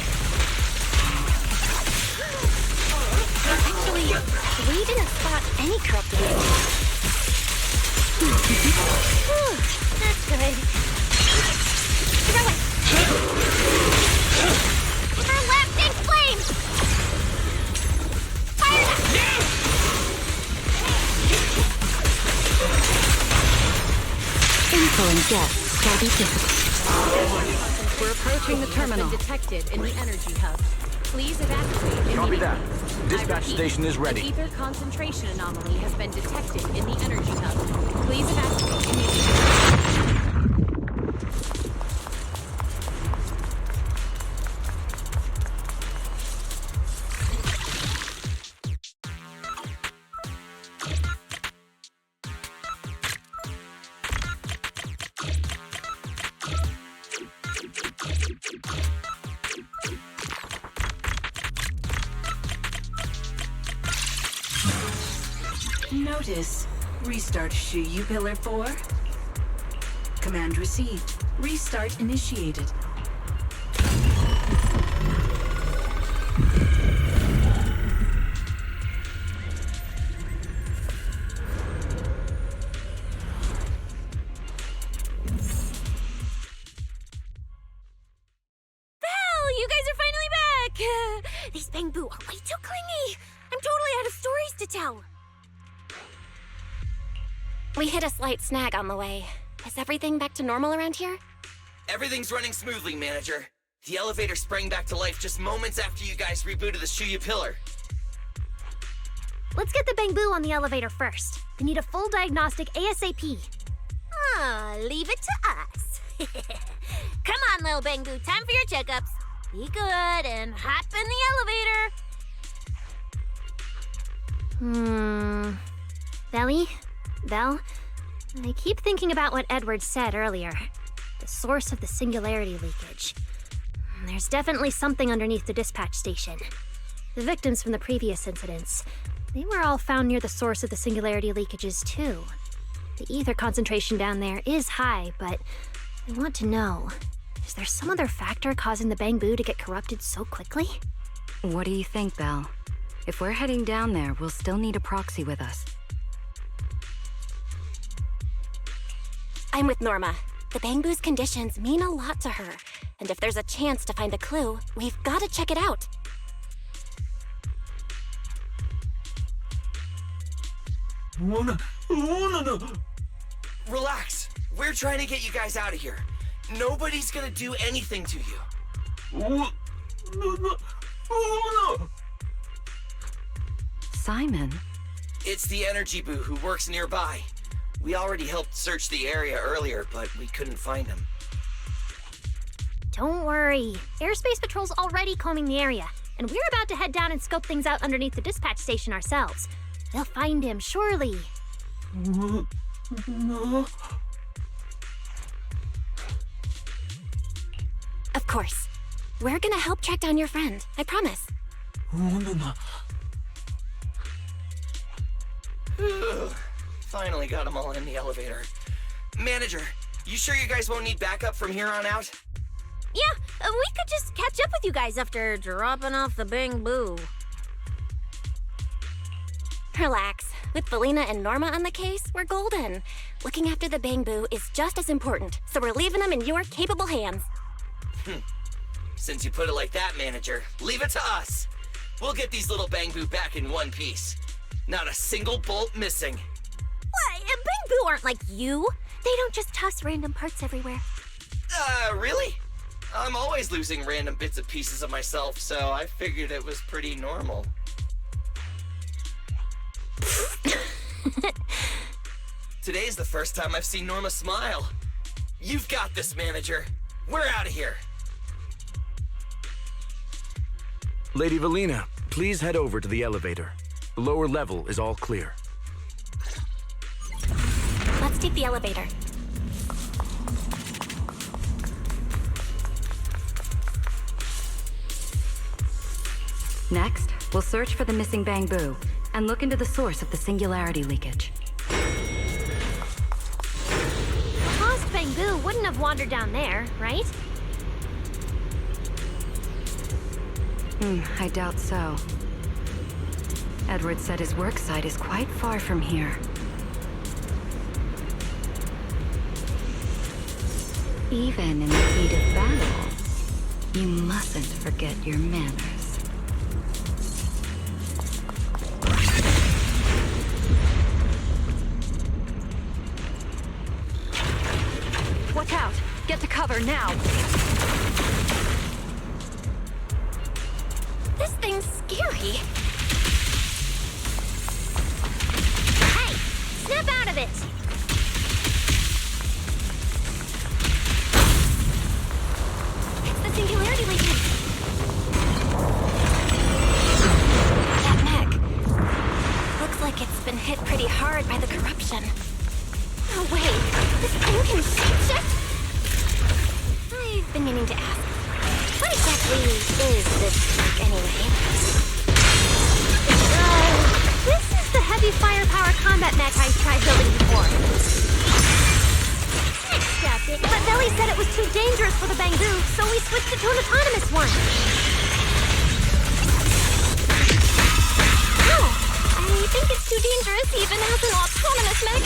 Actually, we didn't spot any corrupted Bangu. Whew, that's good. Throw it! Our lab takes flames! Fire it up! Info and guests shall be difficult. We're approaching the terminal. Been detected in the energy hub. Please evacuate immediately. Copy that. Dispatch I repeat, station is ready. An ether concentration anomaly has been detected in the energy hub. Please evacuate immediately. Notice. Restart Shuyu Pillar 4. Command received. Restart initiated. Belle, you guys are finally back! These Bangu are way too clingy! I'm totally out of stories to tell! We hit a slight snag on the way. Is everything back to normal around here? Everything's running smoothly, Manager. The elevator sprang back to life just moments after you guys rebooted the Shuyu pillar. Let's get the Bangu on the elevator first. They need a full diagnostic ASAP. Ah, leave it to us. Come on, little Bangu, time for your checkups. Be good and hop in the elevator. Belly? Belle? I keep thinking about what Edward said earlier. The source of the singularity leakage. There's definitely something underneath the dispatch station. The victims from the previous incidents, they were all found near the source of the singularity leakages too. The ether concentration down there is high, but I want to know, is there some other factor causing the Bangu to get corrupted so quickly? What do you think, Belle? If we're heading down there, we'll still need a proxy with us. I'm with Norma. The Bangu's conditions mean a lot to her, and if there's a chance to find the clue, we've got to check it out. Relax. We're trying to get you guys out of here. Nobody's gonna do anything to you. Simon? It's the energy boo who works nearby. We already helped search the area earlier, but we couldn't find him. Don't worry. Airspace Patrol's already combing the area, and we're about to head down and scope things out underneath the dispatch station ourselves. They'll find him, surely. No. Of course. We're gonna help track down your friend, I promise. No. Finally got them all in the elevator. Manager, you sure you guys won't need backup from here on out? Yeah, we could just catch up with you guys after dropping off the Bang Boo. Relax. With Valina and Norma on the case, we're golden. Looking after the Bang Boo is just as important, so we're leaving them in your capable hands. Since you put it like that, Manager, leave it to us. We'll get these little Bang Boo back in one piece. Not a single bolt missing. What? Bang Boo aren't like you. They don't just toss random parts everywhere. Really? I'm always losing random bits and pieces of myself, so I figured it was pretty normal. Today's the first time I've seen Norma smile. You've got this, Manager. We're out of here. Lady Valina, please head over to the elevator. The lower level is all clear. Let's take the elevator. Next, we'll search for the missing Bang Boo and look into the source of the singularity leakage. The lost Bang Boo wouldn't have wandered down there, right? I doubt so. Edward said his work site is quite far from here. Even in the heat of battle, you mustn't forget your manners. Watch out! Get to cover now! This thing's scary. Hey! Snap out of it! It's the singularity leakage. That neck. Looks like it's been hit pretty hard by the corruption. No way! This thing can shapeshift? I've been meaning to ask. What exactly is this freak, anyway? This is the heavy firepower combat mech I tried building before. But Belly said it was too dangerous for the Bang Boo, so we switched it to an autonomous one. Oh, I think it's too dangerous even as an autonomous mech.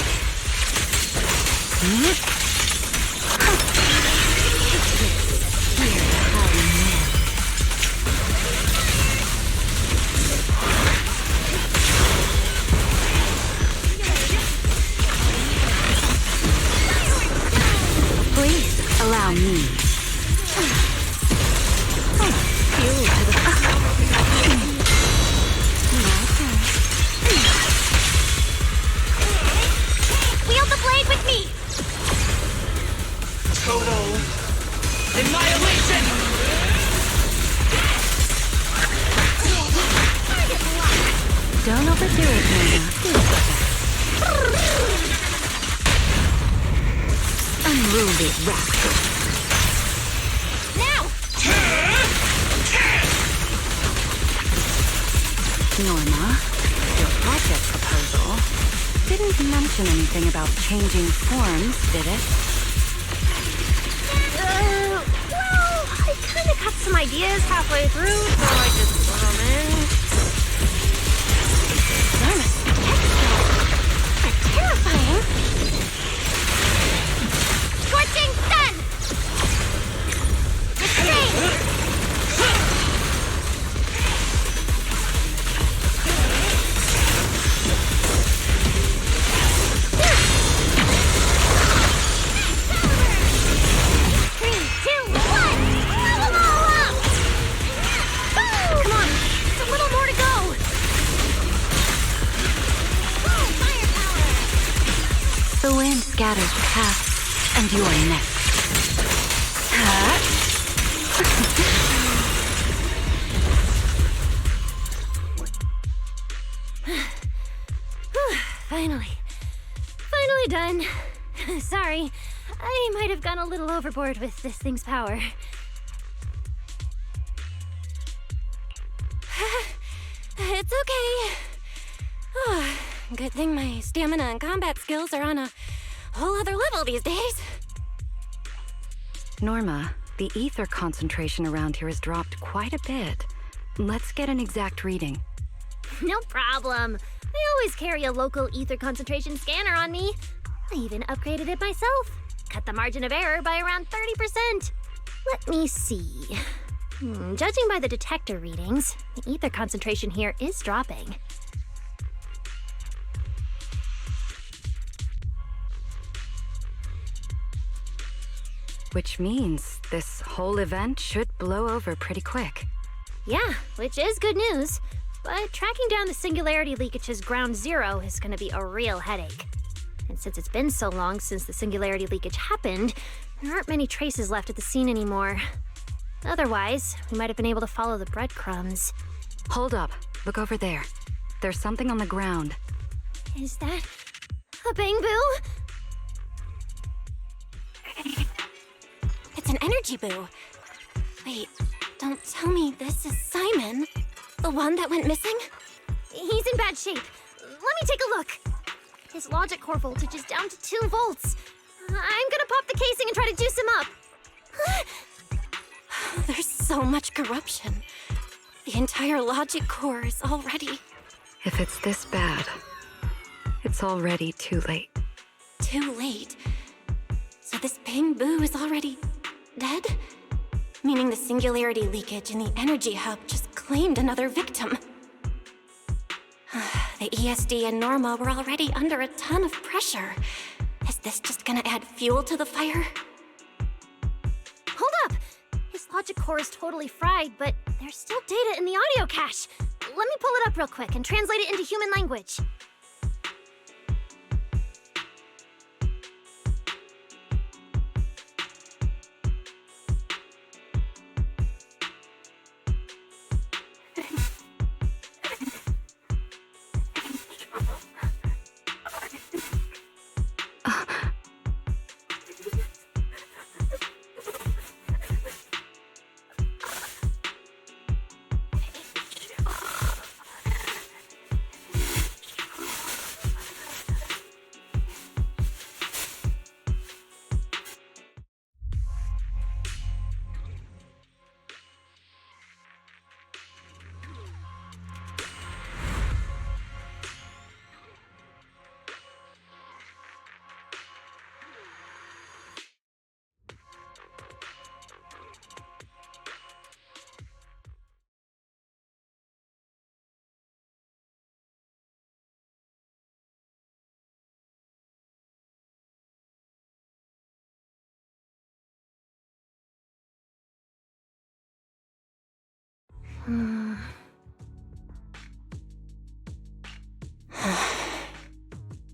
Please allow me. Fuel to the... Wield the blade with me! Total annihilation! Don't overdo it, Nana. Unruly rascal. Now! Norma, your project proposal didn't mention anything about changing forms, did it? Well, I kind of got some ideas halfway through, so I just put them in. Norma's tech skills are terrifying. Scorching sun! Restrain! The wind scatters paths, and you're next. Finally. Finally done. Sorry, I might have gone a little overboard with this thing's power. It's okay. Oh, good thing my stamina and combat skills are on a whole other level these days. Norma, the ether concentration around here has dropped quite a bit. Let's get an exact reading. No problem. I always carry a local ether concentration scanner on me. I even upgraded it myself. Cut the margin of error by around 30%. Let me see. Judging by the detector readings, the ether concentration here is dropping. Which means this whole event should blow over pretty quick. Yeah, which is good news. But tracking down the singularity leakage's ground zero is going to be a real headache. And since it's been so long since the singularity leakage happened, there aren't many traces left at the scene anymore. Otherwise, we might have been able to follow the breadcrumbs. Hold up. Look over there. There's something on the ground. Is that a bamboo? It's an energy boo. Wait, don't tell me this is Simon, the one that went missing? He's in bad shape. Let me take a look. His logic core voltage is down to 2 volts. I'm gonna pop the casing and try to juice him up. There's so much corruption. The entire logic core is already... If it's this bad, it's already too late. Too late? So this bamboo is already dead? Meaning the singularity leakage in the energy hub just claimed another victim. The ESD and Norma were already under a ton of pressure. Is this just gonna add fuel to the fire? Hold up! His logic core is totally fried, but there's still data in the audio cache. Let me pull it up real quick and translate it into human language.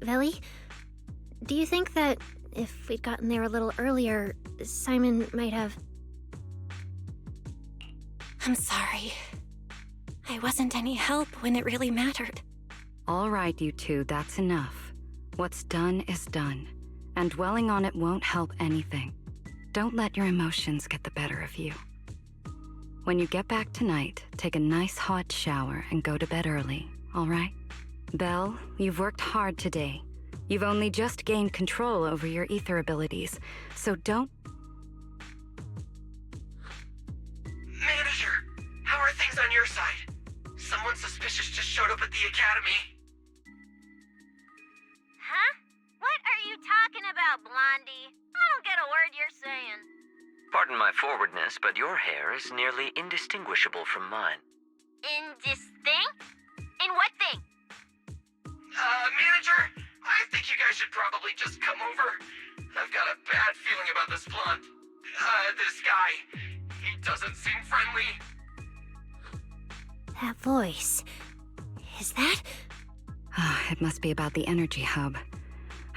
Velly, do you think that if we'd gotten there a little earlier, Simon might have... I'm sorry. I wasn't any help when it really mattered. All right, you two, that's enough. What's done is done, and dwelling on it won't help anything. Don't let your emotions get the better of you. When you get back tonight, take a nice hot shower and go to bed early, all right? Belle, you've worked hard today. You've only just gained control over your ether abilities, so don't... Manager, how are things on your side? Someone suspicious just showed up at the academy. Huh? What are you talking about, Blondie? I don't get a word you're saying. Pardon my forwardness, but your hair is nearly indistinguishable from mine. Indistinct? In what thing? Manager, I think you guys should probably just come over. I've got a bad feeling about this blonde. This guy. He doesn't seem friendly. That voice. Is that? It must be about the energy hub.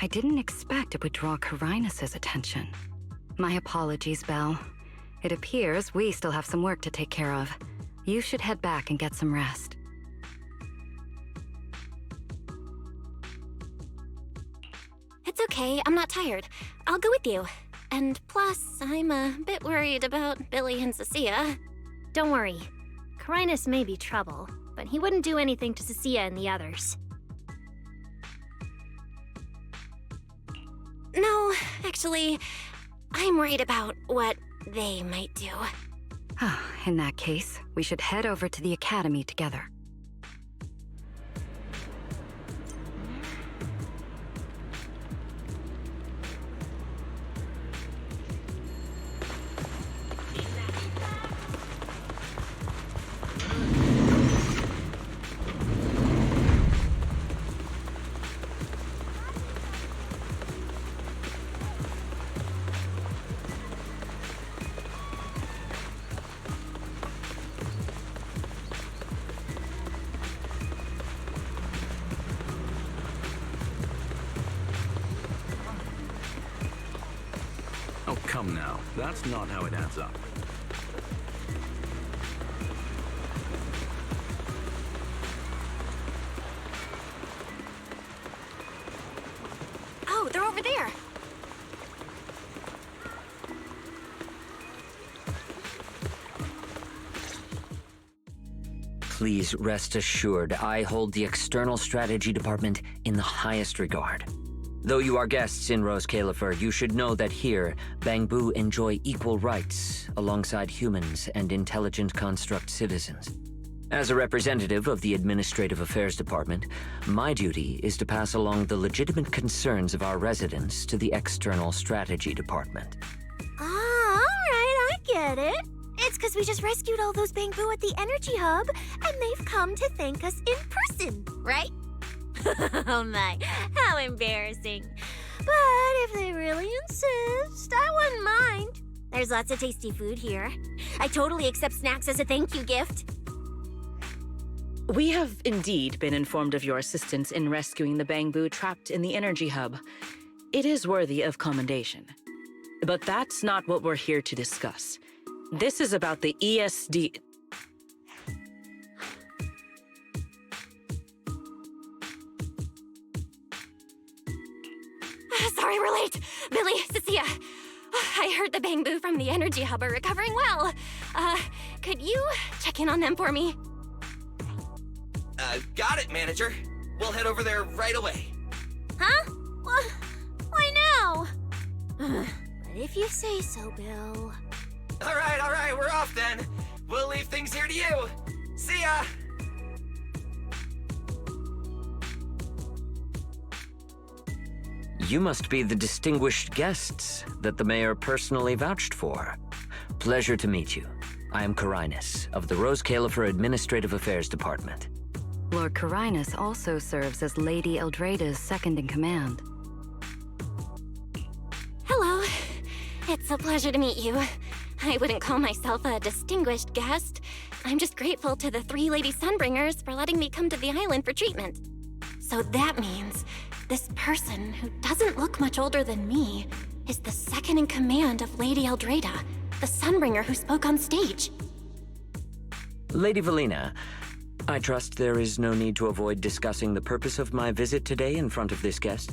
I didn't expect it would draw Carinus' attention. My apologies, Belle. It appears we still have some work to take care of. You should head back and get some rest. It's okay, I'm not tired. I'll go with you. And plus, I'm a bit worried about Billy and Cecilia. Don't worry. Carinus may be trouble, but he wouldn't do anything to Cecilia and the others. No, actually, I'm worried about what they might do. In that case, we should head over to the academy together. Oh, come now. That's not how it adds up. Oh, they're over there. Please rest assured, I hold the External Strategy Department in the highest regard. Though you are guests in Rose Califer, you should know that here, Bangbu enjoy equal rights alongside humans and intelligent construct citizens. As a representative of the Administrative Affairs Department, my duty is to pass along the legitimate concerns of our residents to the External Strategy Department. Ah, alright, I get it. It's because we just rescued all those Bangbu at the Energy Hub, and they've come to thank us in person, right? Oh my, how embarrassing. But if they really insist, I wouldn't mind. There's lots of tasty food here. I totally accept snacks as a thank you gift. We have indeed been informed of your assistance in rescuing the Bangbu trapped in the Energy Hub. It is worthy of commendation. But that's not what we're here to discuss. This is about the ESD... Sorry we're late. Billy, Cecilia. I heard the Bangbu from the Energy Hub are recovering well. Could you check in on them for me? Got it, manager. We'll head over there right away. Huh? Why now? But if you say so, Bill. All right, we're off then. We'll leave things here to you. See ya! You must be the distinguished guests that the mayor personally vouched for. Pleasure to meet you. I am Carinus of the Rose Califer Administrative Affairs Department. Lord Carinus also serves as Lady Eldrada's second-in-command. Hello. It's a pleasure to meet you. I wouldn't call myself a distinguished guest. I'm just grateful to the 3 Lady Sunbringers for letting me come to the island for treatment. So that means this person, who doesn't look much older than me, is the second-in-command of Lady Eldrada, the Sunbringer who spoke on stage. Lady Valina, I trust there is no need to avoid discussing the purpose of my visit today in front of this guest.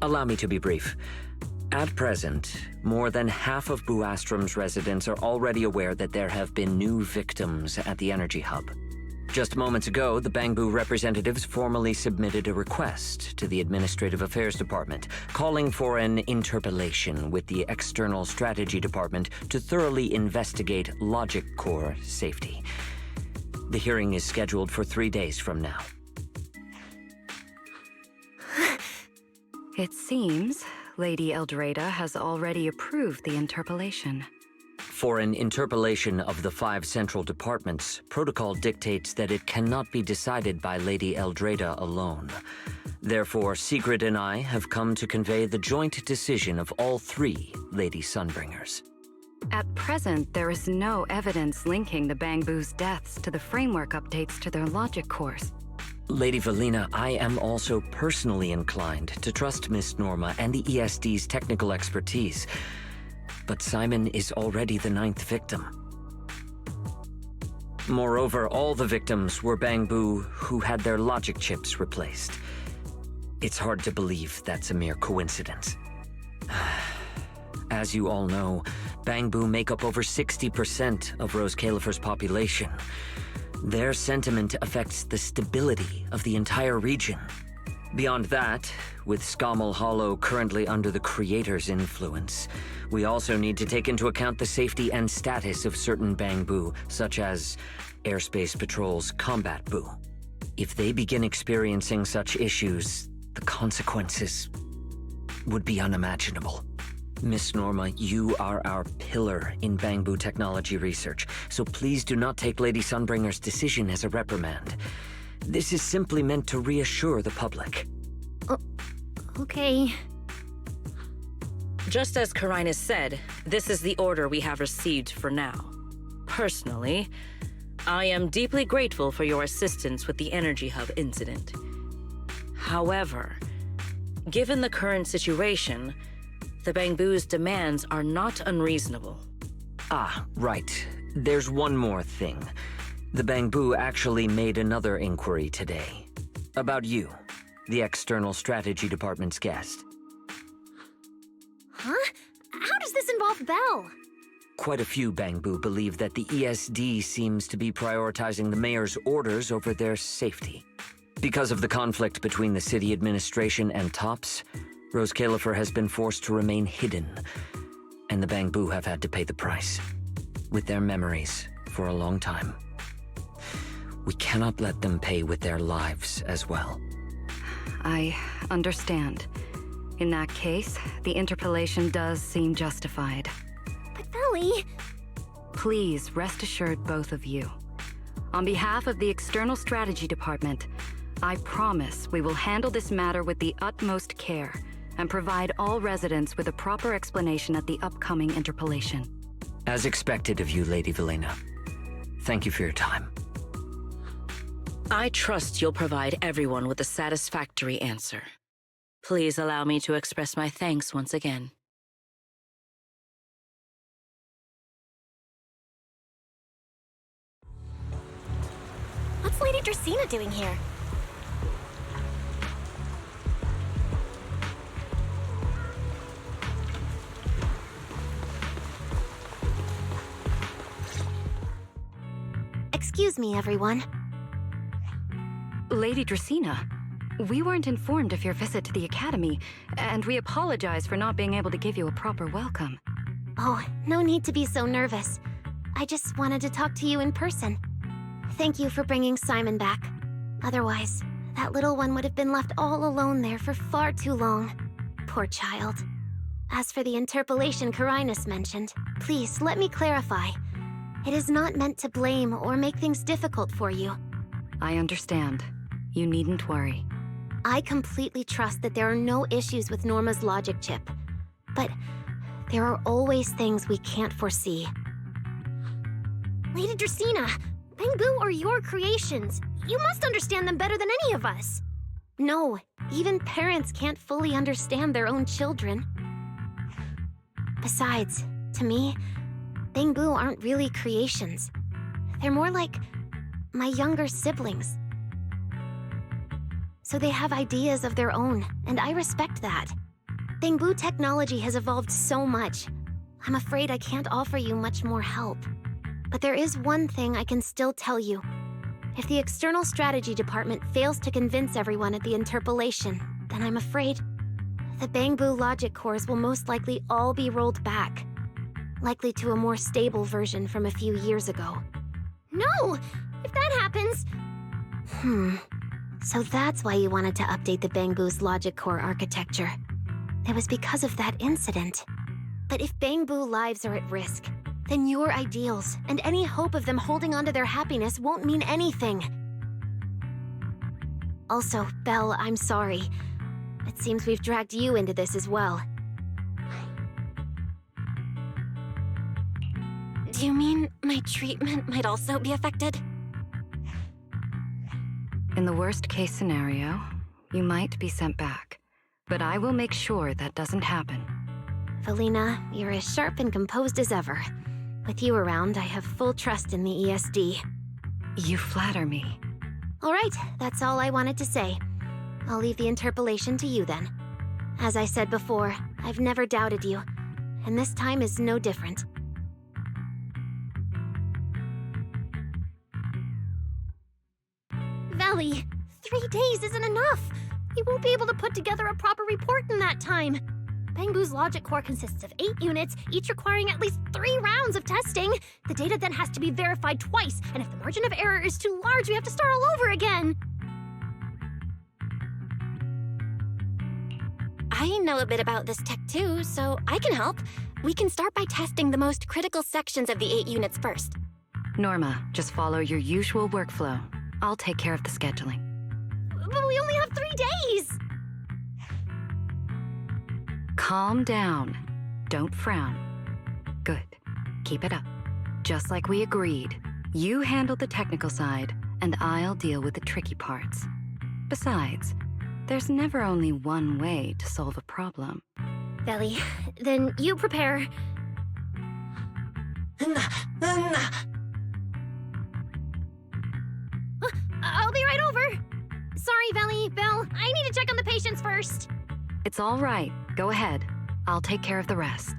Allow me to be brief. At present, more than half of Buastrom's residents are already aware that there have been new victims at the Energy Hub. Just moments ago, the Bangbu representatives formally submitted a request to the Administrative Affairs Department, calling for an interpellation with the External Strategy Department to thoroughly investigate Logic Core safety. The hearing is scheduled for 3 days from now. It seems Lady Eldrada has already approved the interpellation. For an interpellation of the 5 central departments, protocol dictates that it cannot be decided by Lady Eldrada alone. Therefore, Sigrid and I have come to convey the joint decision of all 3 Lady Sunbringers. At present, there is no evidence linking the Bangbu's deaths to the framework updates to their logic cores. Lady Valina, I am also personally inclined to trust Miss Norma and the ESD's technical expertise. but Simon is already the 9th victim. Moreover, all the victims were Bangbu who had their logic chips replaced. It's hard to believe that's a mere coincidence. As you all know, Bangbu make up over 60% of Rose Califer's population. Their sentiment affects the stability of the entire region. Beyond that, with Scommel Hollow currently under the Creator's influence, we also need to take into account the safety and status of certain Bangbu, such as Airspace Patrol's Combat Bu. If they begin experiencing such issues, the consequences would be unimaginable. Miss Norma, you are our pillar in Bangbu technology research, so please do not take Lady Sunbringer's decision as a reprimand. This is simply meant to reassure the public. Okay. Just as Karinus said, this is the order we have received for now. Personally, I am deeply grateful for your assistance with the Energy Hub incident. However, given the current situation, the Bangbu's demands are not unreasonable. Ah, right. There's one more thing. The Bangbu actually made another inquiry today. About you, the External Strategy Department's guest. Huh? How does this involve Belle? Quite a few Bangbu believe that the ESD seems to be prioritizing the mayor's orders over their safety. Because of the conflict between the city administration and TOPS, Rose Califer has been forced to remain hidden, and the Bangbu have had to pay the price, with their memories, for a long time. We cannot let them pay with their lives as well. I understand. In that case, the interpellation does seem justified. But Belly... Please rest assured, both of you. On behalf of the External Strategy Department, I promise we will handle this matter with the utmost care and provide all residents with a proper explanation at the upcoming interpellation. As expected of you, Lady Velena. Thank you for your time. I trust you'll provide everyone with a satisfactory answer. Please allow me to express my thanks once again. What's Lady Dracaena doing here? Excuse me, everyone. Lady Dracaena, we weren't informed of your visit to the Academy, and we apologize for not being able to give you a proper welcome. Oh, no need to be so nervous. I just wanted to talk to you in person. Thank you for bringing Simon back. Otherwise, that little one would have been left all alone there for far too long. Poor child. As for the interpellation Karinus mentioned, please let me clarify. It is not meant to blame or make things difficult for you. I understand. You needn't worry. I completely trust that there are no issues with Norma's logic chip. But there are always things we can't foresee. Lady Dracaena, Bangbu are your creations. You must understand them better than any of us. No, even parents can't fully understand their own children. Besides, to me, Bangbu aren't really creations. They're more like my younger siblings. So they have ideas of their own, and I respect that. Bangbu technology has evolved so much. I'm afraid I can't offer you much more help. But there is one thing I can still tell you. If the External Strategy Department fails to convince everyone at the interpellation, then I'm afraid the Bangbu logic cores will most likely all be rolled back. Likely to a more stable version from a few years ago. No! If that happens... So that's why you wanted to update the Bangbu's logic core architecture. It was because of that incident. But if Bangbu lives are at risk, then your ideals and any hope of them holding onto their happiness won't mean anything. Also, Belle, I'm sorry. It seems we've dragged you into this as well. Do you mean my treatment might also be affected? In the worst-case scenario, you might be sent back. But I will make sure that doesn't happen. Felina, you're as sharp and composed as ever. With you around, I have full trust in the ESD. You flatter me. All right, that's all I wanted to say. I'll leave the interpolation to you then. As I said before, I've never doubted you, and this time is no different. Valley, 3 days isn't enough. We won't be able to put together a proper report in that time. Bangbu's logic core consists of 8 units, each requiring at least 3 rounds of testing. The data then has to be verified twice, and if the margin of error is too large, we have to start all over again. I know a bit about this tech too, so I can help. We can start by testing the most critical sections of the 8 units first. Norma, just follow your usual workflow. I'll take care of the scheduling. But we only have 3 days! Calm down. Don't frown. Good. Keep it up. Just like we agreed. You handle the technical side, and I'll deal with the tricky parts. Besides, there's never only one way to solve a problem. Valley, then you prepare. I'll be right over. Sorry, Valley, Belle, I need to check on the patients first. It's all right. Go ahead. I'll take care of the rest.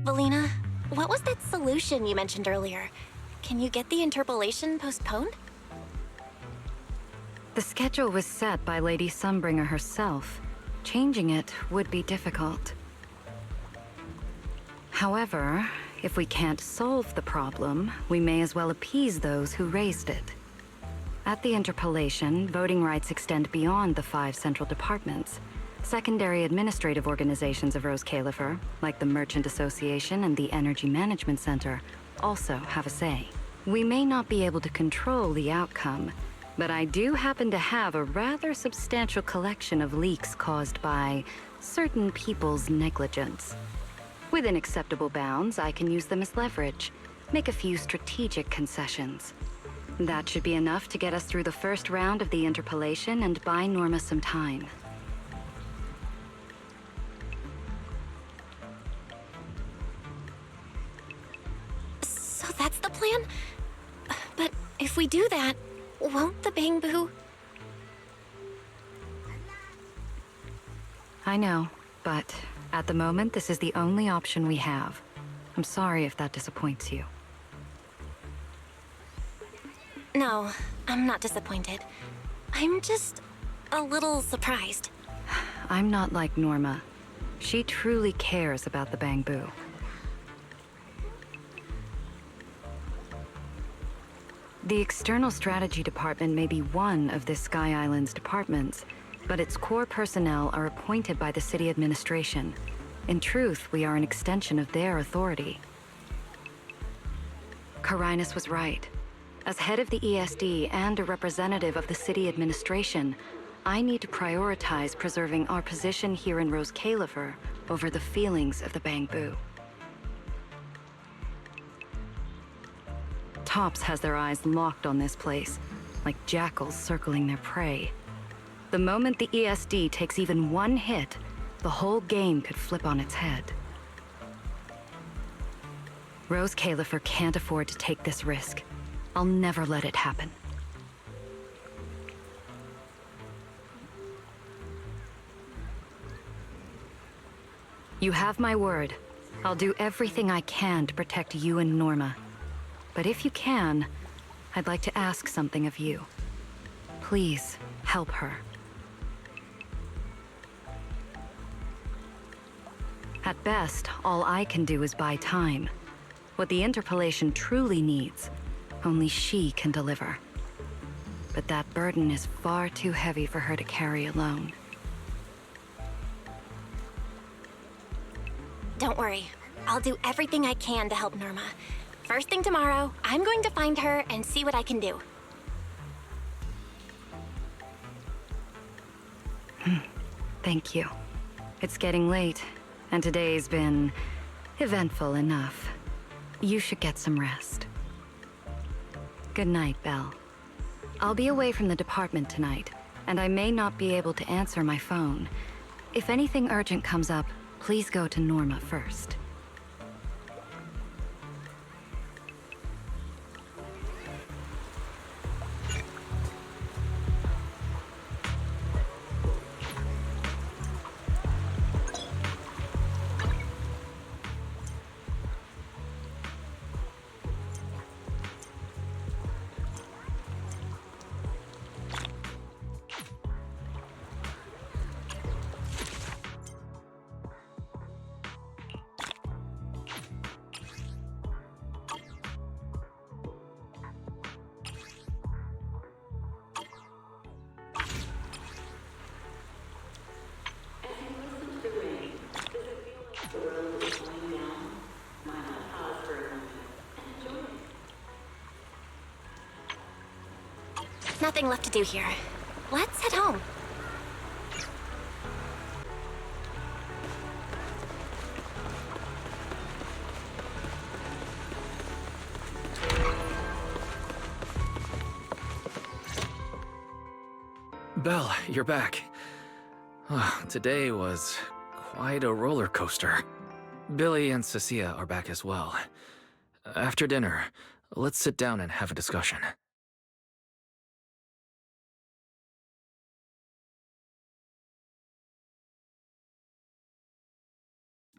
Valina, what was that solution you mentioned earlier? Can you get the interpolation postponed? The schedule was set by Lady Sunbringer herself. Changing it would be difficult. However, if we can't solve the problem, we may as well appease those who raised it. At the interpolation, voting rights extend beyond the 5 central departments. Secondary administrative organizations of Rose Califer, like the Merchant Association and the Energy Management Center, also have a say. We may not be able to control the outcome, but I do happen to have a rather substantial collection of leaks caused by certain people's negligence. Within acceptable bounds, I can use them as leverage, make a few strategic concessions. That should be enough to get us through the first round of the interpolation and buy Norma some time. So that's the plan? But if we do that, won't the Bangbu... I know, but at the moment, this is the only option we have. I'm sorry if that disappoints you. No, I'm not disappointed. I'm just a little surprised. I'm not like Norma. She truly cares about the Bangbu. The External Strategy Department may be one of this Sky Island's departments, but its core personnel are appointed by the city administration. In truth, we are an extension of their authority. Carinus was right. As head of the ESD and a representative of the city administration, I need to prioritize preserving our position here in Rose Califer over the feelings of the Bangbu. Tops has their eyes locked on this place, like jackals circling their prey. The moment the ESD takes even one hit, the whole game could flip on its head. Rose Califer can't afford to take this risk. I'll never let it happen. You have my word. I'll do everything I can to protect you and Norma. But if you can, I'd like to ask something of you. Please, help her. At best, all I can do is buy time. What the interpolation truly needs, only she can deliver. But that burden is far too heavy for her to carry alone. Don't worry. I'll do everything I can to help Norma. First thing tomorrow, I'm going to find her and see what I can do. Thank you. It's getting late, and today's been Eventful enough. You should get some rest. Good night, Belle. I'll be away from the department tonight, and I may not be able to answer my phone. If anything urgent comes up, please go to Norma first. Nothing left to do here. Let's head home. Belle, you're back. Today was quite a roller coaster. Billy and Cecilia are back as well. After dinner, let's sit down and have a discussion.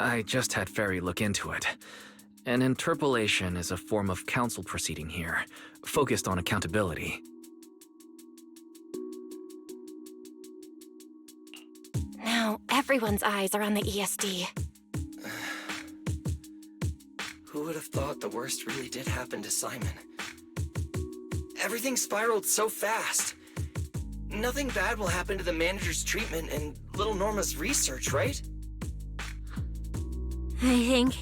I just had Ferry look into it. An interpolation is a form of council proceeding here, focused on accountability. Now everyone's eyes are on the ESD. Who would have thought the worst really did happen to Simon? Everything spiraled so fast. Nothing bad will happen to the manager's treatment and little Norma's research, right? I think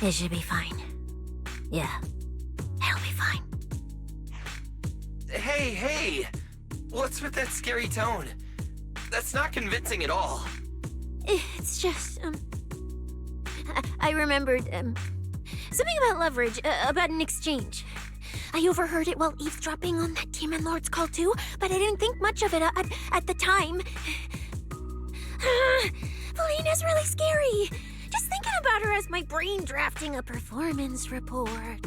it should be fine. Yeah, it'll be fine. Hey! What's with that scary tone? That's not convincing at all. It's just, I remembered, something about leverage, about an exchange. I overheard it while eavesdropping on that Demon Lord's call too, but I didn't think much of it at the time. Felina's really scary. Just thinking about her as my brain drafting a performance report.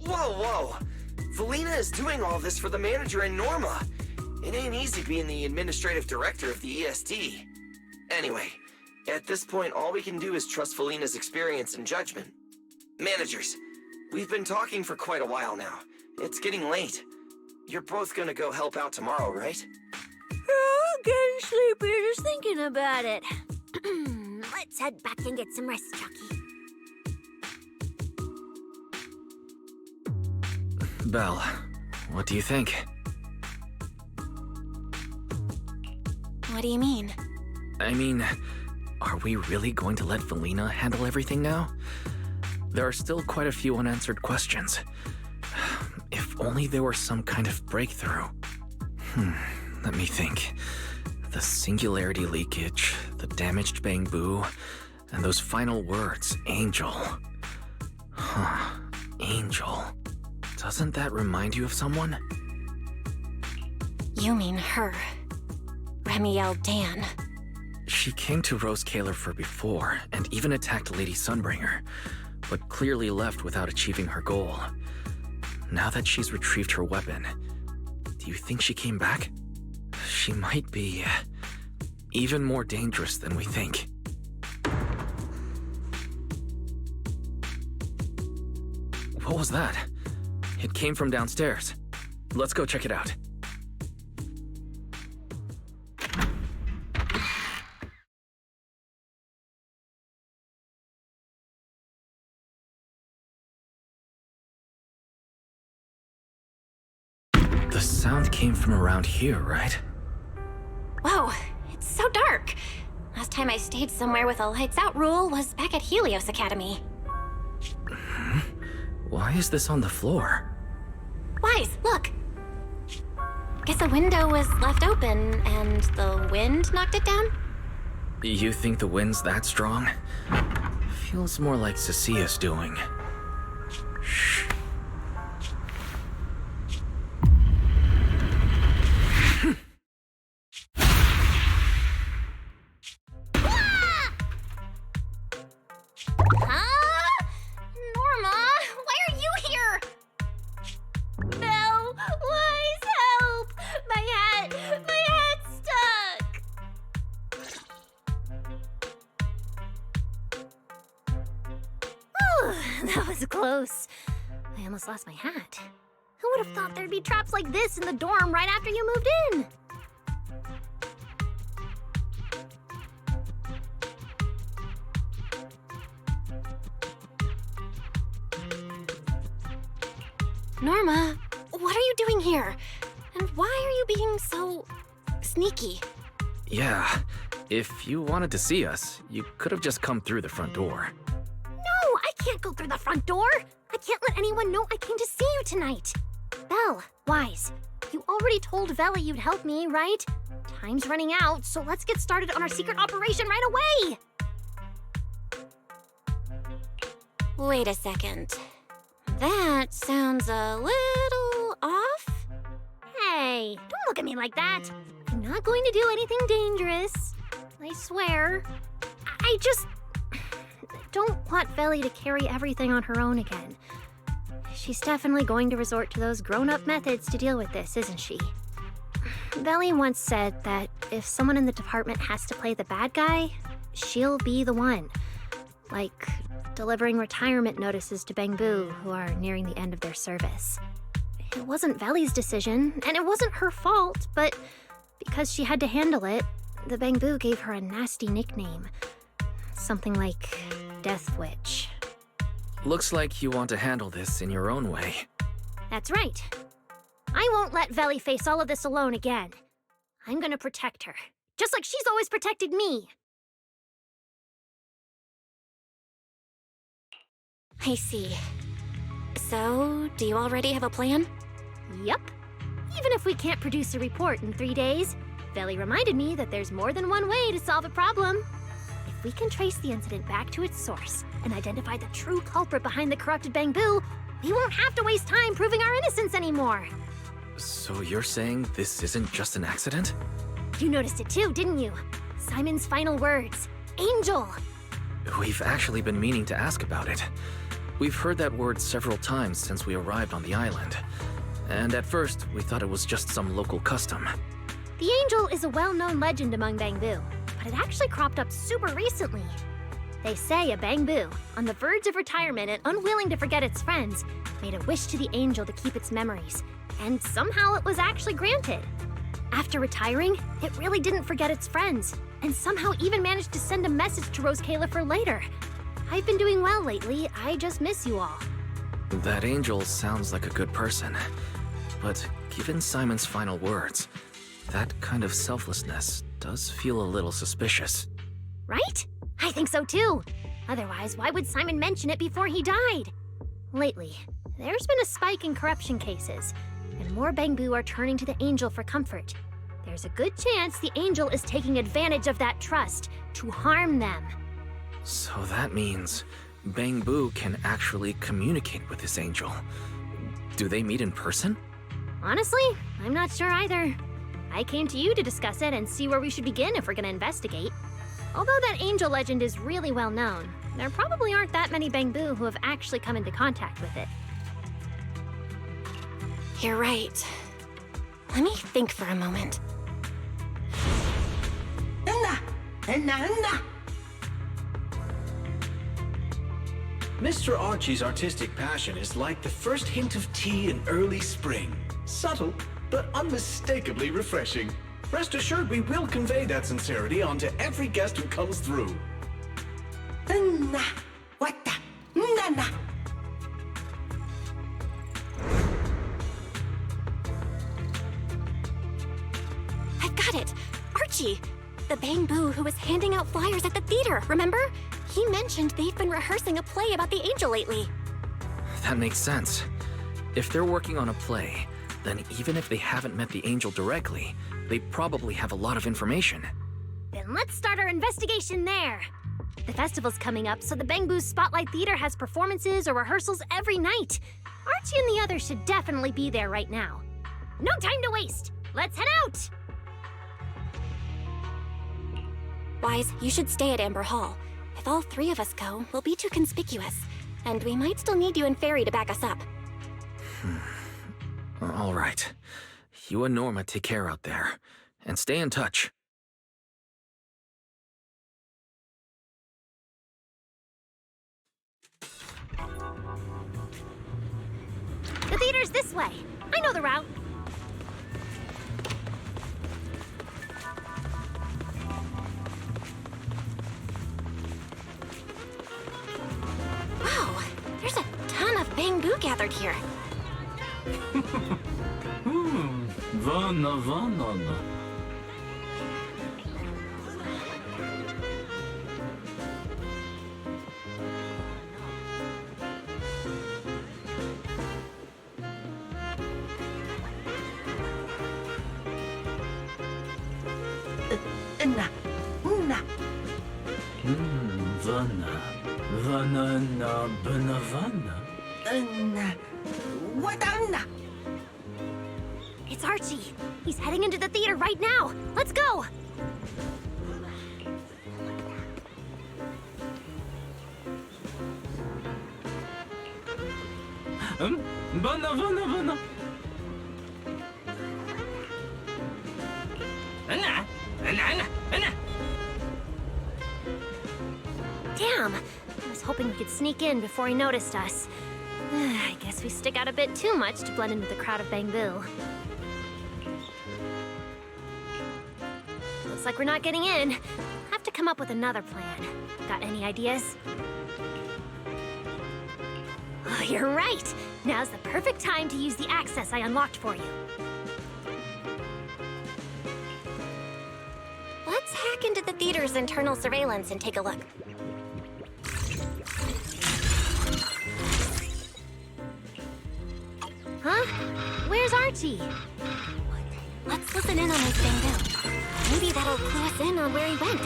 Whoa! Felina is doing all this for the manager and Norma. It ain't easy being the administrative director of the ESD. Anyway, at this point, all we can do is trust Felina's experience and judgment. Managers, we've been talking for quite a while now. It's getting late. You're both gonna go help out tomorrow, right? Oh, getting sleepy just thinking about it. Let's head back and get some rest, Chucky. Belle, what do you think? What do you mean? I mean, are we really going to let Felina handle everything now? There are still quite a few unanswered questions. If only there were some kind of breakthrough. Let me think. The singularity leakage, the damaged bamboo, and those final words, Angel. Angel. Doesn't that remind you of someone? You mean her. Remiel Dan. She came to Rose Kalerfer before, and even attacked Lady Sunbringer, but clearly left without achieving her goal. Now that she's retrieved her weapon, do you think she came back? She might be even more dangerous than we think. What was that? It came from downstairs. Let's go check it out. The sound came from around here, right? Whoa, it's so dark. Last time I stayed somewhere with a lights out rule was back at Helios Academy. Why is this on the floor? Wise, look. Guess a window was left open and the wind knocked it down? You think the wind's that strong? Feels more like Cecia's doing. Shh. Huh? Norma, why are you here? Belle, please help! My hat's stuck! Whew, that was close. I almost lost my hat. Who would have thought there'd be traps like this in the dorm right after you moved in? Norma, what are you doing here? And why are you being so sneaky? Yeah, if you wanted to see us, you could have just come through the front door. No, I can't go through the front door. I can't let anyone know I came to see you tonight. Belle, Wise, you already told Vela you'd help me, right? Time's running out, so let's get started on our secret operation right away. Wait a second. That sounds a little off. Hey, don't look at me like that. I'm not going to do anything dangerous. I swear. I just don't want Veli to carry everything on her own again. She's definitely going to resort to those grown-up methods to deal with this, isn't she? Veli once said that if someone in the department has to play the bad guy, she'll be the one. Like delivering retirement notices to Bangbu who are nearing the end of their service. It wasn't Veli's decision, and it wasn't her fault, but because she had to handle it, the Bangbu gave her a nasty nickname. Something like Death Witch. Looks like you want to handle this in your own way. That's right. I won't let Veli face all of this alone again. I'm gonna protect her, just like she's always protected me. I see. So, do you already have a plan? Yup. Even if we can't produce a report in 3 days, Veli reminded me that there's more than one way to solve a problem. If we can trace the incident back to its source and identify the true culprit behind the corrupted Bangbu, we won't have to waste time proving our innocence anymore. So you're saying this isn't just an accident? You noticed it too, didn't you? Simon's final words. Angel! We've actually been meaning to ask about it. We've heard that word several times since we arrived on the island. And at first, we thought it was just some local custom. The Angel is a well-known legend among Bangbu, but it actually cropped up super recently. They say a Bangbu, on the verge of retirement and unwilling to forget its friends, made a wish to the Angel to keep its memories, and somehow it was actually granted. After retiring, it really didn't forget its friends, and somehow even managed to send a message to Rose Kayla for later. I've been doing well lately, I just miss you all. That Angel sounds like a good person. But given Simon's final words, that kind of selflessness does feel a little suspicious. Right? I think so too. Otherwise, why would Simon mention it before he died? Lately, there's been a spike in corruption cases, and more Bangbu are turning to the Angel for comfort. There's a good chance the Angel is taking advantage of that trust to harm them. So that means Bangbu can actually communicate with this Angel. Do they meet in person? Honestly, I'm not sure either. I came to you to discuss it and see where we should begin if we're gonna investigate. Although that Angel legend is really well known, there probably aren't that many Bangbu who have actually come into contact with it. You're right. Let me think for a moment. Mr. Archie's artistic passion is like the first hint of tea in early spring. Subtle, but unmistakably refreshing. Rest assured we will convey that sincerity onto every guest who comes through. I've got it! Archie! The Bangbu who was handing out flyers at the theater, remember? He mentioned they've been rehearsing a play about the Angel lately. That makes sense. If they're working on a play, then even if they haven't met the Angel directly, they probably have a lot of information. Then let's start our investigation there. The festival's coming up, so the Bangbu's Spotlight Theater has performances or rehearsals every night. Archie and the others should definitely be there right now. No time to waste! Let's head out! Wise, you should stay at Amber Hall. If all three of us go, we'll be too conspicuous. And we might still need you and Fairy to back us up. All right. You and Norma take care out there. And stay in touch. The theater's this way. I know the route. Wow, there's a ton of Bangbu gathered here. Vana. Vana, Benavana. It's Archie. He's heading into the theater right now. Let's go! Vana. Damn! I was hoping we could sneak in before he noticed us. I guess we stick out a bit too much to blend in with the crowd of Bangbu. Looks like we're not getting in. Have to come up with another plan. Got any ideas? Oh, you're right! Now's the perfect time to use the access I unlocked for you. Let's hack into the theater's internal surveillance and take a look. Huh? Where's Archie? Let's listen in on his Bangbu. Maybe that'll clue us in on where he went.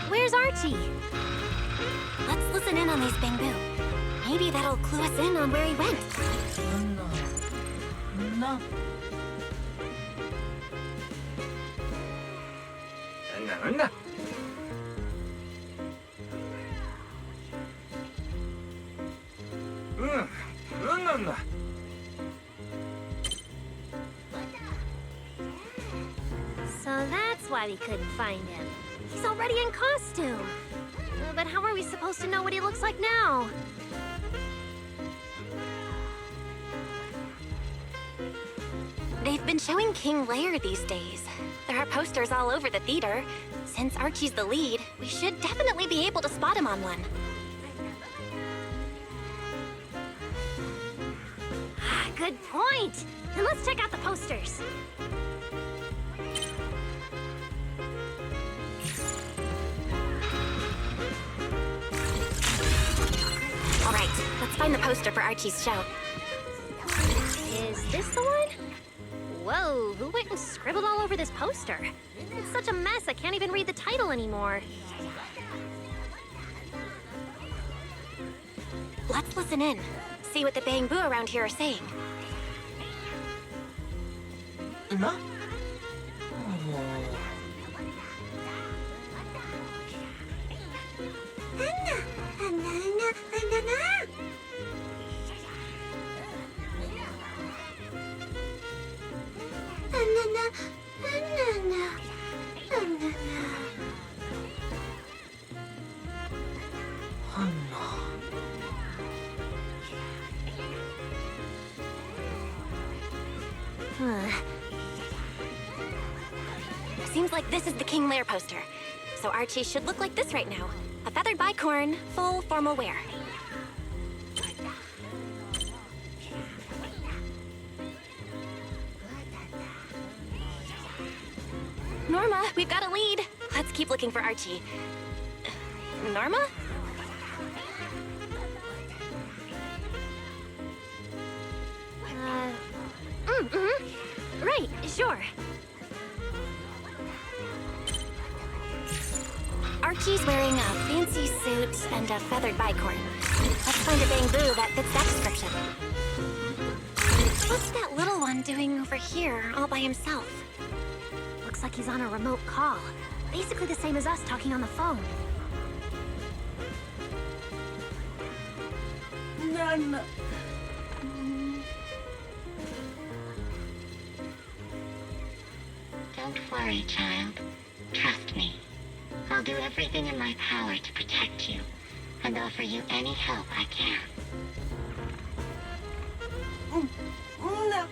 Where's Archie? Let's listen in on his Bangbu. Maybe that'll clue us in on where he went. No. So that's why we couldn't find him. He's already in costume. But how are we supposed to know what he looks like now? They've been showing King Lear these days. There are posters all over the theater. Since Archie's the lead, we should definitely be able to spot him on one. Good point. Then let's check out the posters. All right, let's find the poster for Archie's show. Is this the one? Whoa, who went and scribbled all over this poster? It's such a mess, I can't even read the title anymore. Let's listen in. See what the Bangbu around here are saying. Seems like this is the King Lear poster. So Archie should look like this right now. A feathered bicorn, full formal wear. Norma, we've got a lead. Let's keep looking for Archie. Norma? Right, sure. Archie's wearing a fancy suit and a feathered bicorn. Let's find a bamboo that fits that description. What's that little one doing over here, all by himself? Looks like he's on a remote call. Basically the same as us talking on the phone. None. Don't worry, child. Trust me. I'll do everything in my power to protect you, and offer you any help I can. No.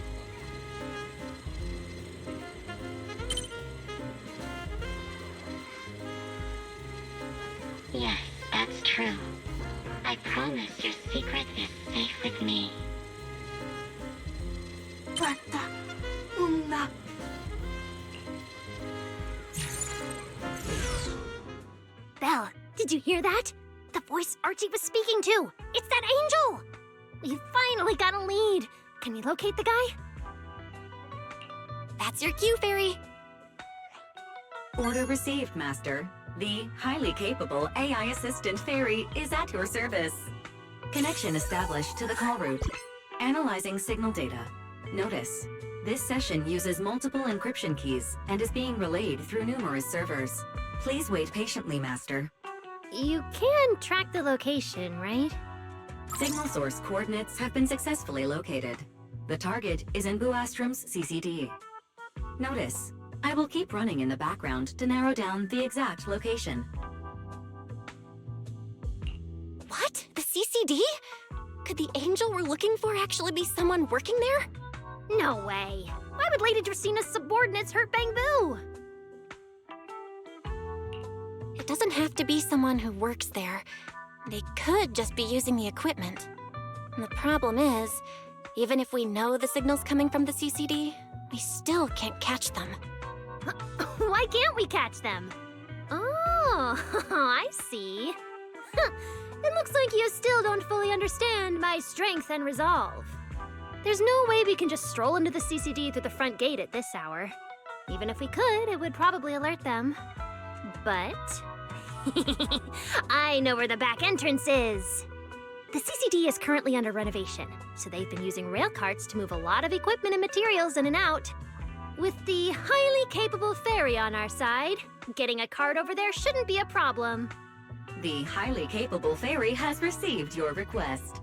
Yes, that's true. I promise your secret is safe with me. Belle, did you hear that? The voice Archie was speaking to. It's that angel! We finally got a lead. Can we locate the guy? That's your cue, Fairy. Order received, Master. The highly capable AI assistant Fairy is at your service. Connection established to the call route. Analyzing signal data. Notice, this session uses multiple encryption keys and is being relayed through numerous servers. Please wait patiently, Master. You can track the location, right? Signal source coordinates have been successfully located. The target is in Buastrom's CCD. Notice, I will keep running in the background to narrow down the exact location. What? The CCD? Could the angel we're looking for actually be someone working there? No way. Why would Lady Dracina's subordinates hurt Bamboo? It doesn't have to be someone who works there. They could just be using the equipment. And the problem is, even if we know the signal's coming from the CCD, we still can't catch them. Why can't we catch them? Oh, I see. It looks like you still don't fully understand my strength and resolve. There's no way we can just stroll into the CCD through the front gate at this hour. Even if we could, it would probably alert them. But I know where the back entrance is. The CCD is currently under renovation, so they've been using rail carts to move a lot of equipment and materials in and out. With the highly capable Fairy on our side, getting a cart over there shouldn't be a problem. The highly capable Fairy has received your request.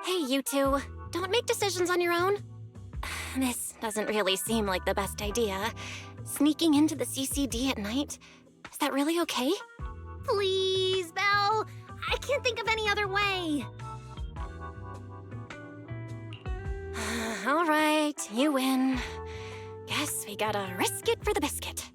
Hey, you two. Don't make decisions on your own. This doesn't really seem like the best idea. Sneaking into the CCD at night? Is that really okay? Please, Belle. I can't think of any other way. All right, you win. Guess we gotta risk it for the biscuit.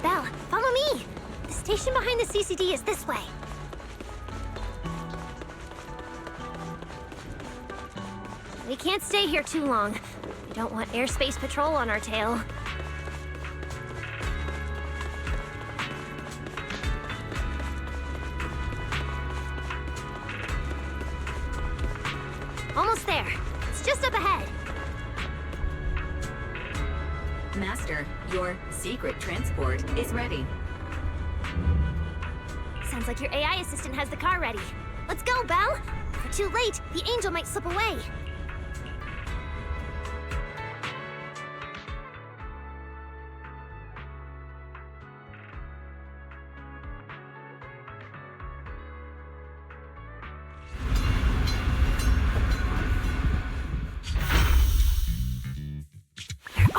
Belle, follow me. The station behind the CCD is this way. We can't stay here too long. We don't want airspace patrol on our tail. Almost there. It's just up ahead. Master, your secret transport is ready. Sounds like your AI assistant has the car ready. Let's go, Belle. If we're too late, the angel might slip away.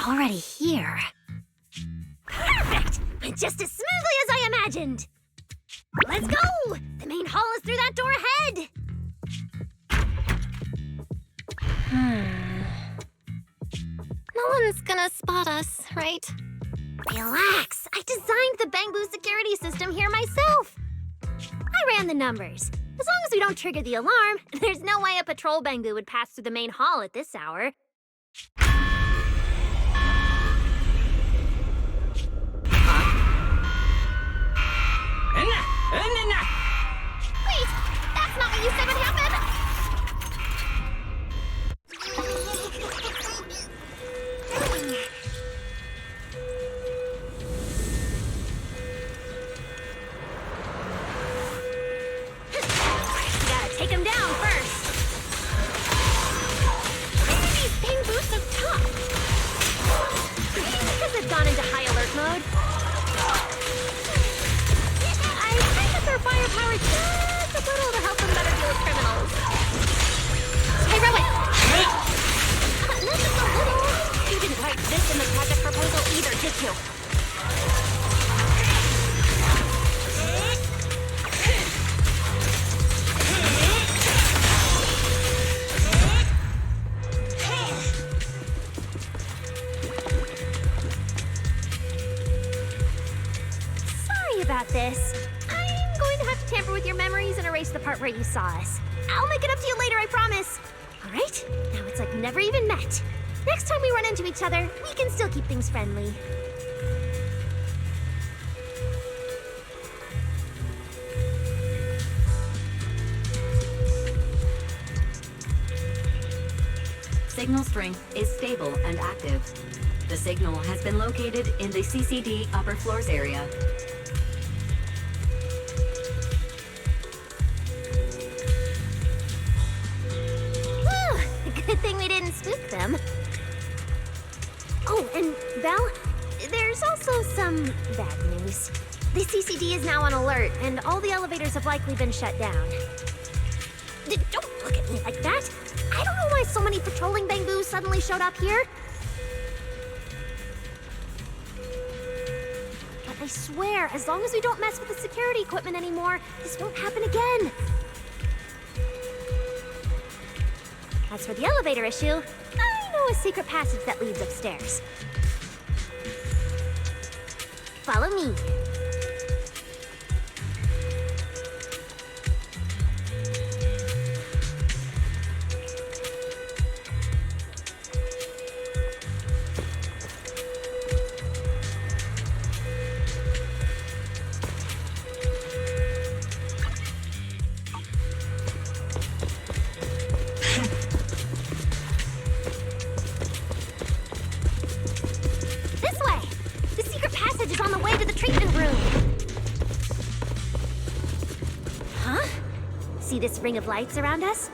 Already here. Perfect! Went just as smoothly as I imagined. Let's go! The main hall is through that door ahead. No one's gonna spot us, right? Relax. I designed the Bamboo security system here myself. I ran the numbers. As long as we don't trigger the alarm, there's no way a patrol Bamboo would pass through the main hall at this hour. Wait! That's not what you said would happen! Gotta take him down first. Why are these Bamboo so tough? Maybe because they've gone into high alert mode. I think that their firepower just a little to help them better deal with criminals. Hey, Rowan! Not just a little. You didn't write this in the project proposal either, did you? Sorry about this. I'm going to have to tamper with your memories and erase the part where you saw us. I'll make it up to you later, I promise. All right? Now it's like never even met. Next time we run into each other, we can still keep things friendly. Signal strength is stable and active. The signal has been located in the CCD upper floors area. Good thing we didn't spook them. Oh, and Belle, there's also some bad news. The CCD is now on alert, and all the elevators have likely been shut down. Don't look at me like that. I don't know why so many patrolling Bangoos suddenly showed up here. But I swear, as long as we don't mess with the security equipment anymore, this won't happen again. As for the elevator issue, I know a secret passage that leads upstairs. Follow me. See this ring of lights around us?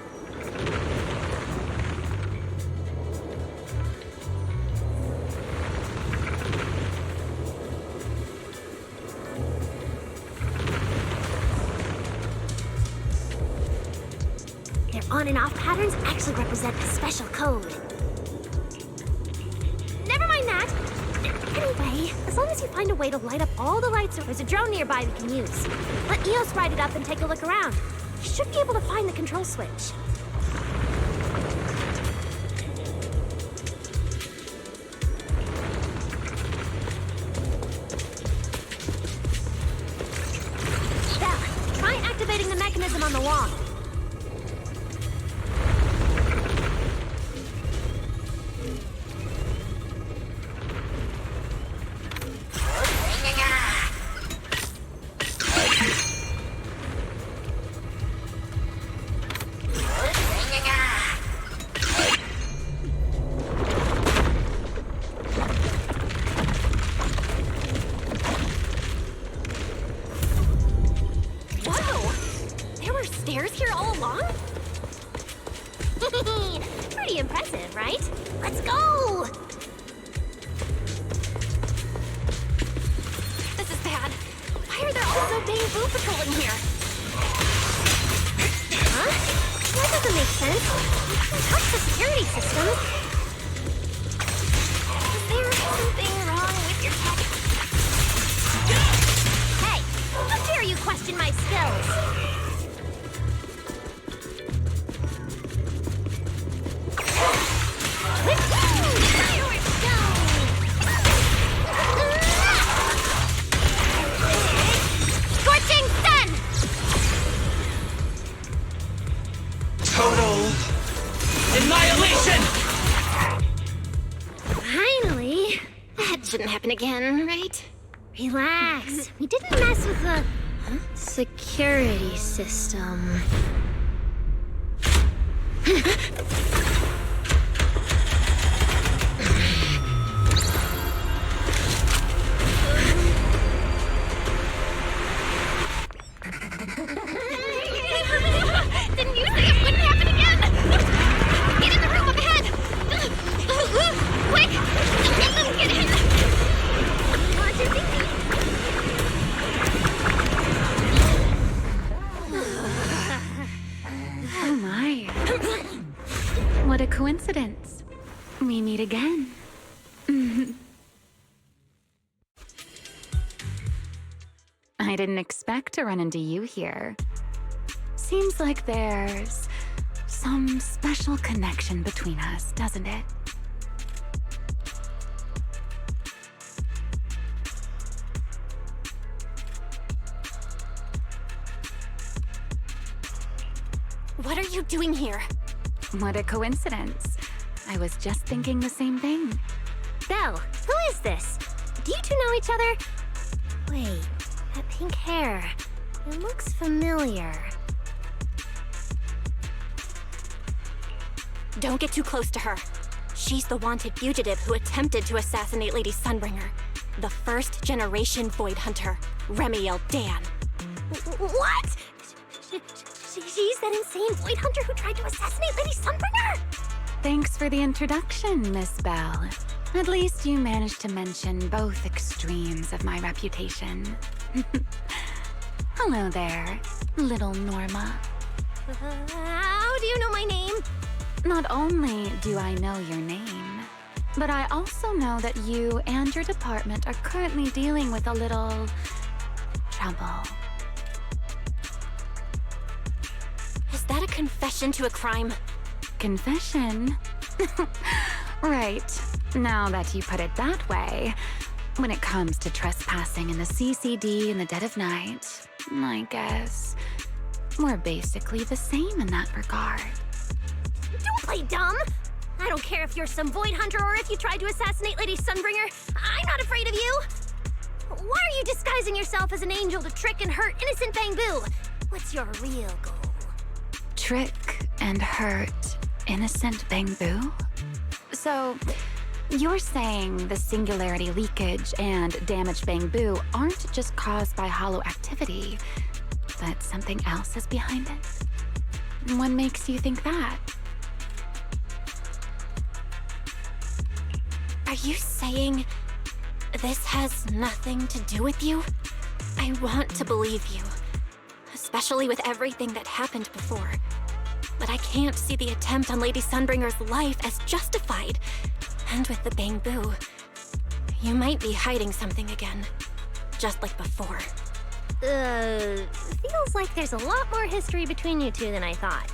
Their on and off patterns actually represent a special code. Never mind that. Anyway, as long as you find a way to light up all the lights, there's a drone nearby we can use. Let Eos ride it up and take a look around. You should be able to find the control switch. Belle, try activating the mechanism on the wall. Pretty impressive, right? Let's go! This is bad. Why are there also Bamboo patrolling here? Huh? That doesn't make sense. You can touch the security system. Is there something wrong with your tech? Hey! How dare you question my skills? Shouldn't happen again, right? Relax. We didn't mess with the security system. Didn't you say it wouldn't happen again? Get in the room up ahead! Quick! Get in! Oh my. What a coincidence. We meet again. I didn't expect to run into you here. Seems like there's some special connection between us, doesn't it? What are you doing here? What a coincidence. I was just thinking the same thing. Belle, who is this? Do you two know each other? Wait, that pink hair. It looks familiar. Don't get too close to her. She's the wanted fugitive who attempted to assassinate Lady Sunbringer. The first generation Void Hunter, Remiel Dan. What? She's that insane Void Hunter who tried to assassinate Lady Sunbringer? Thanks for the introduction, Miss Belle. At least you managed to mention both extremes of my reputation. Hello there, little Norma. How do you know my name? Not only do I know your name, but I also know that you and your department are currently dealing with a little trouble. Is that a confession to a crime? Confession? Right. Now that you put it that way, when it comes to trespassing in the CCD in the dead of night, I guess we're basically the same in that regard. Don't play dumb! I don't care if you're some Void Hunter or if you tried to assassinate Lady Sunbringer. I'm not afraid of you! Why are you disguising yourself as an angel to trick and hurt innocent Bangbu? What's your real goal? Trick and hurt innocent Bangbu? So, you're saying the singularity leakage and damaged Bangbu aren't just caused by hollow activity, but something else is behind it? What makes you think that? Are you saying this has nothing to do with you? I want to believe you, especially with everything that happened before. But I can't see the attempt on Lady Sunbringer's life as justified. And with the Bangbu, you might be hiding something again, just like before. Feels like there's a lot more history between you two than I thought.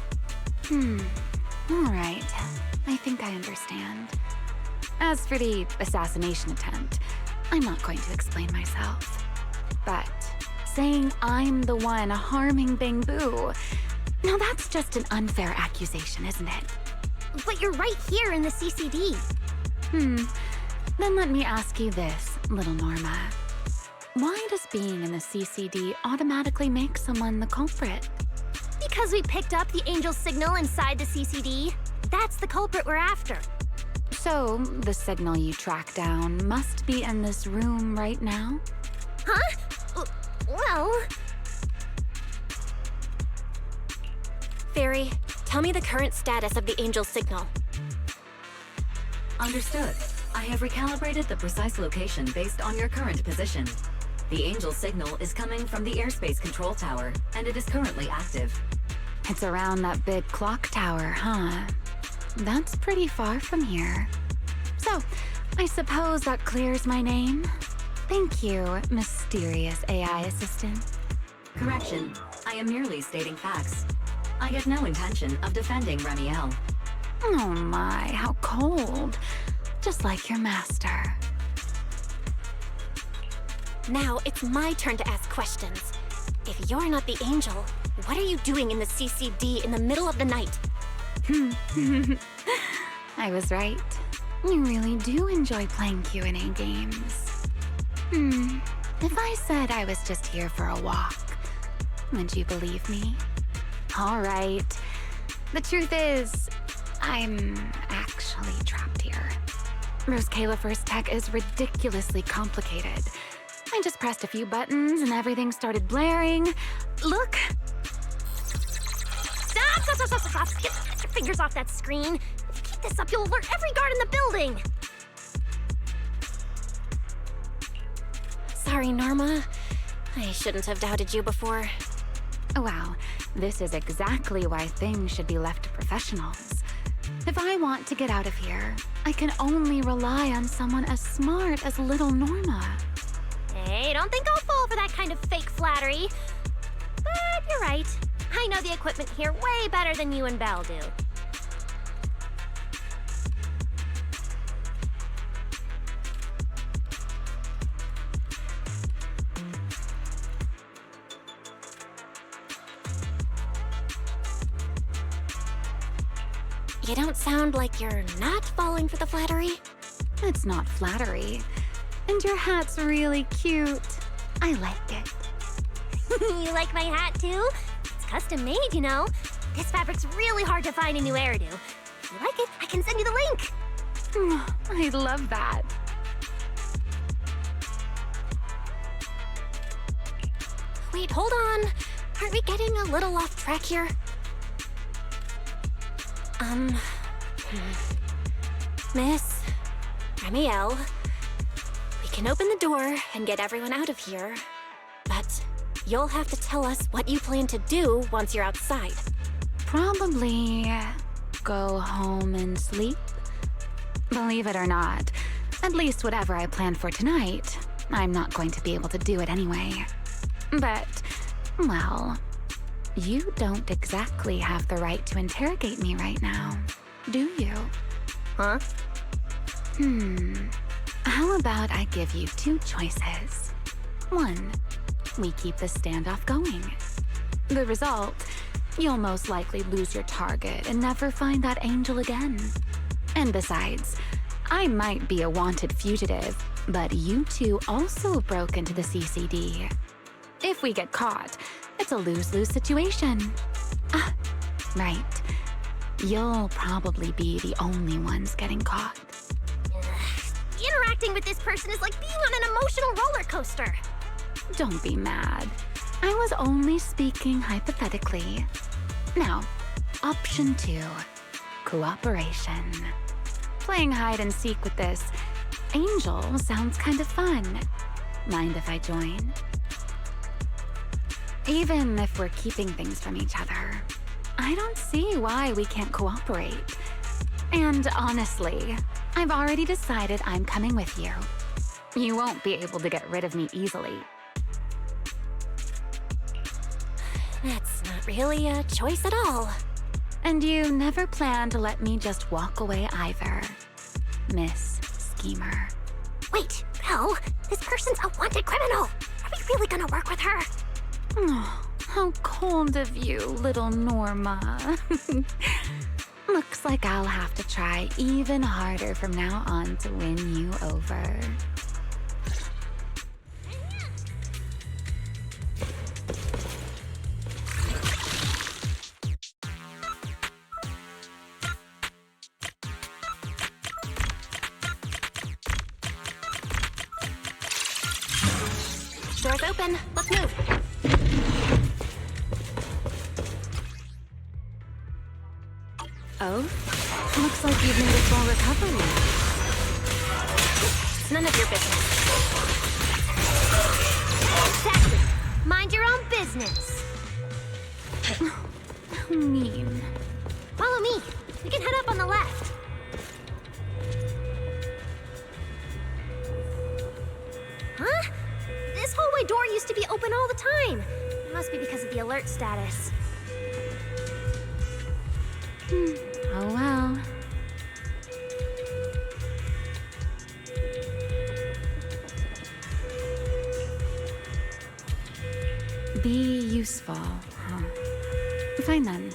All right. I think I understand. As for the assassination attempt, I'm not going to explain myself. But saying I'm the one harming Bangbu, now that's just an unfair accusation, isn't it? But you're right here in the CCD. Then let me ask you this, little Norma. Why does being in the CCD automatically make someone the culprit? Because we picked up the angel signal inside the CCD. That's the culprit we're after. So, the signal you tracked down must be in this room right now? Huh? Well... Fairy, tell me the current status of the angel signal. Understood. I have recalibrated the precise location based on your current position. The angel signal is coming from the airspace control tower, and it is currently active. It's around that big clock tower, huh? That's pretty far from here. So, I suppose that clears my name? Thank you, mysterious AI assistant. Correction. I am merely stating facts. I have no intention of defending Remiel. Oh my, how cold. Just like your master. Now it's my turn to ask questions. If you're not the angel, what are you doing in the CCD in the middle of the night? I was right. You really do enjoy playing Q&A games. If I said I was just here for a walk, would you believe me? All right. The truth is, I'm actually trapped here. Bruce Califer's tech is ridiculously complicated. I just pressed a few buttons and everything started blaring. Look! Stop! Get your fingers off that screen. If you keep this up, you'll alert every guard in the building. Sorry, Norma. I shouldn't have doubted you before. Wow, this is exactly why things should be left to professionals. If I want to get out of here, I can only rely on someone as smart as little Norma. Hey, don't think I'll fall for that kind of fake flattery. But you're right. I know the equipment here way better than you and Belle do. You don't sound like you're not falling for the flattery. It's not flattery. And your hat's really cute. I like it. You like my hat, too? It's custom made, you know. This fabric's really hard to find a new hairdo. If you like it, I can send you the link. I love that. Wait, hold on. Aren't we getting a little off track here? Miss Ramiel, we can open the door and get everyone out of here, but you'll have to tell us what you plan to do once you're outside. Probably go home and sleep. Believe it or not, at least whatever I planned for tonight, I'm not going to be able to do it anyway. But, well, you don't exactly have the right to interrogate me right now, do you? Huh? How about I give you two choices? One, we keep the standoff going. The result, you'll most likely lose your target and never find that angel again. And besides, I might be a wanted fugitive, but you two also broke into the CCD. If we get caught, it's a lose-lose situation. Ah, right. You'll probably be the only ones getting caught. Interacting with this person is like being on an emotional roller coaster. Don't be mad. I was only speaking hypothetically. Now, option 2. Cooperation. Playing hide and seek with this angel sounds kind of fun. Mind if I join? Even if we're keeping things from each other, I don't see why we can't cooperate. And honestly, I've already decided I'm coming with you. You won't be able to get rid of me easily. That's not really a choice at all. And you never plan to let me just walk away either, Miss Schemer. Wait, Belle, this person's a wanted criminal. Are we really gonna work with her? Oh, how cold of you, little Norma. Looks like I'll have to try even harder from now on to win you over. Door's open. Let's move. Oh? Looks like you've made a full recovery. It's none of your business. Exactly. Mind your own business. How mean. Follow me. We can head up on the left. Huh? This hallway door used to be open all the time. It must be because of the alert status. Oh well. Be useful, huh? Fine then.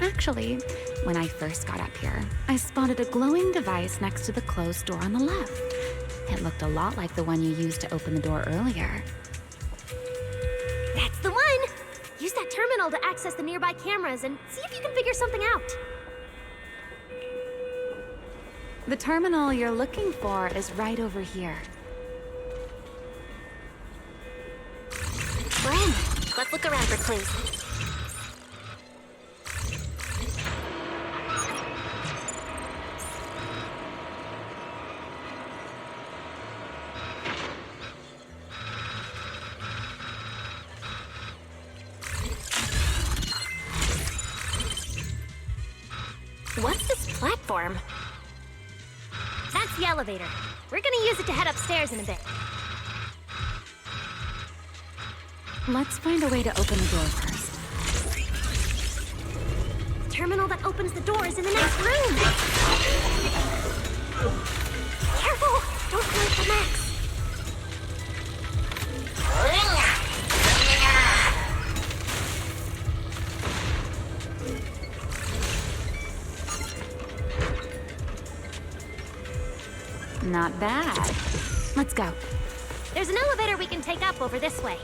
Actually, when I first got up here, I spotted a glowing device next to the closed door on the left. It looked a lot like the one you used to open the door earlier. That's the one! Use that terminal to access the nearby cameras and see if you can figure something out. The terminal you're looking for is right over here. We're in. Let's look around for clues. What's this platform? That's the elevator. We're gonna use it to head upstairs in a bit. Let's find a way to open the door first. The terminal that opens the door is in the next room. Careful! Don't hurt the Max. Not bad. Let's go. There's an elevator we can take up over this way.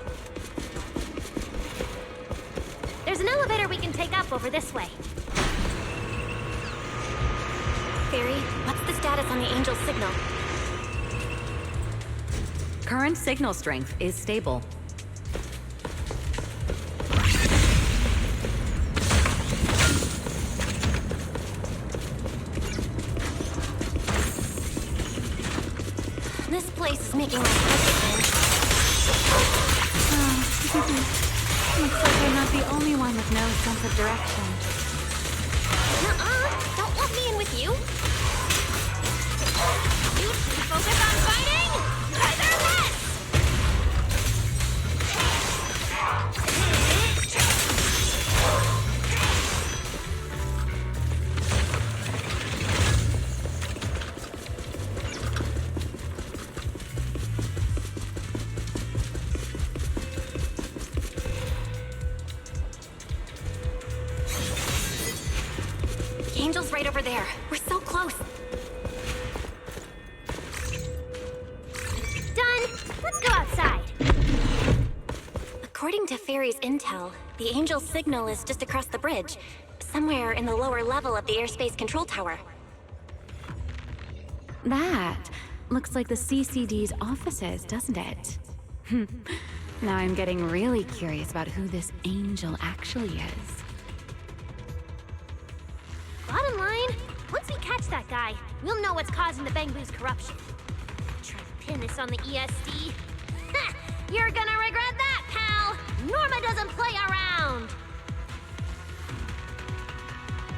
Fairy, what's the status on the Angel's signal? Current signal strength is stable. This place is making my head spin. Looks like I'm not the only one with no sense of direction. Nuh-uh! Don't let me in with you! You focus on fighting! You guys are a mess! Angel's right over there. We're so close. Done. Let's go outside. According to Fairy's intel, the Angel's signal is just across the bridge, somewhere in the lower level of the airspace control tower. That looks like the CCD's offices, doesn't it? Now I'm getting really curious about who this Angel actually is. Bottom line, once we catch that guy, we'll know what's causing the Bangbu's corruption. Try to pin this on the ESD. Ha! You're gonna regret that, pal! Norma doesn't play around!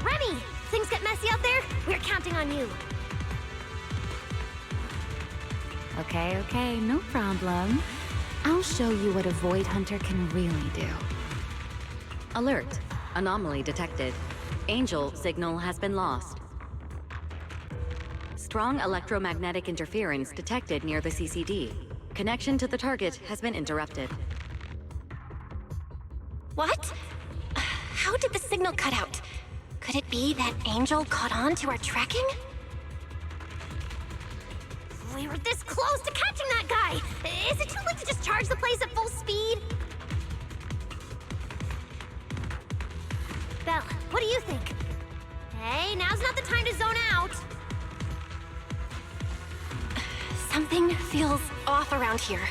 Remy, things get messy out there? We're counting on you. Okay, no problem. I'll show you what a Void Hunter can really do. Alert. Anomaly detected. Angel signal has been lost. Strong electromagnetic interference detected near the CCD. Connection to the target has been interrupted. What? How did the signal cut out? Could it be that Angel caught on to our tracking? We were this close to catching that guy! Is it too late to just charge the place at full speed? Belle, what do you think? Hey, now's not the time to zone out! Something feels off around here.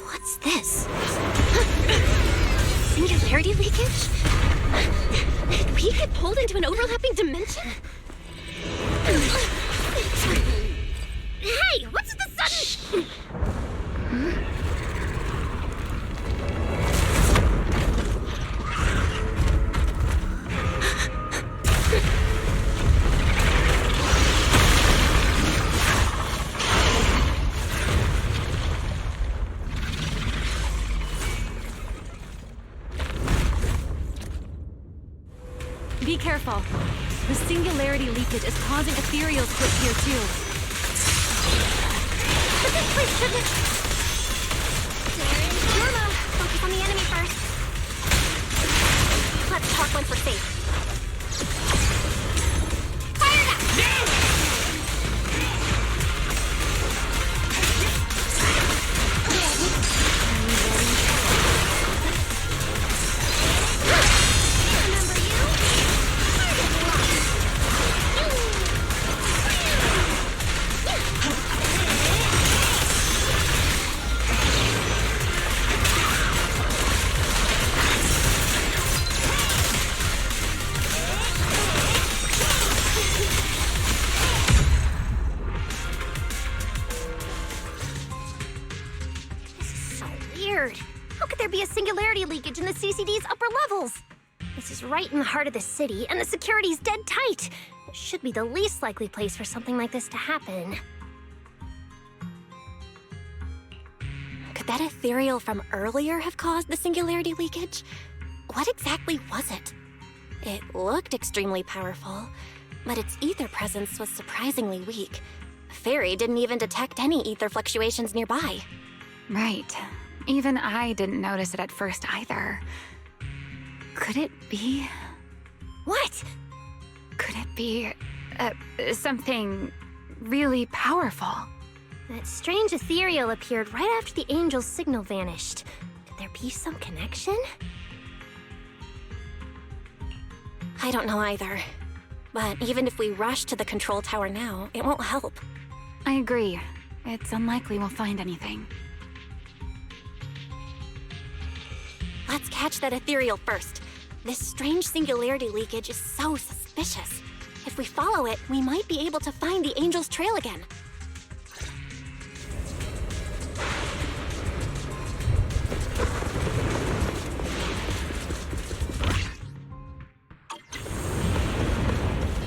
What's this? Singularity leakage? Did we get pulled into an overlapping dimension? Hey, what's the sudden... Be careful. The singularity leakage is causing ethereal slip here too. But this place shouldn't... there be a singularity leakage in the CCD's upper levels? This is right in the heart of the city, and the security's dead tight. It should be the least likely place for something like this to happen. Could that ethereal from earlier have caused the singularity leakage? What exactly was it? It looked extremely powerful, but its ether presence was surprisingly weak. Fairy didn't even detect any ether fluctuations nearby. Right. Even I didn't notice it at first either. Could it be... What? Could it be... something really powerful? That strange ethereal appeared right after the angel's signal vanished. Could there be some connection? I don't know either. But even if we rush to the control tower now, it won't help. I agree. It's unlikely we'll find anything. Let's catch that ethereal first. This strange singularity leakage is so suspicious. If we follow it, we might be able to find the angel's trail again.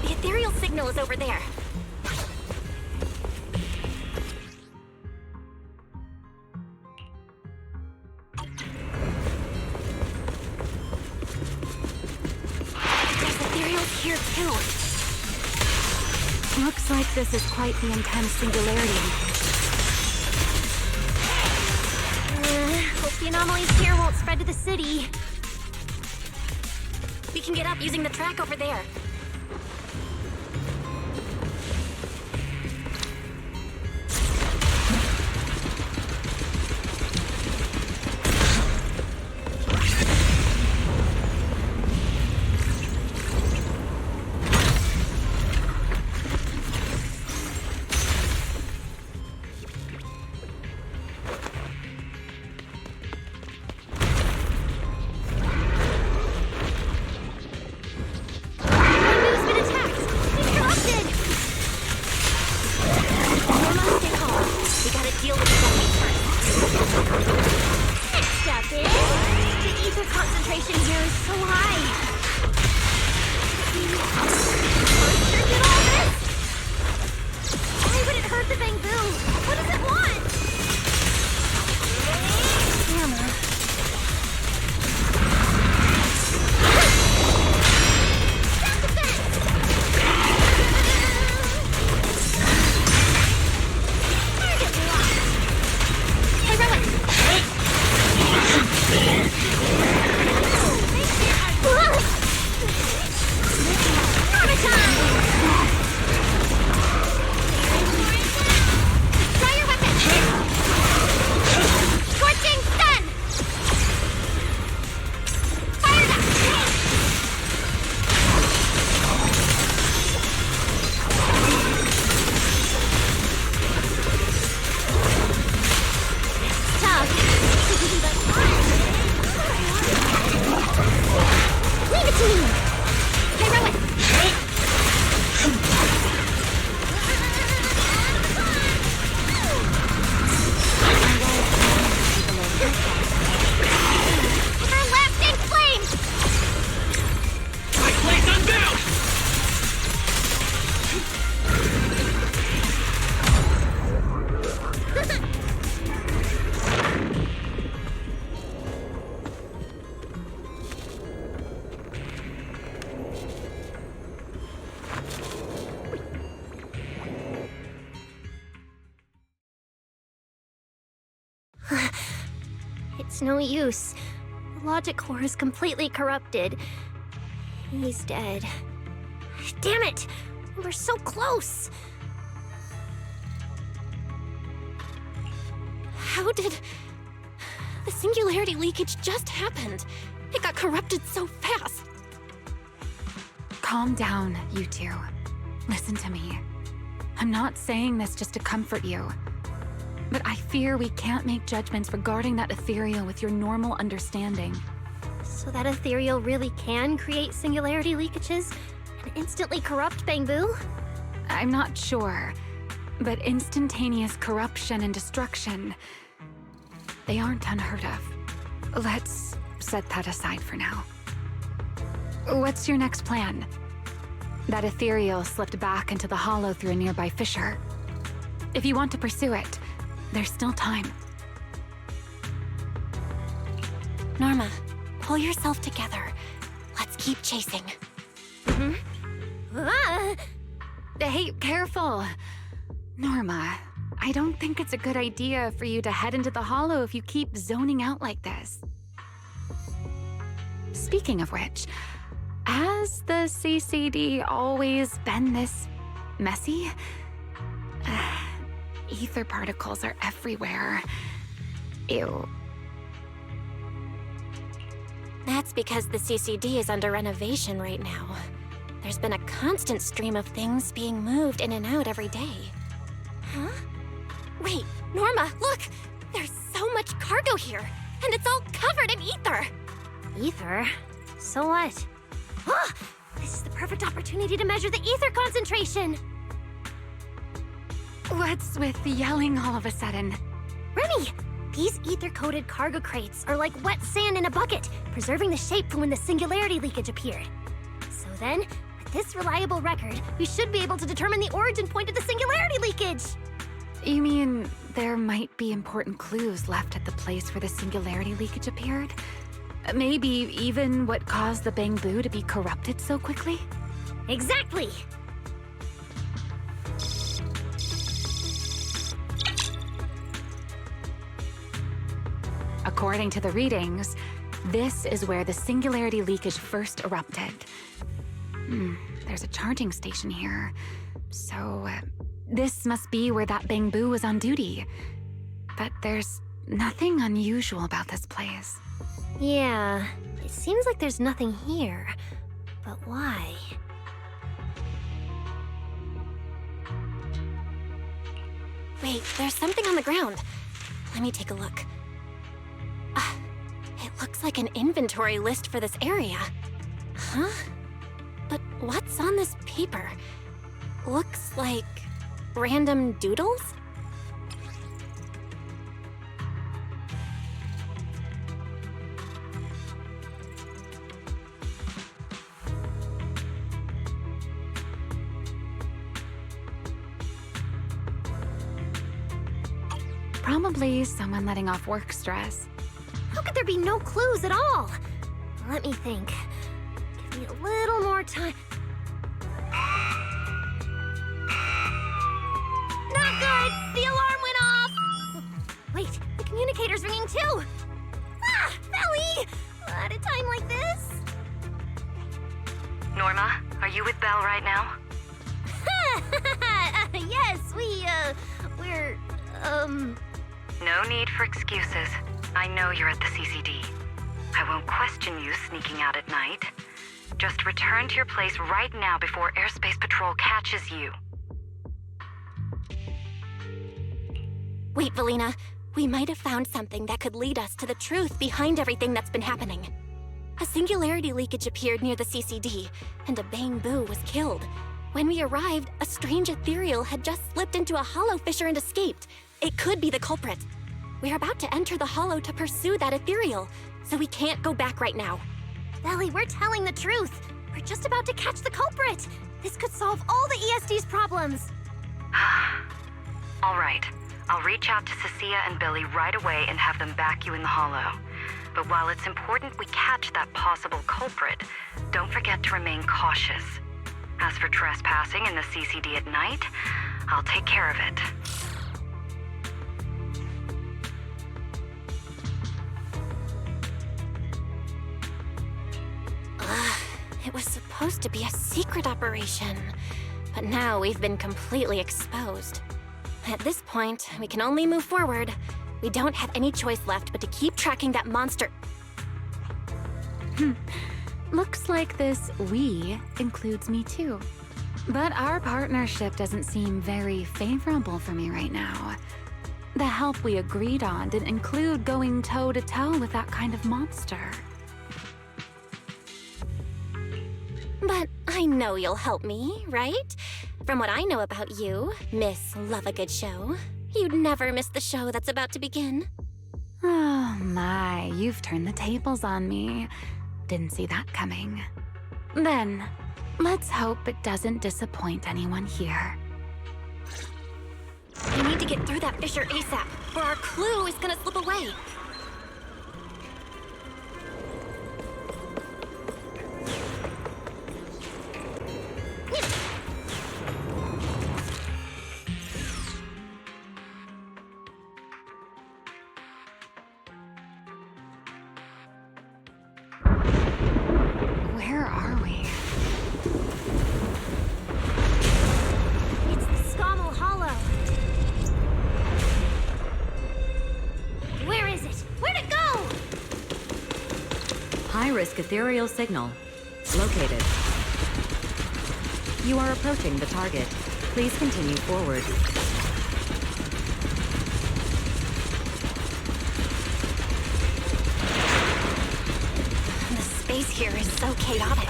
The ethereal signal is over there. Here too. Looks like this is quite the intense singularity. Hope the anomalies here won't spread to the city. We can get up using the track over there. It's no use. The logic core is completely corrupted. He's dead. Damn it! We're so close! How did... The singularity leakage just happened. It got corrupted so fast. Calm down, you two. Listen to me. I'm not saying this just to comfort you. But I fear we can't make judgments regarding that ethereal with your normal understanding. So that ethereal really can create singularity leakages and instantly corrupt Bangbu? I'm not sure, but instantaneous corruption and destruction, they aren't unheard of. let's set that aside for now. What's your next plan? That ethereal slipped back into the hollow through a nearby fissure. If you want to pursue it, there's still time. Norma, pull yourself together. Let's keep chasing. Hey, careful. Norma, I don't think it's a good idea for you to head into the hollow if you keep zoning out like this. Speaking of which, has the CCD always been this messy? Ether particles are everywhere. Ew. That's because the CCD is under renovation right now. There's been a constant stream of things being moved in and out every day. Huh? Wait, Norma, look! There's so much cargo here, and it's all covered in ether! Ether? So what? Ah! This is the perfect opportunity to measure the ether concentration! What's with yelling all of a sudden? Remy! These ether-coated cargo crates are like wet sand in a bucket, preserving the shape from when the singularity leakage appeared. So then, with this reliable record, we should be able to determine the origin point of the singularity leakage! You mean there might be important clues left at the place where the singularity leakage appeared? Maybe even what caused the Bangbu to be corrupted so quickly? Exactly! According to the readings, this is where the singularity leakage first erupted. There's a charging station here. So, this must be where that Bangbu was on duty. But there's nothing unusual about this place. Yeah, it seems like there's nothing here. But why? Wait, there's something on the ground. Let me take a look. It looks like an inventory list for this area. Huh? But what's on this paper? Looks like random doodles? Probably someone letting off work stress. How could there be no clues at all? Let me think. Give me a little more time. Not good! The alarm went off! Wait, the communicator's ringing too! Ah! Belly! At a time like this? Norma, are you with Belle right now? Yes, we're, No need for excuses. I know you're at the CCD. I won't question you sneaking out at night. Just return to your place right now before Airspace Patrol catches you. Wait, Valina. We might have found something that could lead us to the truth behind everything that's been happening. A singularity leakage appeared near the CCD, and a Bangbu was killed. When we arrived, a strange ethereal had just slipped into a hollow fissure and escaped. It could be the culprit. We're about to enter the hollow to pursue that ethereal, so we can't go back right now. Belly, we're telling the truth. We're just about to catch the culprit. This could solve all the ESD's problems. All right. I'll reach out to Cecilia and Billy right away and have them back you in the hollow. But while it's important we catch that possible culprit, don't forget to remain cautious. As for trespassing in the CCD at night, I'll take care of it. It was supposed to be a secret operation, but now we've been completely exposed. At this point, we can only move forward. We don't have any choice left but to keep tracking that monster. Looks like this "we" includes me too. But our partnership doesn't seem very favorable for me right now. The help we agreed on didn't include going toe-to-toe with that kind of monster. But I know you'll help me, right? From what I know about you, Miss Love a Good Show, you'd never miss the show that's about to begin. Oh, My, you've turned the tables on me. Didn't see that coming. Then, let's hope it doesn't disappoint anyone here. We need to get through that fissure ASAP, or our clue is gonna slip away. Where are we? It's the Scommel Hollow. Where is it? Where'd it go? High-risk ethereal signal. Located. You are approaching the target. Please continue forward. The space here is so chaotic.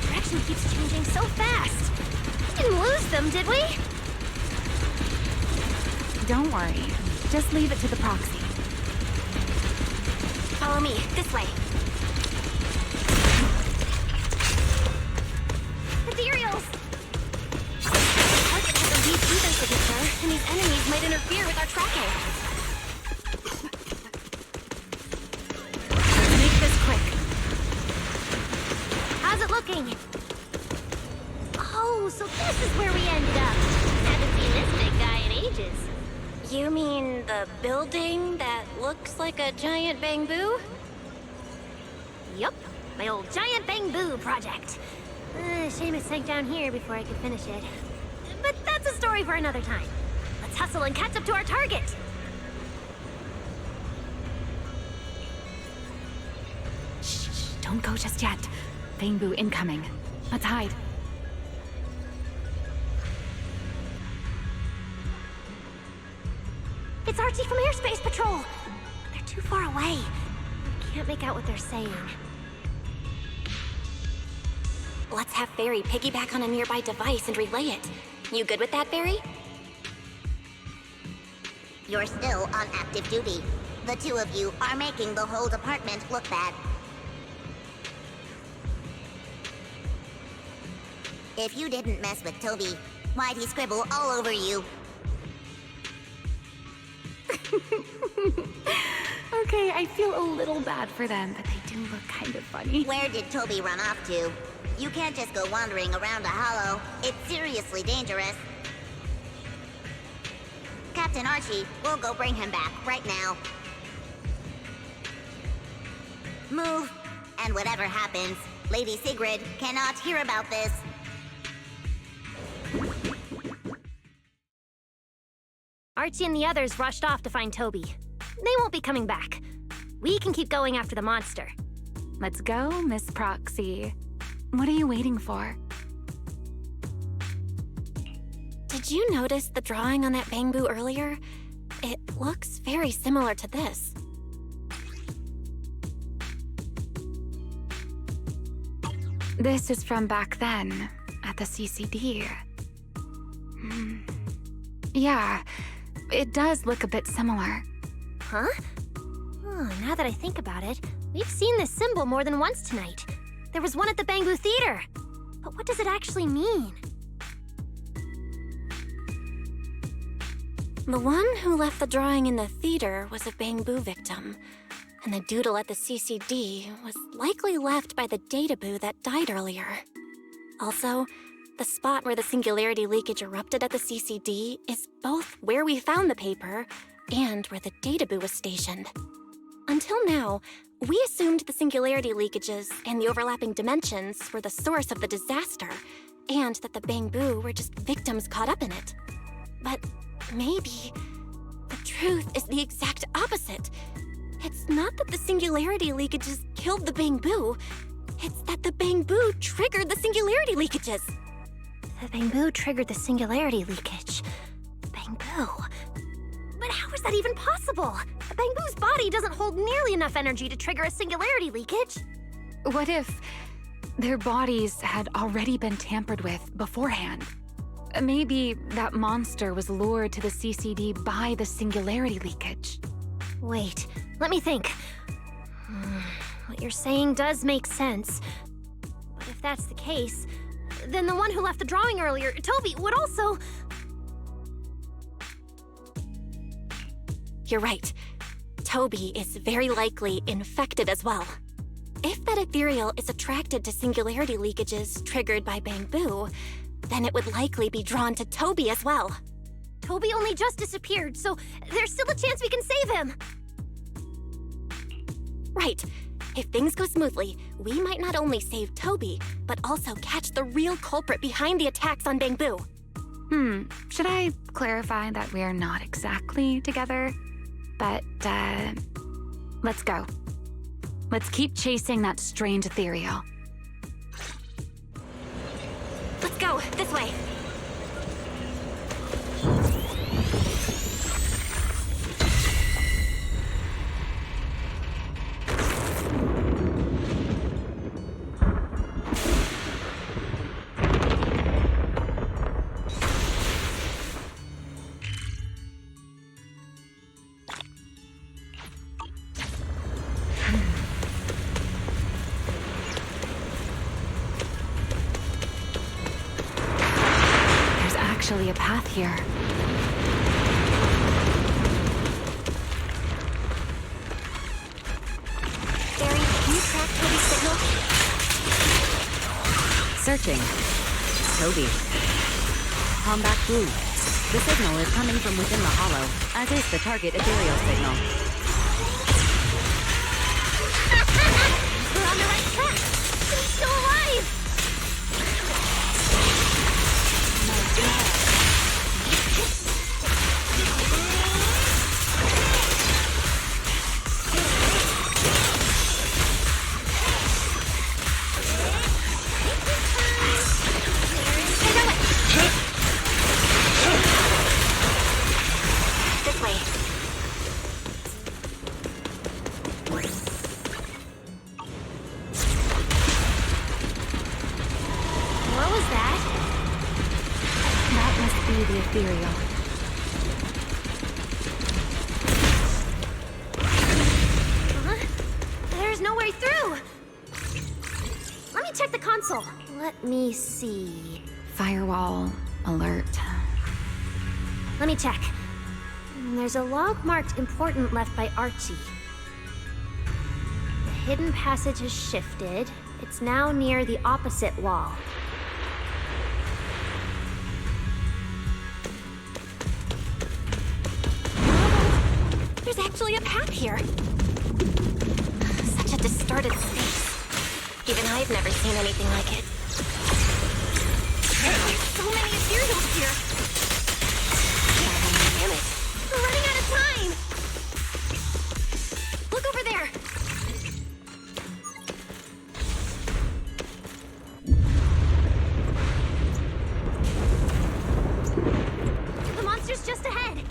Direction keeps changing so fast. We didn't lose them, did we? Don't worry. Just leave it to the proxy. Follow me, this way. Ethereals! The target has a weak ether signature, and these enemies might interfere with our tracking. Let's make this quick. How's it looking? Oh, so this is where we ended up. Haven't seen this big guy in ages. You mean the building that looks like a giant bamboo? Yup, my old giant bamboo project. Shame it sank down here before I could finish it. But that's a story for another time. Let's hustle and catch up to our target. Shh, don't go just yet. Bamboo incoming. Let's hide. It's Archie from Airspace Patrol. But they're too far away. Can't make out what they're saying. Let's have Fairy piggyback on a nearby device and relay it. You good with that, Fairy? You're still on active duty. The two of you are making the whole department look bad. If you didn't mess with Toby, why'd he scribble all over you? Okay, I feel a little bad for them, but they do look kind of funny. Where did Toby run off to? You can't just go wandering around a hollow. It's seriously dangerous. Captain Archie, we'll go bring him back right now. Move, and whatever happens, Lady Sigrid cannot hear about this. Archie and the others rushed off to find Toby. They won't be coming back. We can keep going after the monster. Let's go, Miss Proxy. What are you waiting for? Did you notice the drawing on that bamboo earlier? It looks very similar to this. This is from back then, at the CCD. Yeah, it does look a bit similar. Huh? Oh, now that I think about it, we've seen this symbol more than once tonight. There was one at the Bamboo Theater. But what does it actually mean? The one who left the drawing in the theater was a bamboo victim, and the doodle at the CCD was likely left by the databoo that died earlier. Also, the spot where the singularity leakage erupted at the CCD is both where we found the paper and where the databoo was stationed. Until now, we assumed the singularity leakages and the overlapping dimensions were the source of the disaster, and that the bamboo were just victims caught up in it. But maybe the truth is the exact opposite. It's not that the singularity leakages killed the bamboo, it's that the bamboo triggered the singularity leakages. The bamboo triggered the singularity leakage. Bamboo? But how is that even possible? A bamboo's body doesn't hold nearly enough energy to trigger a singularity leakage. What if their bodies had already been tampered with beforehand? Maybe that monster was lured to the CCD by the singularity leakage. Wait, let me think. What you're saying does make sense. But if that's the case, then the one who left the drawing earlier, Toby, would also... You're right. Toby is very likely infected as well. If that ethereal is attracted to singularity leakages triggered by Bamboo, then it would likely be drawn to Toby as well. Toby only just disappeared, so there's still a chance we can save him! Right. If things go smoothly, we might not only save Toby, but also catch the real culprit behind the attacks on Bamboo. Should I clarify that we're not exactly together? But, let's go. Let's keep chasing that strange ethereal. Let's go, this way. Actually a path here. Barry, can you track Toby's signal? Searching. Toby. Combat Blue. The signal is coming from within the hollow, as is the target ethereal signal. We're on the right track! He's still alive! My God. Ethereal. There's no way through! Let me check the console. Let me see. Firewall alert. Let me check. There's a log marked important left by Archie. The hidden passage has shifted. It's now near the opposite wall. There's actually a path here. Such a distorted space. Even I've never seen anything like it. There's so many ethereals here. Damn it. We're running out of time! Look over there! The monster's just ahead!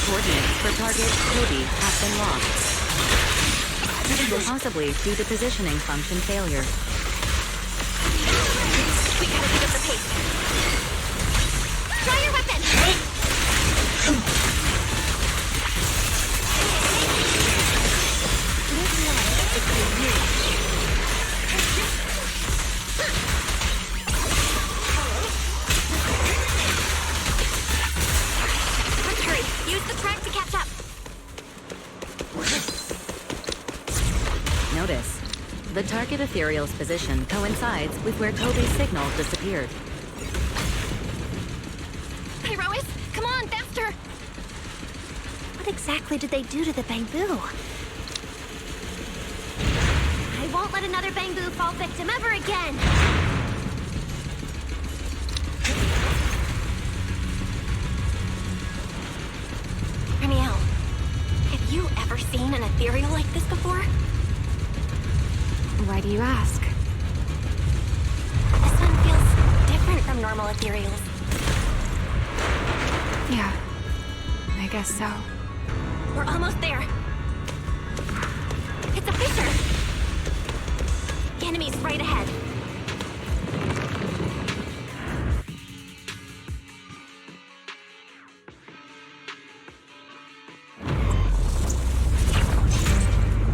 Coordinates for target Toby have been lost. Possibly due to positioning function failure. We gotta pick up the pace. Try your weapon! Use the track to catch up. Notice, the target ethereal's position coincides with where Toby's signal disappeared. Pyrois, come on, faster! What exactly did they do to the Bamboo? I won't let another Bamboo fall victim ever again! Have you ever seen an ethereal like this before? Why do you ask? This one feels different from normal ethereals. Yeah, I guess so. We're almost there. It's a fissure. right ahead.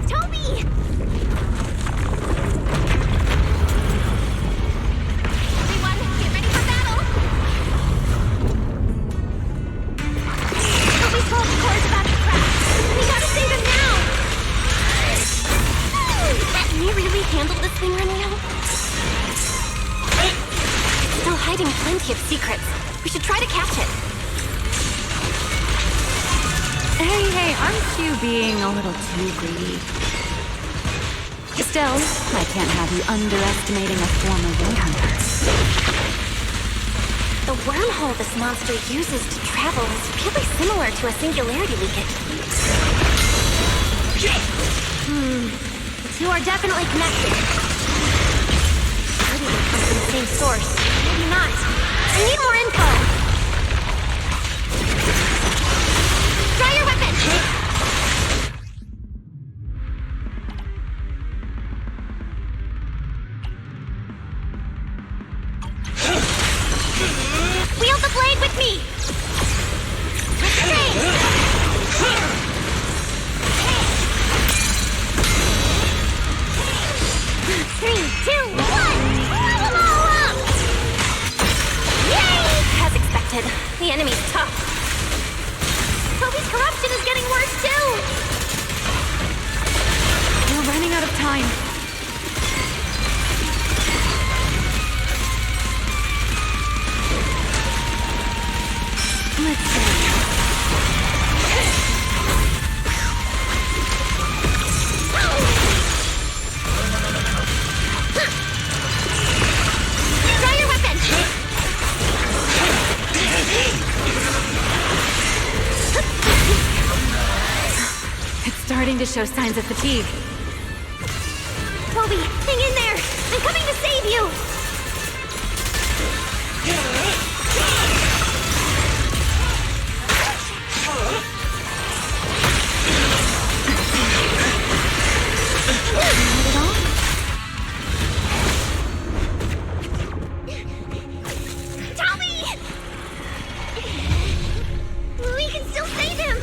Toby! Everyone, get ready for battle! Toby's told the core's about to crash. We gotta save him now! Can you really handle this thing, Romeo? It's still hiding plenty of secrets. We should try to catch it. Hey, aren't you being a little too greedy? Still, I can't have you underestimating a former boy hunter. The wormhole this monster uses to travel is really similar to a singularity leakage. The two are definitely connected. Maybe they come from the same source. Maybe not. I need more info. Try your weapon! Wield the blade with me! Three, two, one! Blow them all up! Yay! As expected, the enemy's tough. Toby's corruption is getting worse too! We're running out of time. Let's see. Try your weapon! It's starting to show signs of fatigue. Toby, hang in there! I'm coming to save you! Toby! We can still save him!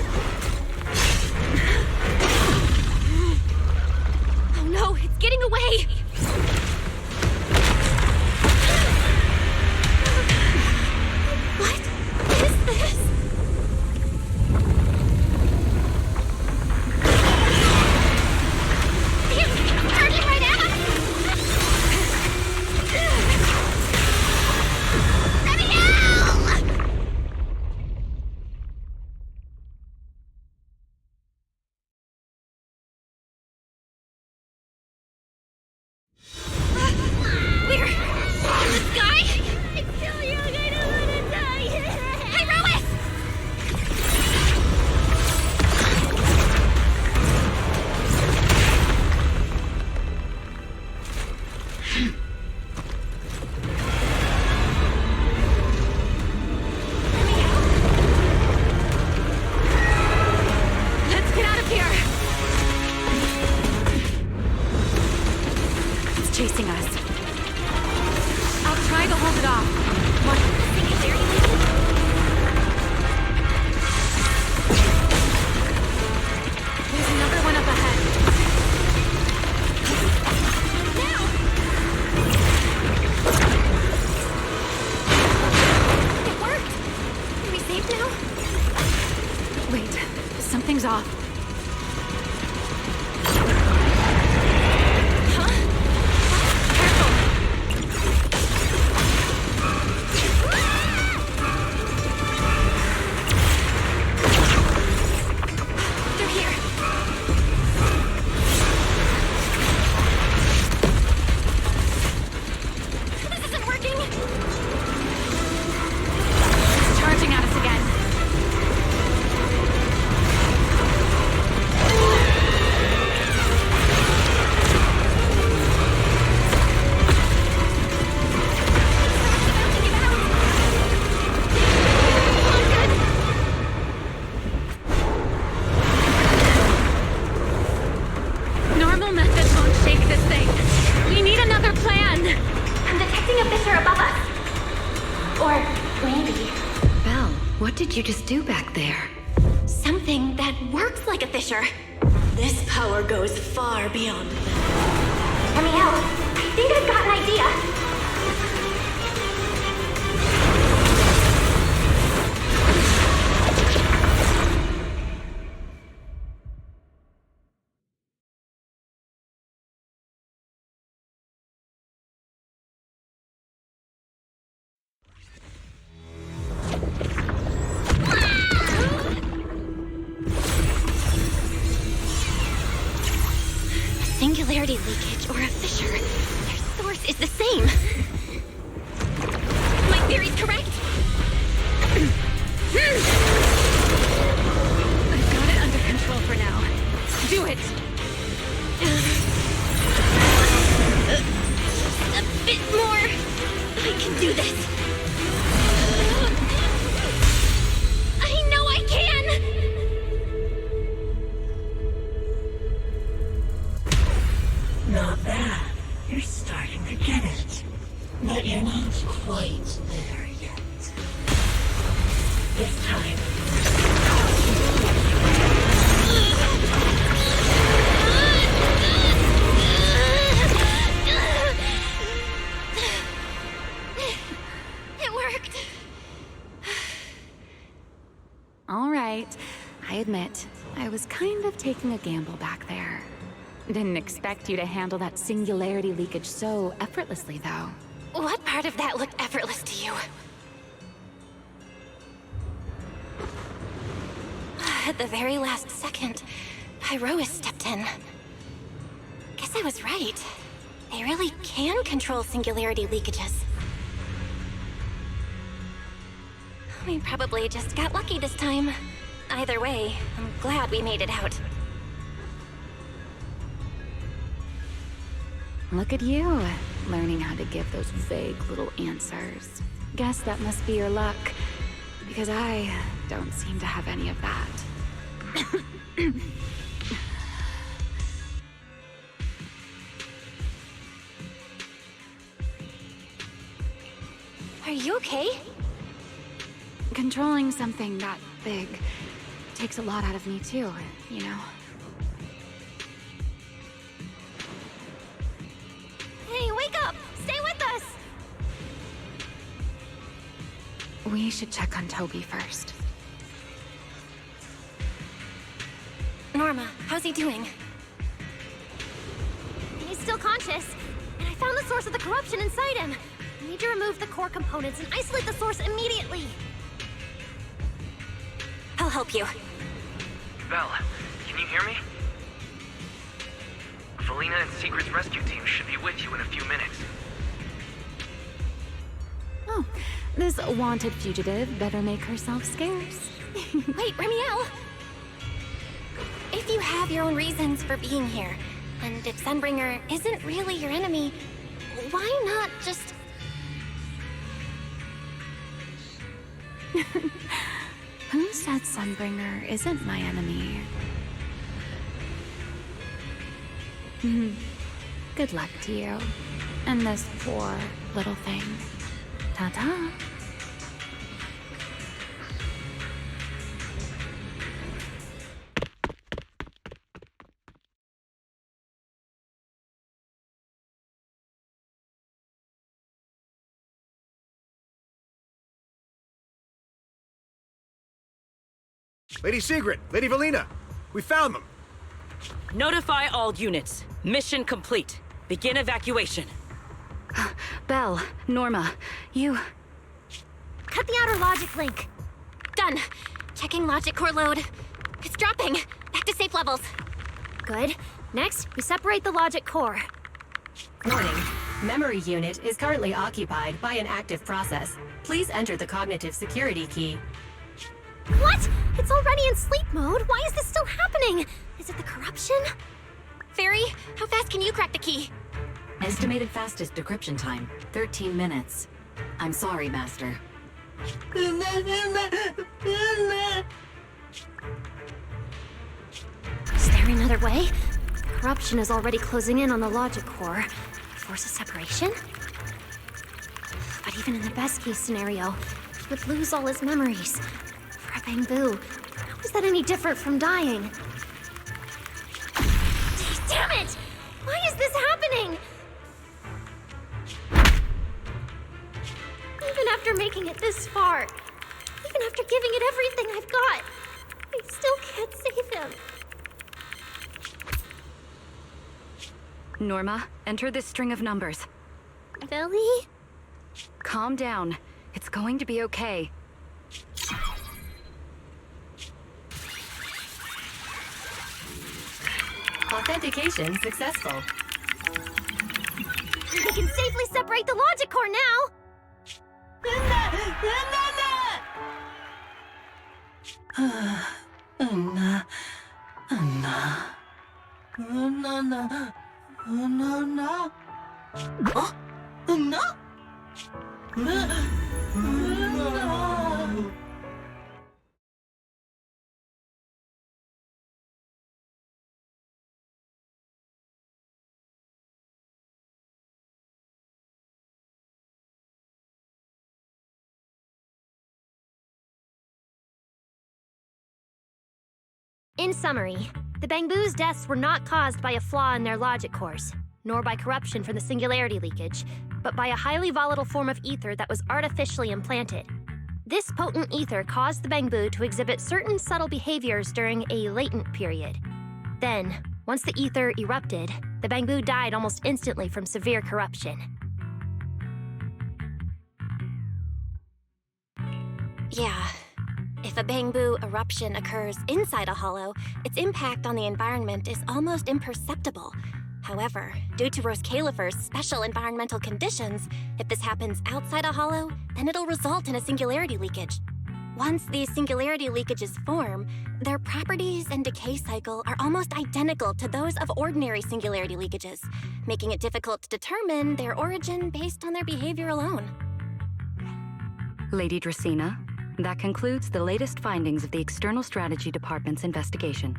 Oh no, it's getting away! did you just do back there? Something that works like a fissure. This power goes far beyond that. Hear me out. I think I've got an idea. Singularity leakage or a fissure. Their source is the same. My theory's correct. I've got it under control for now. Do it! A bit more. I can do this. I know I can! Not bad. You're starting to get it. But you're not quite there yet. This time. It worked. All right. I admit, I was kind of taking a gamble back there. Didn't expect you to handle that singularity leakage so effortlessly, though. What part of that looked effortless to you? At the very last second, Pyrois stepped in. Guess I was right. They really can control singularity leakages. We probably just got lucky this time. Either way, I'm glad we made it out. Look at you, learning how to give those vague little answers. Guess that must be your luck, because I don't seem to have any of that. Are you okay? Controlling something that big takes a lot out of me too, you know? Hey, wake up! Stay with us! We should check on Toby first. Norma, how's he doing? He's still conscious, and I found the source of the corruption inside him. We need to remove the core components and isolate the source immediately. I'll help you. Belle, can you hear me? Felina and Secret's rescue team should be with you in a few minutes. Oh, this wanted fugitive better make herself scarce. Wait, Remiel! If you have your own reasons for being here, and if Sunbringer isn't really your enemy, why not just... Who said Sunbringer isn't my enemy? Good luck to you. And this poor little thing. Ta-ta. Lady Secret, Lady Valina, we found them. Notify all units. Mission complete. Begin evacuation. Belle, Norma, you... Cut the outer logic link. Done. Checking logic core load. It's dropping. Back to safe levels. Good. Next, we separate the logic core. Warning. Memory unit is currently occupied by an active process. Please enter the cognitive security key. What? It's already in sleep mode. Why is this still happening? Is it the corruption? Fairy, how fast can you crack the key? Estimated fastest decryption time, 13 minutes. I'm sorry, Master. Is there another way? Corruption is already closing in on the logic core. Force a separation? But even in the best case scenario, he would lose all his memories. Poor Bamboo. How is that any different from dying? Damn it! Why is this happening? Even after making it this far, even after giving it everything I've got, I still can't save him. Norma, enter this string of numbers. Billy? Calm down. It's going to be okay. Authentication successful. We can safely separate the logic core now! In summary, the Bangboos' deaths were not caused by a flaw in their logic cores, nor by corruption from the singularity leakage, but by a highly volatile form of ether that was artificially implanted. This potent ether caused the Bangbu to exhibit certain subtle behaviors during a latent period. Then, once the ether erupted, the Bangbu died almost instantly from severe corruption. Yeah. If a Bangbu eruption occurs inside a hollow, its impact on the environment is almost imperceptible. However, due to Rose Califer's special environmental conditions, if this happens outside a hollow, then it'll result in a singularity leakage. Once these singularity leakages form, their properties and decay cycle are almost identical to those of ordinary singularity leakages, making it difficult to determine their origin based on their behavior alone. Lady Dracena, that concludes the latest findings of the External Strategy Department's investigation.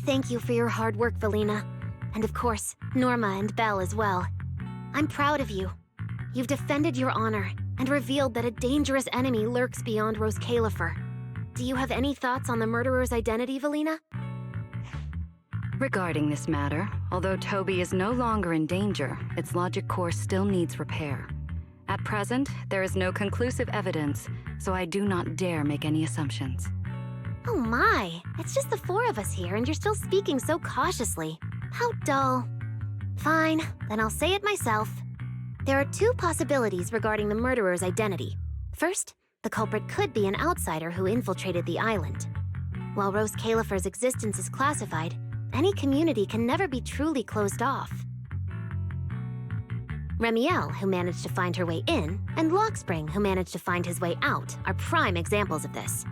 Thank you for your hard work, Valina. And of course, Norma and Belle as well. I'm proud of you. You've defended your honor and revealed that a dangerous enemy lurks beyond Rose Califer. Do you have any thoughts on the murderer's identity, Valina? Regarding this matter, although Toby is no longer in danger, its logic core still needs repair. At present, there is no conclusive evidence, so I do not dare make any assumptions. Oh my, it's just the four of us here and you're still speaking so cautiously. How dull. Fine, then I'll say it myself. There are two possibilities regarding the murderer's identity. First, the culprit could be an outsider who infiltrated the island. While Rose Califer's existence is classified, any community can never be truly closed off. Remiel, who managed to find her way in, and Lockspring, who managed to find his way out, are prime examples of this.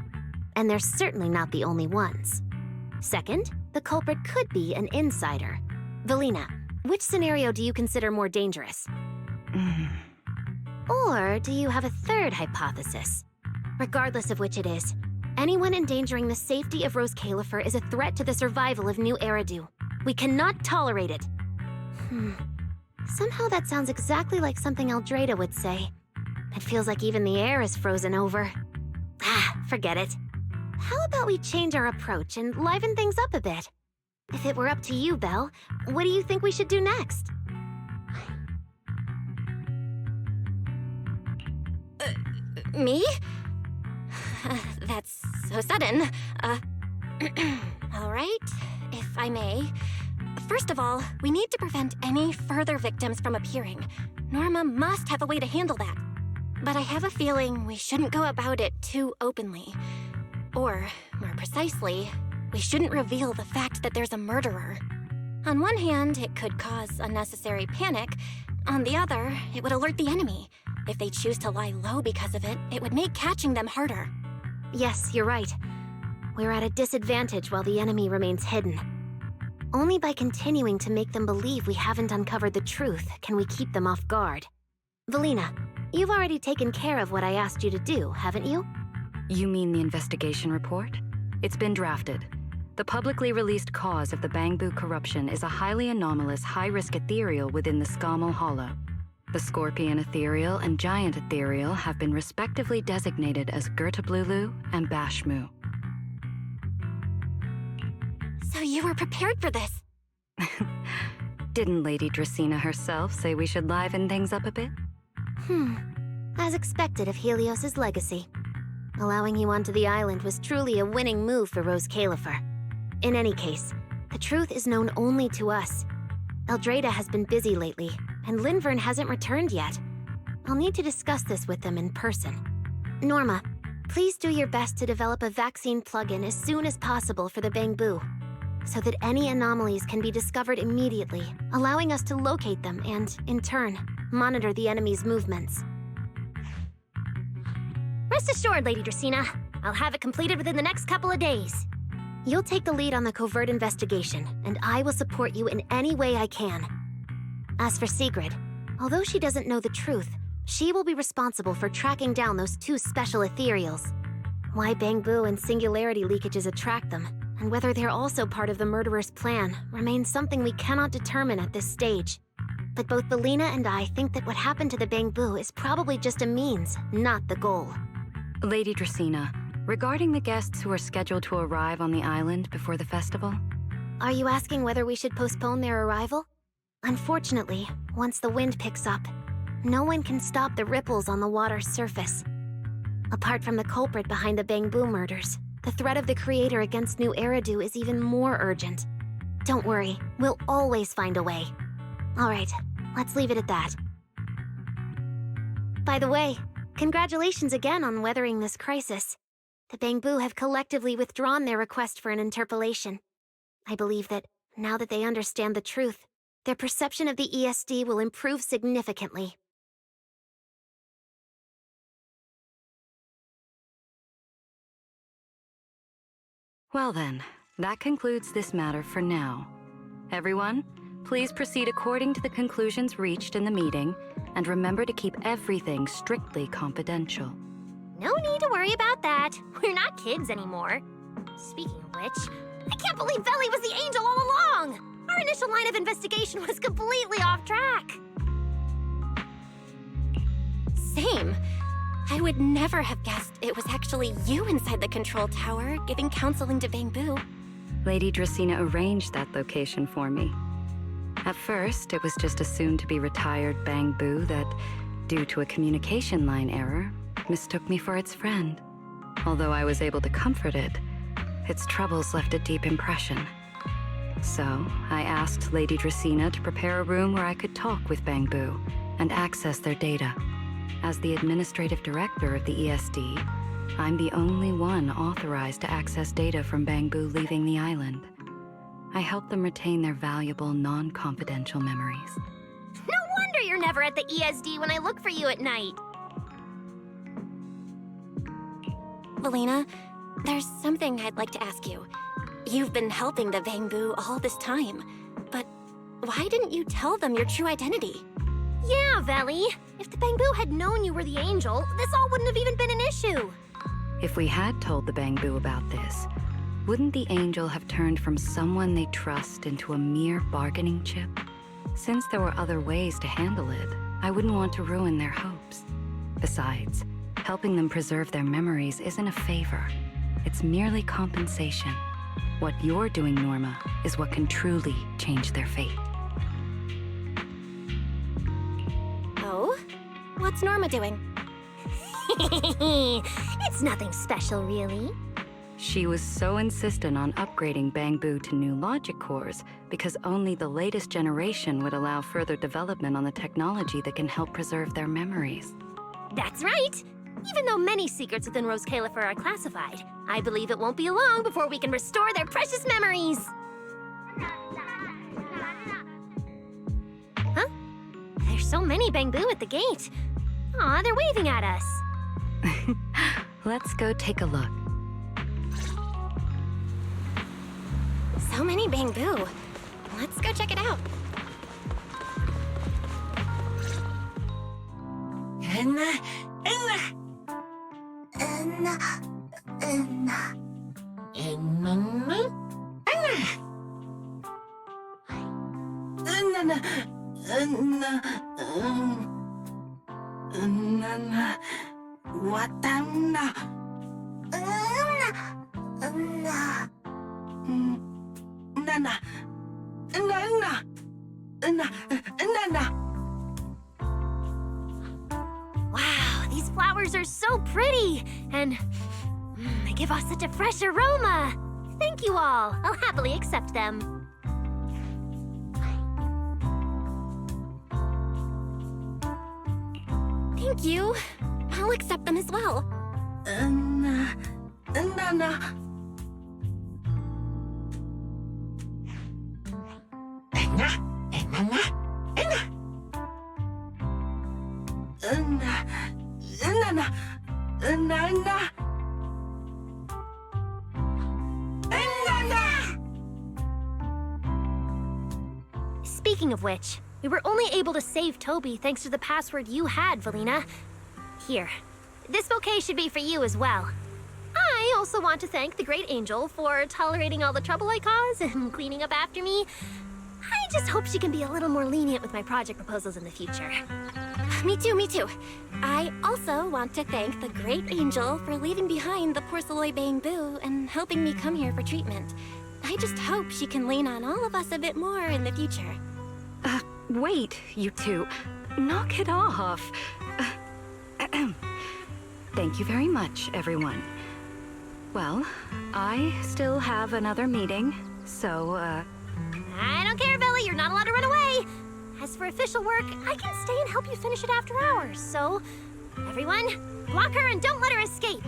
And they're certainly not the only ones. Second, the culprit could be an insider. Valina, which scenario do you consider more dangerous? Or do you have a third hypothesis? Regardless of which it is, anyone endangering the safety of Rose Califer is a threat to the survival of New Eridu. We cannot tolerate it. Somehow that sounds exactly like something Eldrada would say. It feels like even the air is frozen over. Forget it. How about we change our approach and liven things up a bit? If it were up to you, Belle, what do you think we should do next? Me? That's so sudden. All right, if I may. First of all, we need to prevent any further victims from appearing. Norma must have a way to handle that. But I have a feeling we shouldn't go about it too openly. Or, more precisely, we shouldn't reveal the fact that there's a murderer. On one hand, it could cause unnecessary panic. On the other, it would alert the enemy. If they choose to lie low because of it, it would make catching them harder. Yes, you're right. We're at a disadvantage while the enemy remains hidden. Only by continuing to make them believe we haven't uncovered the truth can we keep them off guard. Valina, you've already taken care of what I asked you to do, haven't you? You mean the investigation report? It's been drafted. The publicly released cause of the Bangbu corruption is a highly anomalous, high-risk ethereal within the Skamal Hollow. The Scorpion Ethereal and Giant Ethereal have been respectively designated as Gertablulu and Bashmu. So you were prepared for this? Didn't Lady Dracena herself say we should liven things up a bit? As expected of Helios's legacy. Allowing you onto the island was truly a winning move for Rose Califer. In any case, the truth is known only to us. Eldrada has been busy lately, and Linvern hasn't returned yet. I'll need to discuss this with them in person. Norma, please do your best to develop a vaccine plugin as soon as possible for the Bangbu, so that any anomalies can be discovered immediately, allowing us to locate them and, in turn, monitor the enemy's movements. Rest assured, Lady Dracena. I'll have it completed within the next couple of days. You'll take the lead on the covert investigation, and I will support you in any way I can. As for Sigrid, although she doesn't know the truth, she will be responsible for tracking down those two special ethereals. Why Bangbu and singularity leakages attract them, and whether they're also part of the murderer's plan, remains something we cannot determine at this stage. But both Belina and I think that what happened to the Bangbu is probably just a means, not the goal. Lady Dracena, regarding the guests who are scheduled to arrive on the island before the festival? Are you asking whether we should postpone their arrival? Unfortunately, once the wind picks up, no one can stop the ripples on the water's surface. Apart from the culprit behind the Bangbu murders, the threat of the Creator against New Eridu is even more urgent. Don't worry, we'll always find a way. Alright, let's leave it at that. By the way, congratulations again on weathering this crisis. The Bangbu have collectively withdrawn their request for an interpolation. I believe that, now that they understand the truth, their perception of the ESD will improve significantly. Well then, that concludes this matter for now. Everyone, please proceed according to the conclusions reached in the meeting, and remember to keep everything strictly confidential. No need to worry about that. We're not kids anymore. Speaking of which, I can't believe Veli was the angel all along! Our initial line of investigation was completely off track. Same. I would never have guessed it was actually you inside the control tower, giving counseling to Bangbu. Lady Dracena arranged that location for me. At first, it was just a soon-to-be retired Bangbu that, due to a communication line error, mistook me for its friend. Although I was able to comfort it, its troubles left a deep impression. So, I asked Lady Dracena to prepare a room where I could talk with Bangbu and access their data. As the administrative director of the ESD, I'm the only one authorized to access data from Bangbu leaving the island. I help them retain their valuable, non-confidential memories. No wonder you're never at the ESD when I look for you at night. Belina, there's something I'd like to ask you. You've been helping the Bangbu all this time, but why didn't you tell them your true identity? Yeah, Veli. If the Bangbu had known you were the angel, this all wouldn't have even been an issue. If we had told the Bangbu about this, wouldn't the angel have turned from someone they trust into a mere bargaining chip? Since there were other ways to handle it, I wouldn't want to ruin their hopes. Besides, helping them preserve their memories isn't a favor. It's merely compensation. What you're doing, Norma, is what can truly change their fate. Oh? What's Norma doing? It's nothing special, really. She was so insistent on upgrading Bangbu to new logic cores because only the latest generation would allow further development on the technology that can help preserve their memories. That's right! Even though many secrets within Rose Califer are classified, I believe it won't be long before we can restore their precious memories! Huh? There's so many Bangbu at the gate. Aw, they're waving at us. Let's go take a look. So many Bangbu. Let's go check it out. Nana. Watana. Nana. Nana. Nana. Wow, these flowers are so pretty, and they give off such a fresh aroma. Thank you all. I'll happily accept them. Thank you. I'll accept them as well. Nana. Speaking of which, we were only able to save Toby thanks to the password you had, Valina. Here, this bouquet should be for you as well. I also want to thank the Great Angel for tolerating all the trouble I cause and cleaning up after me. I just hope she can be a little more lenient with my project proposals in the future. Me too, me too. I also want to thank the Great Angel for leaving behind the porcelain bamboo and helping me come here for treatment. I just hope she can lean on all of us a bit more in the future. Wait, you two. Knock it off. Thank you very much, everyone. Well, I still have another meeting, so, I don't care, Billy. You're not allowed to run away. As for official work, I can stay and help you finish it after hours, so... Everyone, block her and don't let her escape.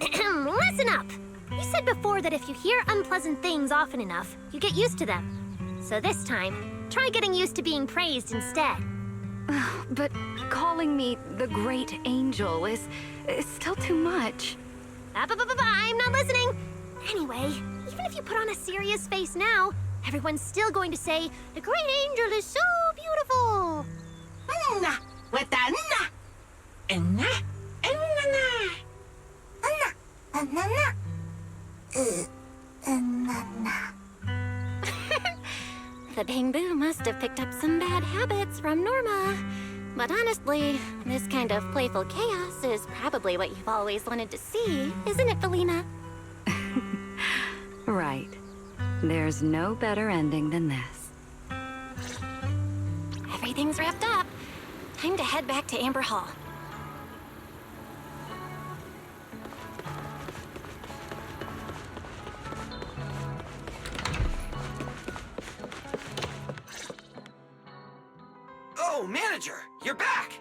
Listen up. You said before that if you hear unpleasant things often enough, you get used to them. So this time, try getting used to being praised instead. But calling me the Great Angel is still too much. I'm not listening. Anyway, even if you put on a serious face now, everyone's still going to say, the Great Angel is so beautiful. The bamboo must have picked up some bad habits from Norma. But honestly, this kind of playful chaos is probably what you've always wanted to see, isn't it, Felina? Right. There's no better ending than this. Everything's wrapped up. Time to head back to Amber Hall. Oh, manager, you're back!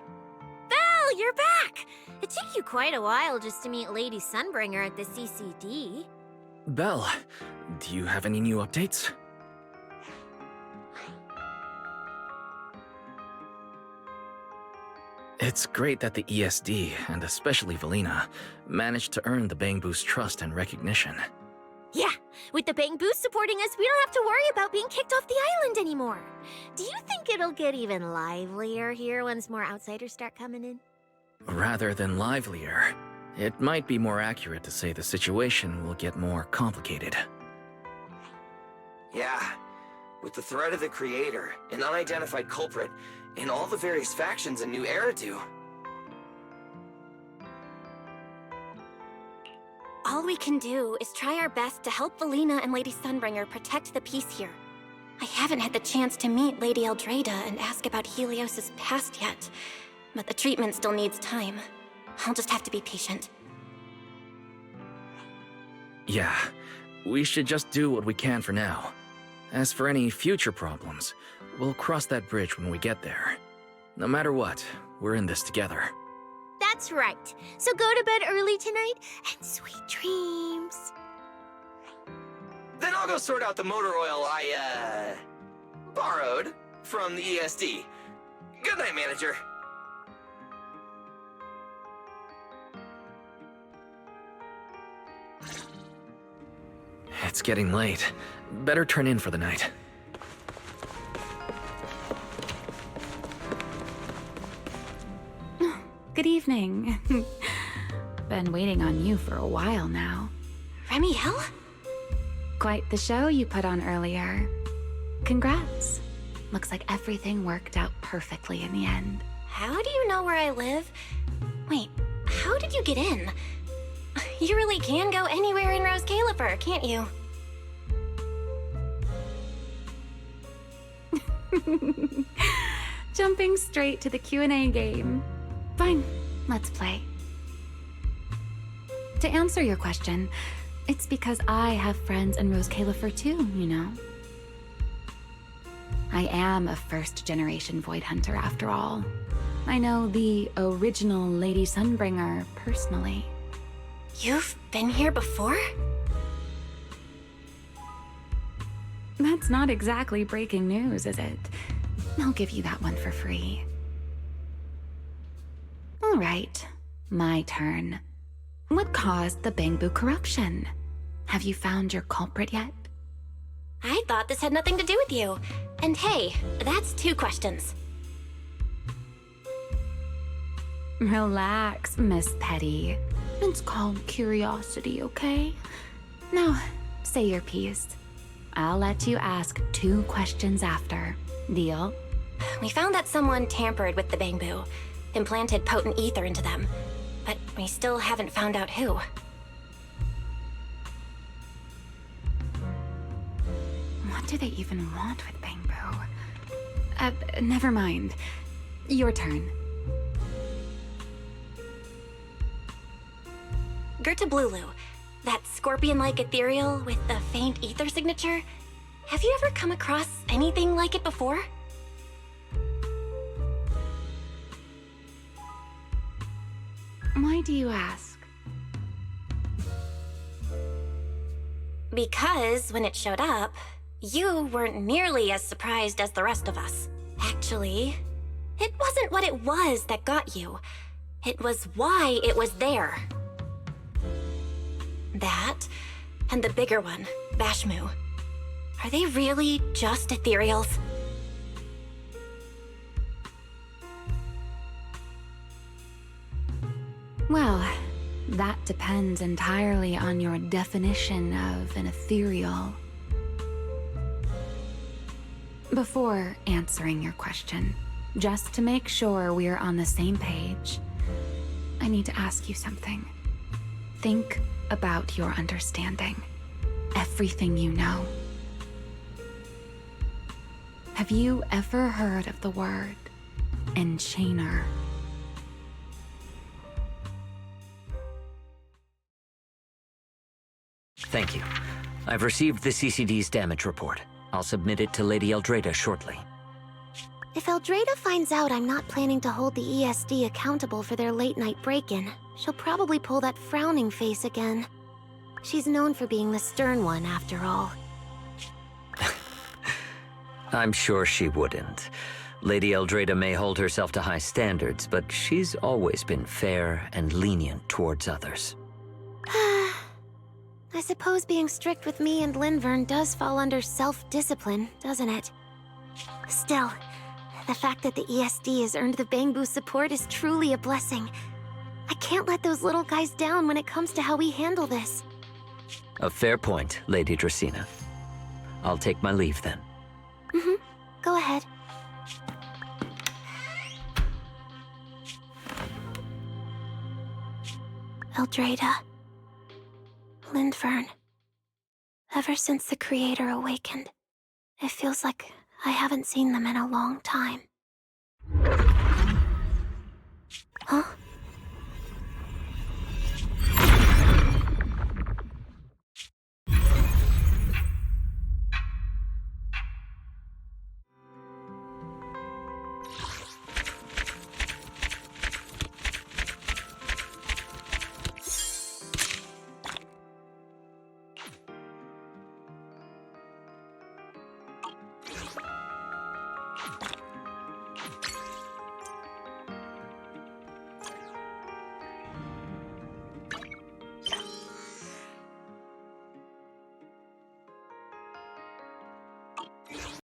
Belle, you're back! It took you quite a while just to meet Lady Sunbringer at the CCD. Belle, do you have any new updates? It's great that the ESD, and especially Valina, managed to earn the Bangbu's trust and recognition. Yeah, with the Bangboos supporting us, we don't have to worry about being kicked off the island anymore. Do you think it'll get even livelier here once more outsiders start coming in? Rather than livelier, it might be more accurate to say the situation will get more complicated. Yeah, with the threat of the Creator, an unidentified culprit, and all the various factions in New Eridu. All we can do is try our best to help Valina and Lady Sunbringer protect the peace here. I haven't had the chance to meet Lady Eldrada and ask about Helios's past yet, but the treatment still needs time. I'll just have to be patient. Yeah, we should just do what we can for now. As for any future problems, we'll cross that bridge when we get there. No matter what, we're in this together. That's right. So go to bed early tonight, and sweet dreams. Then I'll go sort out the motor oil I, borrowed from the ESD. Good night, manager. It's getting late. Better turn in for the night. Good evening. Been waiting on you for a while now. Remiel? Quite the show you put on earlier. Congrats. Looks like everything worked out perfectly in the end. How do you know where I live? Wait, how did you get in? You really can go anywhere in Rose Caliper, can't you? Jumping straight to the Q&A game. Fine, let's play. To answer your question, it's because I have friends in Rose Califer too, you know? I am a first-generation Void Hunter after all. I know the original Lady Sunbringer personally. You've been here before? That's not exactly breaking news, is it? I'll give you that one for free. All right, my turn. What caused the Bangbu corruption? Have you found your culprit yet? I thought this had nothing to do with you. And hey, that's 2 questions. Relax, Miss Petty. It's called curiosity, okay? Now, say your piece. I'll let you ask 2 questions after. Deal? We found that someone tampered with the Bangbu, implanted potent ether into them, but we still haven't found out who. What do they even want with Bangbu? Never mind. Your turn. Gerta Blulu, that scorpion-like ethereal with the faint ether signature. Have you ever come across anything like it before? Why do you ask? Because when it showed up, you weren't nearly as surprised as the rest of us. Actually, it wasn't what it was that got you. It was why it was there. That, and the bigger one, Bashmu. Are they really just ethereals? Well, that depends entirely on your definition of an ethereal. Before answering your question, just to make sure we're on the same page, I need to ask you something. Think about your understanding. Everything you know. Have you ever heard of the word enchainer? Thank you. I've received the CCD's damage report. I'll submit it to Lady Eldrada shortly. If Eldrada finds out I'm not planning to hold the ESD accountable for their late-night break-in, she'll probably pull that frowning face again. She's known for being the stern one, after all. I'm sure she wouldn't. Lady Eldrada may hold herself to high standards, but she's always been fair and lenient towards others. I suppose being strict with me and Linvern does fall under self-discipline, doesn't it? Still, the fact that the ESD has earned the Bangbu support is truly a blessing. I can't let those little guys down when it comes to how we handle this. A fair point, Lady Dracena. I'll take my leave then. Go ahead. Eldrada. Linvern. Ever since the Creator awakened, it feels like I haven't seen them in a long time.